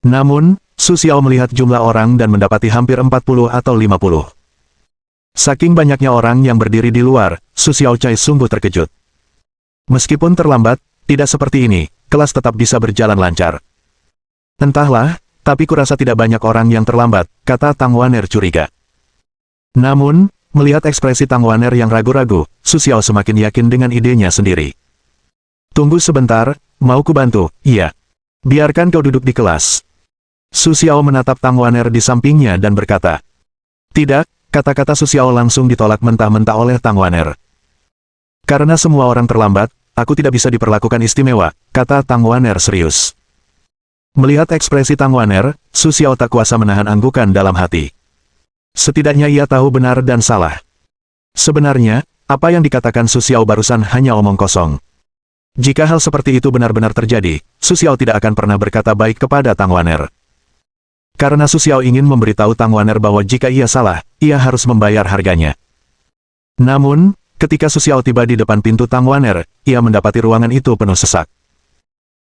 Namun, Su Xiao melihat jumlah orang dan mendapati hampir 40 atau 50. Saking banyaknya orang yang berdiri di luar, Su Xiao Cai sungguh terkejut. Meskipun terlambat, tidak seperti ini, kelas tetap bisa berjalan lancar. Entahlah, tapi kurasa tidak banyak orang yang terlambat, kata Tang Waner curiga. Namun, melihat ekspresi Tang Waner yang ragu-ragu, Su Xiao semakin yakin dengan idenya sendiri. Tunggu sebentar, mau ku bantu? Iya. Biarkan kau duduk di kelas. Su Xiao menatap Tang Waner di sampingnya dan berkata. Tidak, kata-kata Su Xiao langsung ditolak mentah-mentah oleh Tang Waner. Karena semua orang terlambat, aku tidak bisa diperlakukan istimewa, kata Tang Waner serius. Melihat ekspresi Tang Waner, Su Xiao tak kuasa menahan anggukan dalam hati. Setidaknya ia tahu benar dan salah. Sebenarnya, apa yang dikatakan Su Xiao barusan hanya omong kosong. Jika hal seperti itu benar-benar terjadi, Su Xiao tidak akan pernah berkata baik kepada Tang Waner. Karena Su Xiao ingin memberitahu Tang Waner bahwa jika ia salah, ia harus membayar harganya. Namun, ketika Su Xiao tiba di depan pintu Tang Waner, ia mendapati ruangan itu penuh sesak.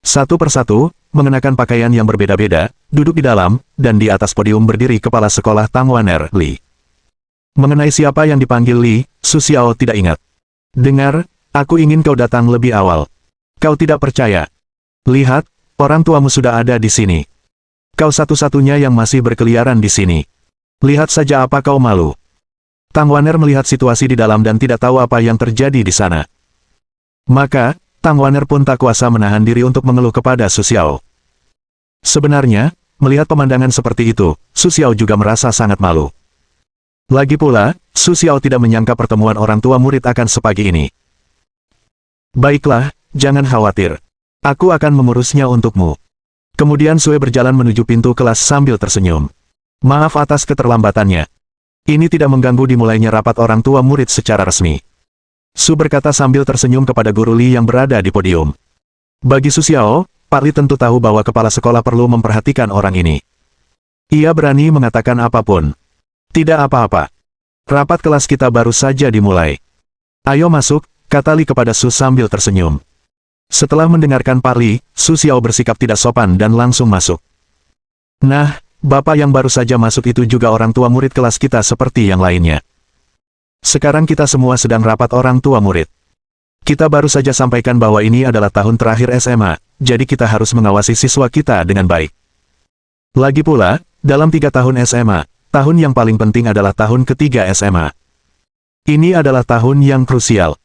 Satu persatu, mengenakan pakaian yang berbeda-beda, duduk di dalam, dan di atas podium berdiri kepala sekolah Tang Waner, Li. Mengenai siapa yang dipanggil Li, Su Xiao tidak ingat. Dengar, aku ingin kau datang lebih awal. Kau tidak percaya. Lihat, orang tuamu sudah ada di sini. Kau satu-satunya yang masih berkeliaran di sini. Lihat saja apa kau malu. Tang Waner melihat situasi di dalam dan tidak tahu apa yang terjadi di sana. Maka, Tang Waner pun tak kuasa menahan diri untuk mengeluh kepada Su Xiao. Sebenarnya, melihat pemandangan seperti itu, Su Xiao juga merasa sangat malu. Lagi pula, Su Xiao tidak menyangka pertemuan orang tua murid akan sepagi ini. Baiklah, jangan khawatir. Aku akan mengurusnya untukmu. Kemudian Sue berjalan menuju pintu kelas sambil tersenyum. Maaf atas keterlambatannya. Ini tidak mengganggu dimulainya rapat orang tua murid secara resmi. Su berkata sambil tersenyum kepada guru Li yang berada di podium. Bagi Su Xiao, Pak Li tentu tahu bahwa kepala sekolah perlu memperhatikan orang ini. Ia berani mengatakan apapun. Tidak apa-apa. Rapat kelas kita baru saja dimulai. Ayo masuk, kata Li kepada Su sambil tersenyum. Setelah mendengarkan Pak Li, Su Xiao bersikap tidak sopan dan langsung masuk. Nah, Bapak yang baru saja masuk itu juga orang tua murid kelas kita seperti yang lainnya. Sekarang kita semua sedang rapat orang tua murid. Kita baru saja sampaikan bahwa ini adalah tahun terakhir SMA, jadi kita harus mengawasi siswa kita dengan baik. Lagi pula, dalam 3 tahun SMA, tahun yang paling penting adalah tahun ketiga SMA. Ini adalah tahun yang krusial.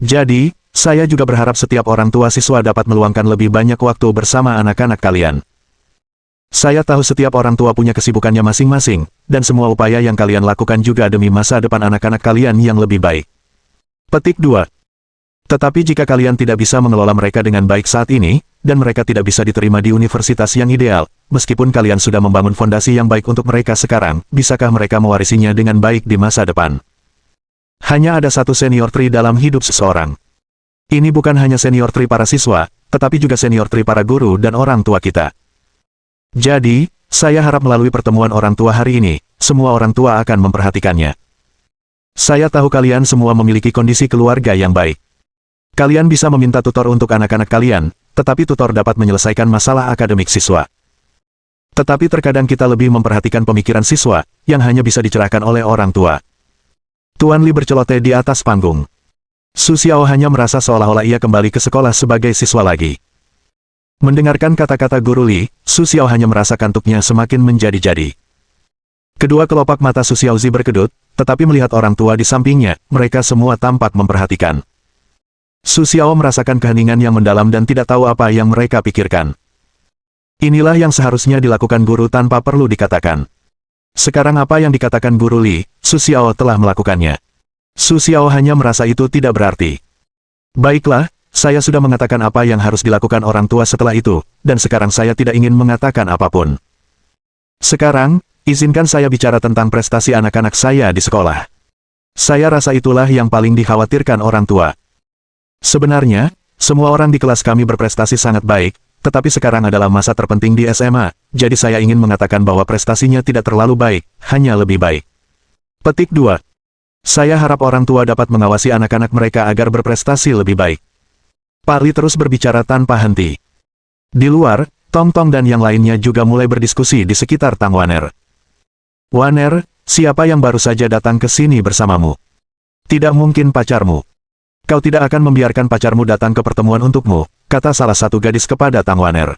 Jadi, saya juga berharap setiap orang tua siswa dapat meluangkan lebih banyak waktu bersama anak-anak kalian. Saya tahu setiap orang tua punya kesibukannya masing-masing, dan semua upaya yang kalian lakukan juga demi masa depan anak-anak kalian yang lebih baik. Petik 2. Tetapi jika kalian tidak bisa mengelola mereka dengan baik saat ini, dan mereka tidak bisa diterima di universitas yang ideal, meskipun kalian sudah membangun fondasi yang baik untuk mereka sekarang, bisakah mereka mewarisinya dengan baik di masa depan? Hanya ada satu senior tri dalam hidup seseorang. Ini bukan hanya senior tri para siswa, tetapi juga senior tri para guru dan orang tua kita. Jadi, saya harap melalui pertemuan orang tua hari ini, semua orang tua akan memperhatikannya. Saya tahu kalian semua memiliki kondisi keluarga yang baik. Kalian bisa meminta tutor untuk anak-anak kalian, tetapi tutor dapat menyelesaikan masalah akademik siswa. Tetapi terkadang kita lebih memperhatikan pemikiran siswa, yang hanya bisa dicerahkan oleh orang tua. Tuan Li berceloteh di atas panggung. Su Xiao hanya merasa seolah-olah ia kembali ke sekolah sebagai siswa lagi. Mendengarkan kata-kata guru Li, Su Xiao hanya merasa kantuknya semakin menjadi-jadi. Kedua kelopak mata Su Xiao Zi berkedut, tetapi melihat orang tua di sampingnya, mereka semua tampak memperhatikan. Su Xiao merasakan keheningan yang mendalam dan tidak tahu apa yang mereka pikirkan. Inilah yang seharusnya dilakukan guru tanpa perlu dikatakan. Sekarang apa yang dikatakan guru Li, Su Xiao telah melakukannya. Su Xiao hanya merasa itu tidak berarti. Baiklah, saya sudah mengatakan apa yang harus dilakukan orang tua setelah itu, dan sekarang saya tidak ingin mengatakan apapun. Sekarang, izinkan saya bicara tentang prestasi anak-anak saya di sekolah. Saya rasa itulah yang paling dikhawatirkan orang tua. Sebenarnya, semua orang di kelas kami berprestasi sangat baik, tetapi sekarang adalah masa terpenting di SMA, jadi saya ingin mengatakan bahwa prestasinya tidak terlalu baik, hanya lebih baik. Petik 2. Saya harap orang tua dapat mengawasi anak-anak mereka agar berprestasi lebih baik. Pak Li terus berbicara tanpa henti. Di luar, Tong Tong dan yang lainnya juga mulai berdiskusi di sekitar Tang Waner. Waner, siapa yang baru saja datang ke sini bersamamu? Tidak mungkin pacarmu. Kau tidak akan membiarkan pacarmu datang ke pertemuan untukmu, kata salah satu gadis kepada Tang Waner.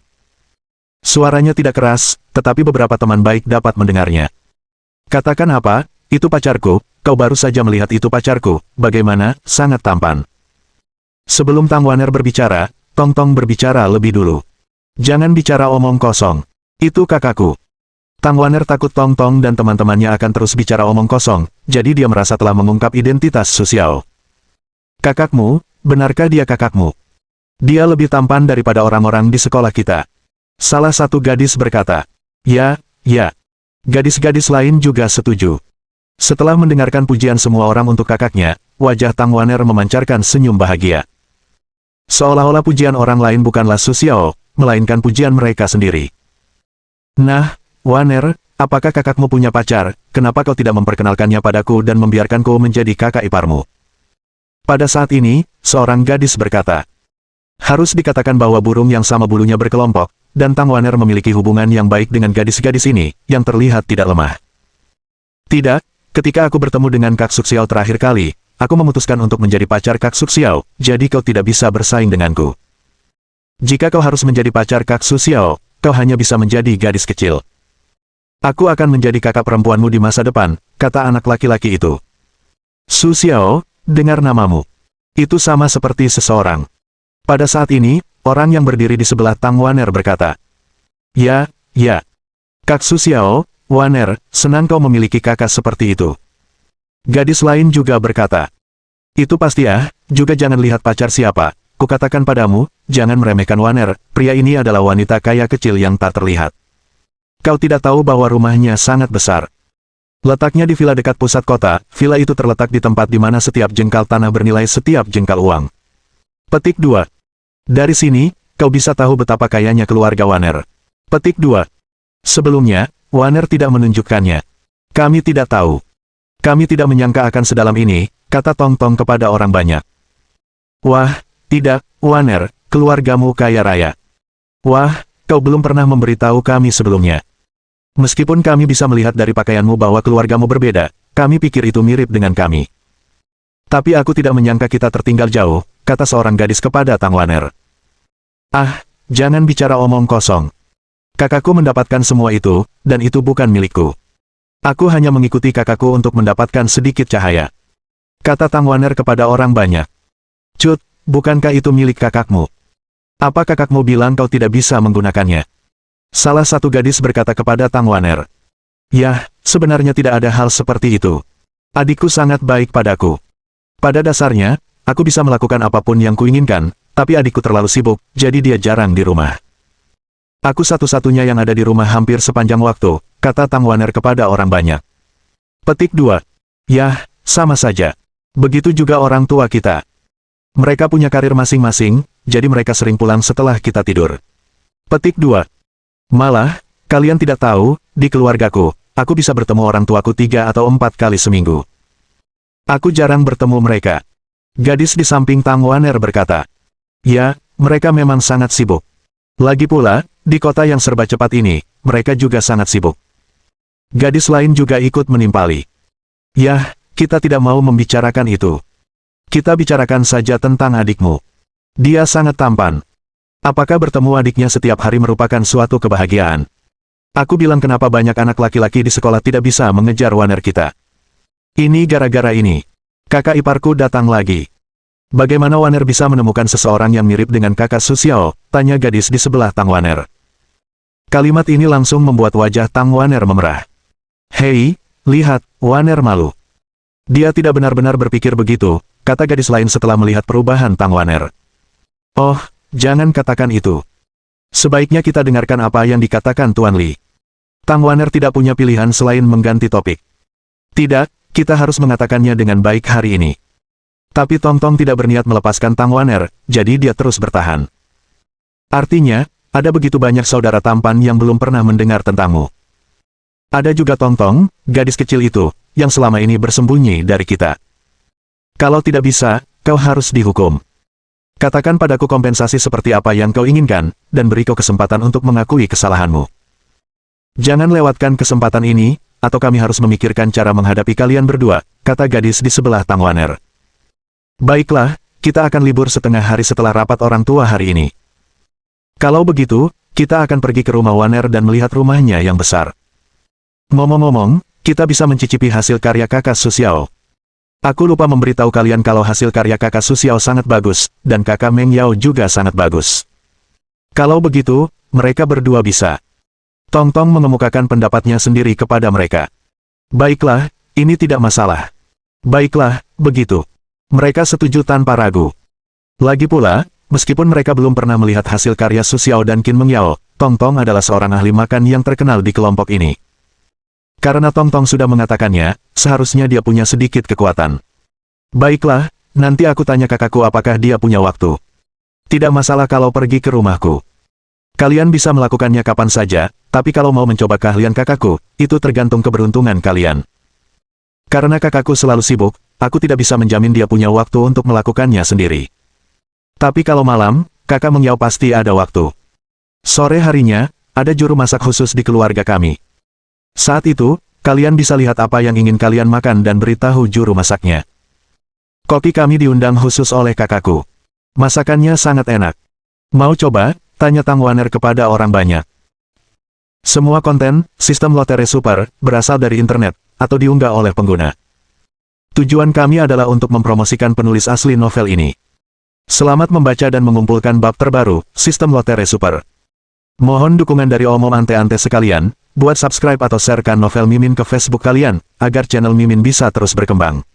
Suaranya tidak keras, tetapi beberapa teman baik dapat mendengarnya. Katakan apa, itu pacarku. Kau baru saja melihat itu pacarku, bagaimana, sangat tampan. Sebelum Tang Waner berbicara, Tong Tong berbicara lebih dulu. Jangan bicara omong kosong. Itu kakakku. Tang Waner takut Tong Tong dan teman-temannya akan terus bicara omong kosong, jadi dia merasa telah mengungkap identitas Su Xiao. Kakakmu, benarkah dia kakakmu? Dia lebih tampan daripada orang-orang di sekolah kita. Salah satu gadis berkata. Ya, ya. Gadis-gadis lain juga setuju. Setelah mendengarkan pujian semua orang untuk kakaknya, wajah Tang Waner memancarkan senyum bahagia. Seolah-olah pujian orang lain bukanlah Su Xiao, melainkan pujian mereka sendiri. Nah, Waner, apakah kakakmu punya pacar? Kenapa kau tidak memperkenalkannya padaku dan membiarkanku menjadi kakak iparmu? Pada saat ini, seorang gadis berkata. Harus dikatakan bahwa burung yang sama bulunya berkelompok, dan Tang Waner memiliki hubungan yang baik dengan gadis-gadis ini, yang terlihat tidak lemah. Tidak. Ketika aku bertemu dengan Kak Su Xiao terakhir kali, aku memutuskan untuk menjadi pacar Kak Su Xiao, jadi kau tidak bisa bersaing denganku. Jika kau harus menjadi pacar Kak Su Xiao, kau hanya bisa menjadi gadis kecil. Aku akan menjadi kakak perempuanmu di masa depan, kata anak laki-laki itu. Su Xiao, dengar namamu. Itu sama seperti seseorang. Pada saat ini, orang yang berdiri di sebelah Tang Waner berkata. Ya, ya. Kak Su Xiao, Waner, senang kau memiliki kakak seperti itu. Gadis lain juga berkata. Itu pasti ya, juga jangan lihat pacar siapa. Kukatakan padamu, jangan meremehkan Waner, pria ini adalah wanita kaya kecil yang tak terlihat. Kau tidak tahu bahwa rumahnya sangat besar. Letaknya di villa dekat pusat kota, villa itu terletak di tempat di mana setiap jengkal tanah bernilai setiap jengkal uang. Petik 2. Dari sini, kau bisa tahu betapa kayanya keluarga Waner. Petik 2. Sebelumnya, Waner tidak menunjukkannya. Kami tidak tahu. Kami tidak menyangka akan sedalam ini, kata Tong Tong kepada orang banyak. Wah, tidak, Waner, keluargamu kaya raya. Wah, kau belum pernah memberitahu kami sebelumnya. Meskipun kami bisa melihat dari pakaianmu bahwa keluargamu berbeda, kami pikir itu mirip dengan kami. Tapi aku tidak menyangka kita tertinggal jauh, kata seorang gadis kepada Tang Waner. Ah, jangan bicara omong kosong. Kakakku mendapatkan semua itu, dan itu bukan milikku. Aku hanya mengikuti kakakku untuk mendapatkan sedikit cahaya. Kata Tang Waner kepada orang banyak. Cut, bukankah itu milik kakakmu? Apa kakakmu bilang kau tidak bisa menggunakannya? Salah satu gadis berkata kepada Tang Waner. Yah, sebenarnya tidak ada hal seperti itu. Adikku sangat baik padaku. Pada dasarnya, aku bisa melakukan apapun yang kuinginkan, tapi adikku terlalu sibuk, jadi dia jarang di rumah. Aku satu-satunya yang ada di rumah hampir sepanjang waktu, kata Tang Waner kepada orang banyak. Petik 2. Yah, sama saja. Begitu juga orang tua kita. Mereka punya karir masing-masing, jadi mereka sering pulang setelah kita tidur. Petik 2. Malah, kalian tidak tahu, di keluargaku, aku bisa bertemu orang tuaku 3 atau 4 kali seminggu. Aku jarang bertemu mereka. Gadis di samping Tang Waner berkata. Ya, mereka memang sangat sibuk. Lagi pula, di kota yang serba cepat ini, mereka juga sangat sibuk. Gadis lain juga ikut menimpali. Yah, kita tidak mau membicarakan itu. Kita bicarakan saja tentang adikmu. Dia sangat tampan. Apakah bertemu adiknya setiap hari merupakan suatu kebahagiaan? Aku bilang kenapa banyak anak laki-laki di sekolah tidak bisa mengejar Waner kita. Ini gara-gara ini. Kakak iparku datang lagi. Bagaimana Waner bisa menemukan seseorang yang mirip dengan kakak Su Xiao? Tanya gadis di sebelah Tang Waner. Kalimat ini langsung membuat wajah Tang Waner memerah. Hei, lihat, Waner malu. Dia tidak benar-benar berpikir begitu, kata gadis lain setelah melihat perubahan Tang Waner. Oh, jangan katakan itu. Sebaiknya kita dengarkan apa yang dikatakan Tuan Li. Tang Waner tidak punya pilihan selain mengganti topik. Tidak, kita harus mengatakannya dengan baik hari ini. Tapi Tong Tong tidak berniat melepaskan Tang Waner, jadi dia terus bertahan. Artinya, ada begitu banyak saudara tampan yang belum pernah mendengar tentangmu. Ada juga Tong Tong, gadis kecil itu, yang selama ini bersembunyi dari kita. Kalau tidak bisa, kau harus dihukum. Katakan padaku kompensasi seperti apa yang kau inginkan, dan beri kau kesempatan untuk mengakui kesalahanmu. Jangan lewatkan kesempatan ini, atau kami harus memikirkan cara menghadapi kalian berdua, kata gadis di sebelah Tang Waner. Baiklah, kita akan libur setengah hari setelah rapat orang tua hari ini. Kalau begitu, kita akan pergi ke rumah Waner dan melihat rumahnya yang besar. Ngomong-ngomong, kita bisa mencicipi hasil karya kakak Su Xiao. Aku lupa memberitahu kalian kalau hasil karya kakak Su Xiao sangat bagus, dan kakak Meng Yao juga sangat bagus. Kalau begitu, mereka berdua bisa. Tong Tong mengemukakan pendapatnya sendiri kepada mereka. Baiklah, ini tidak masalah. Baiklah, begitu. Mereka setuju tanpa ragu. Lagi pula, meskipun mereka belum pernah melihat hasil karya Su Xiao dan Qin Meng Yao, Tong Tong adalah seorang ahli makan yang terkenal di kelompok ini. Karena Tong Tong sudah mengatakannya, seharusnya dia punya sedikit kekuatan. Baiklah, nanti aku tanya kakakku apakah dia punya waktu. Tidak masalah kalau pergi ke rumahku. Kalian bisa melakukannya kapan saja, tapi kalau mau mencoba keahlian kakakku, itu tergantung keberuntungan kalian. Karena kakakku selalu sibuk, aku tidak bisa menjamin dia punya waktu untuk melakukannya sendiri. Tapi kalau malam, kakak Meng Yao pasti ada waktu. Sore harinya, ada juru masak khusus di keluarga kami. Saat itu, kalian bisa lihat apa yang ingin kalian makan dan beritahu juru masaknya. Koki kami diundang khusus oleh kakakku. Masakannya sangat enak. Mau coba? Tanya Tang Waner kepada orang banyak. Semua konten, sistem lotre super, berasal dari internet, atau diunggah oleh pengguna. Tujuan kami adalah untuk mempromosikan penulis asli novel ini. Selamat membaca dan mengumpulkan bab terbaru, sistem lotre super. Mohon dukungan dari omom ante-ante sekalian, buat subscribe atau sharekan novel Mimin ke Facebook kalian, agar channel Mimin bisa terus berkembang.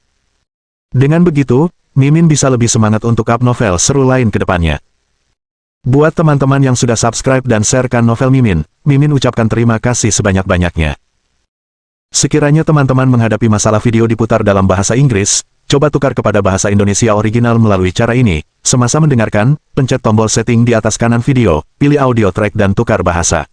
Dengan begitu, Mimin bisa lebih semangat untuk up novel seru lain ke depannya. Buat teman-teman yang sudah subscribe dan sharekan novel Mimin, Mimin ucapkan terima kasih sebanyak-banyaknya. Sekiranya teman-teman menghadapi masalah video diputar dalam bahasa Inggris, coba tukar kepada bahasa Indonesia original melalui cara ini. Semasa mendengarkan, pencet tombol setting di atas kanan video, pilih audio track dan tukar bahasa.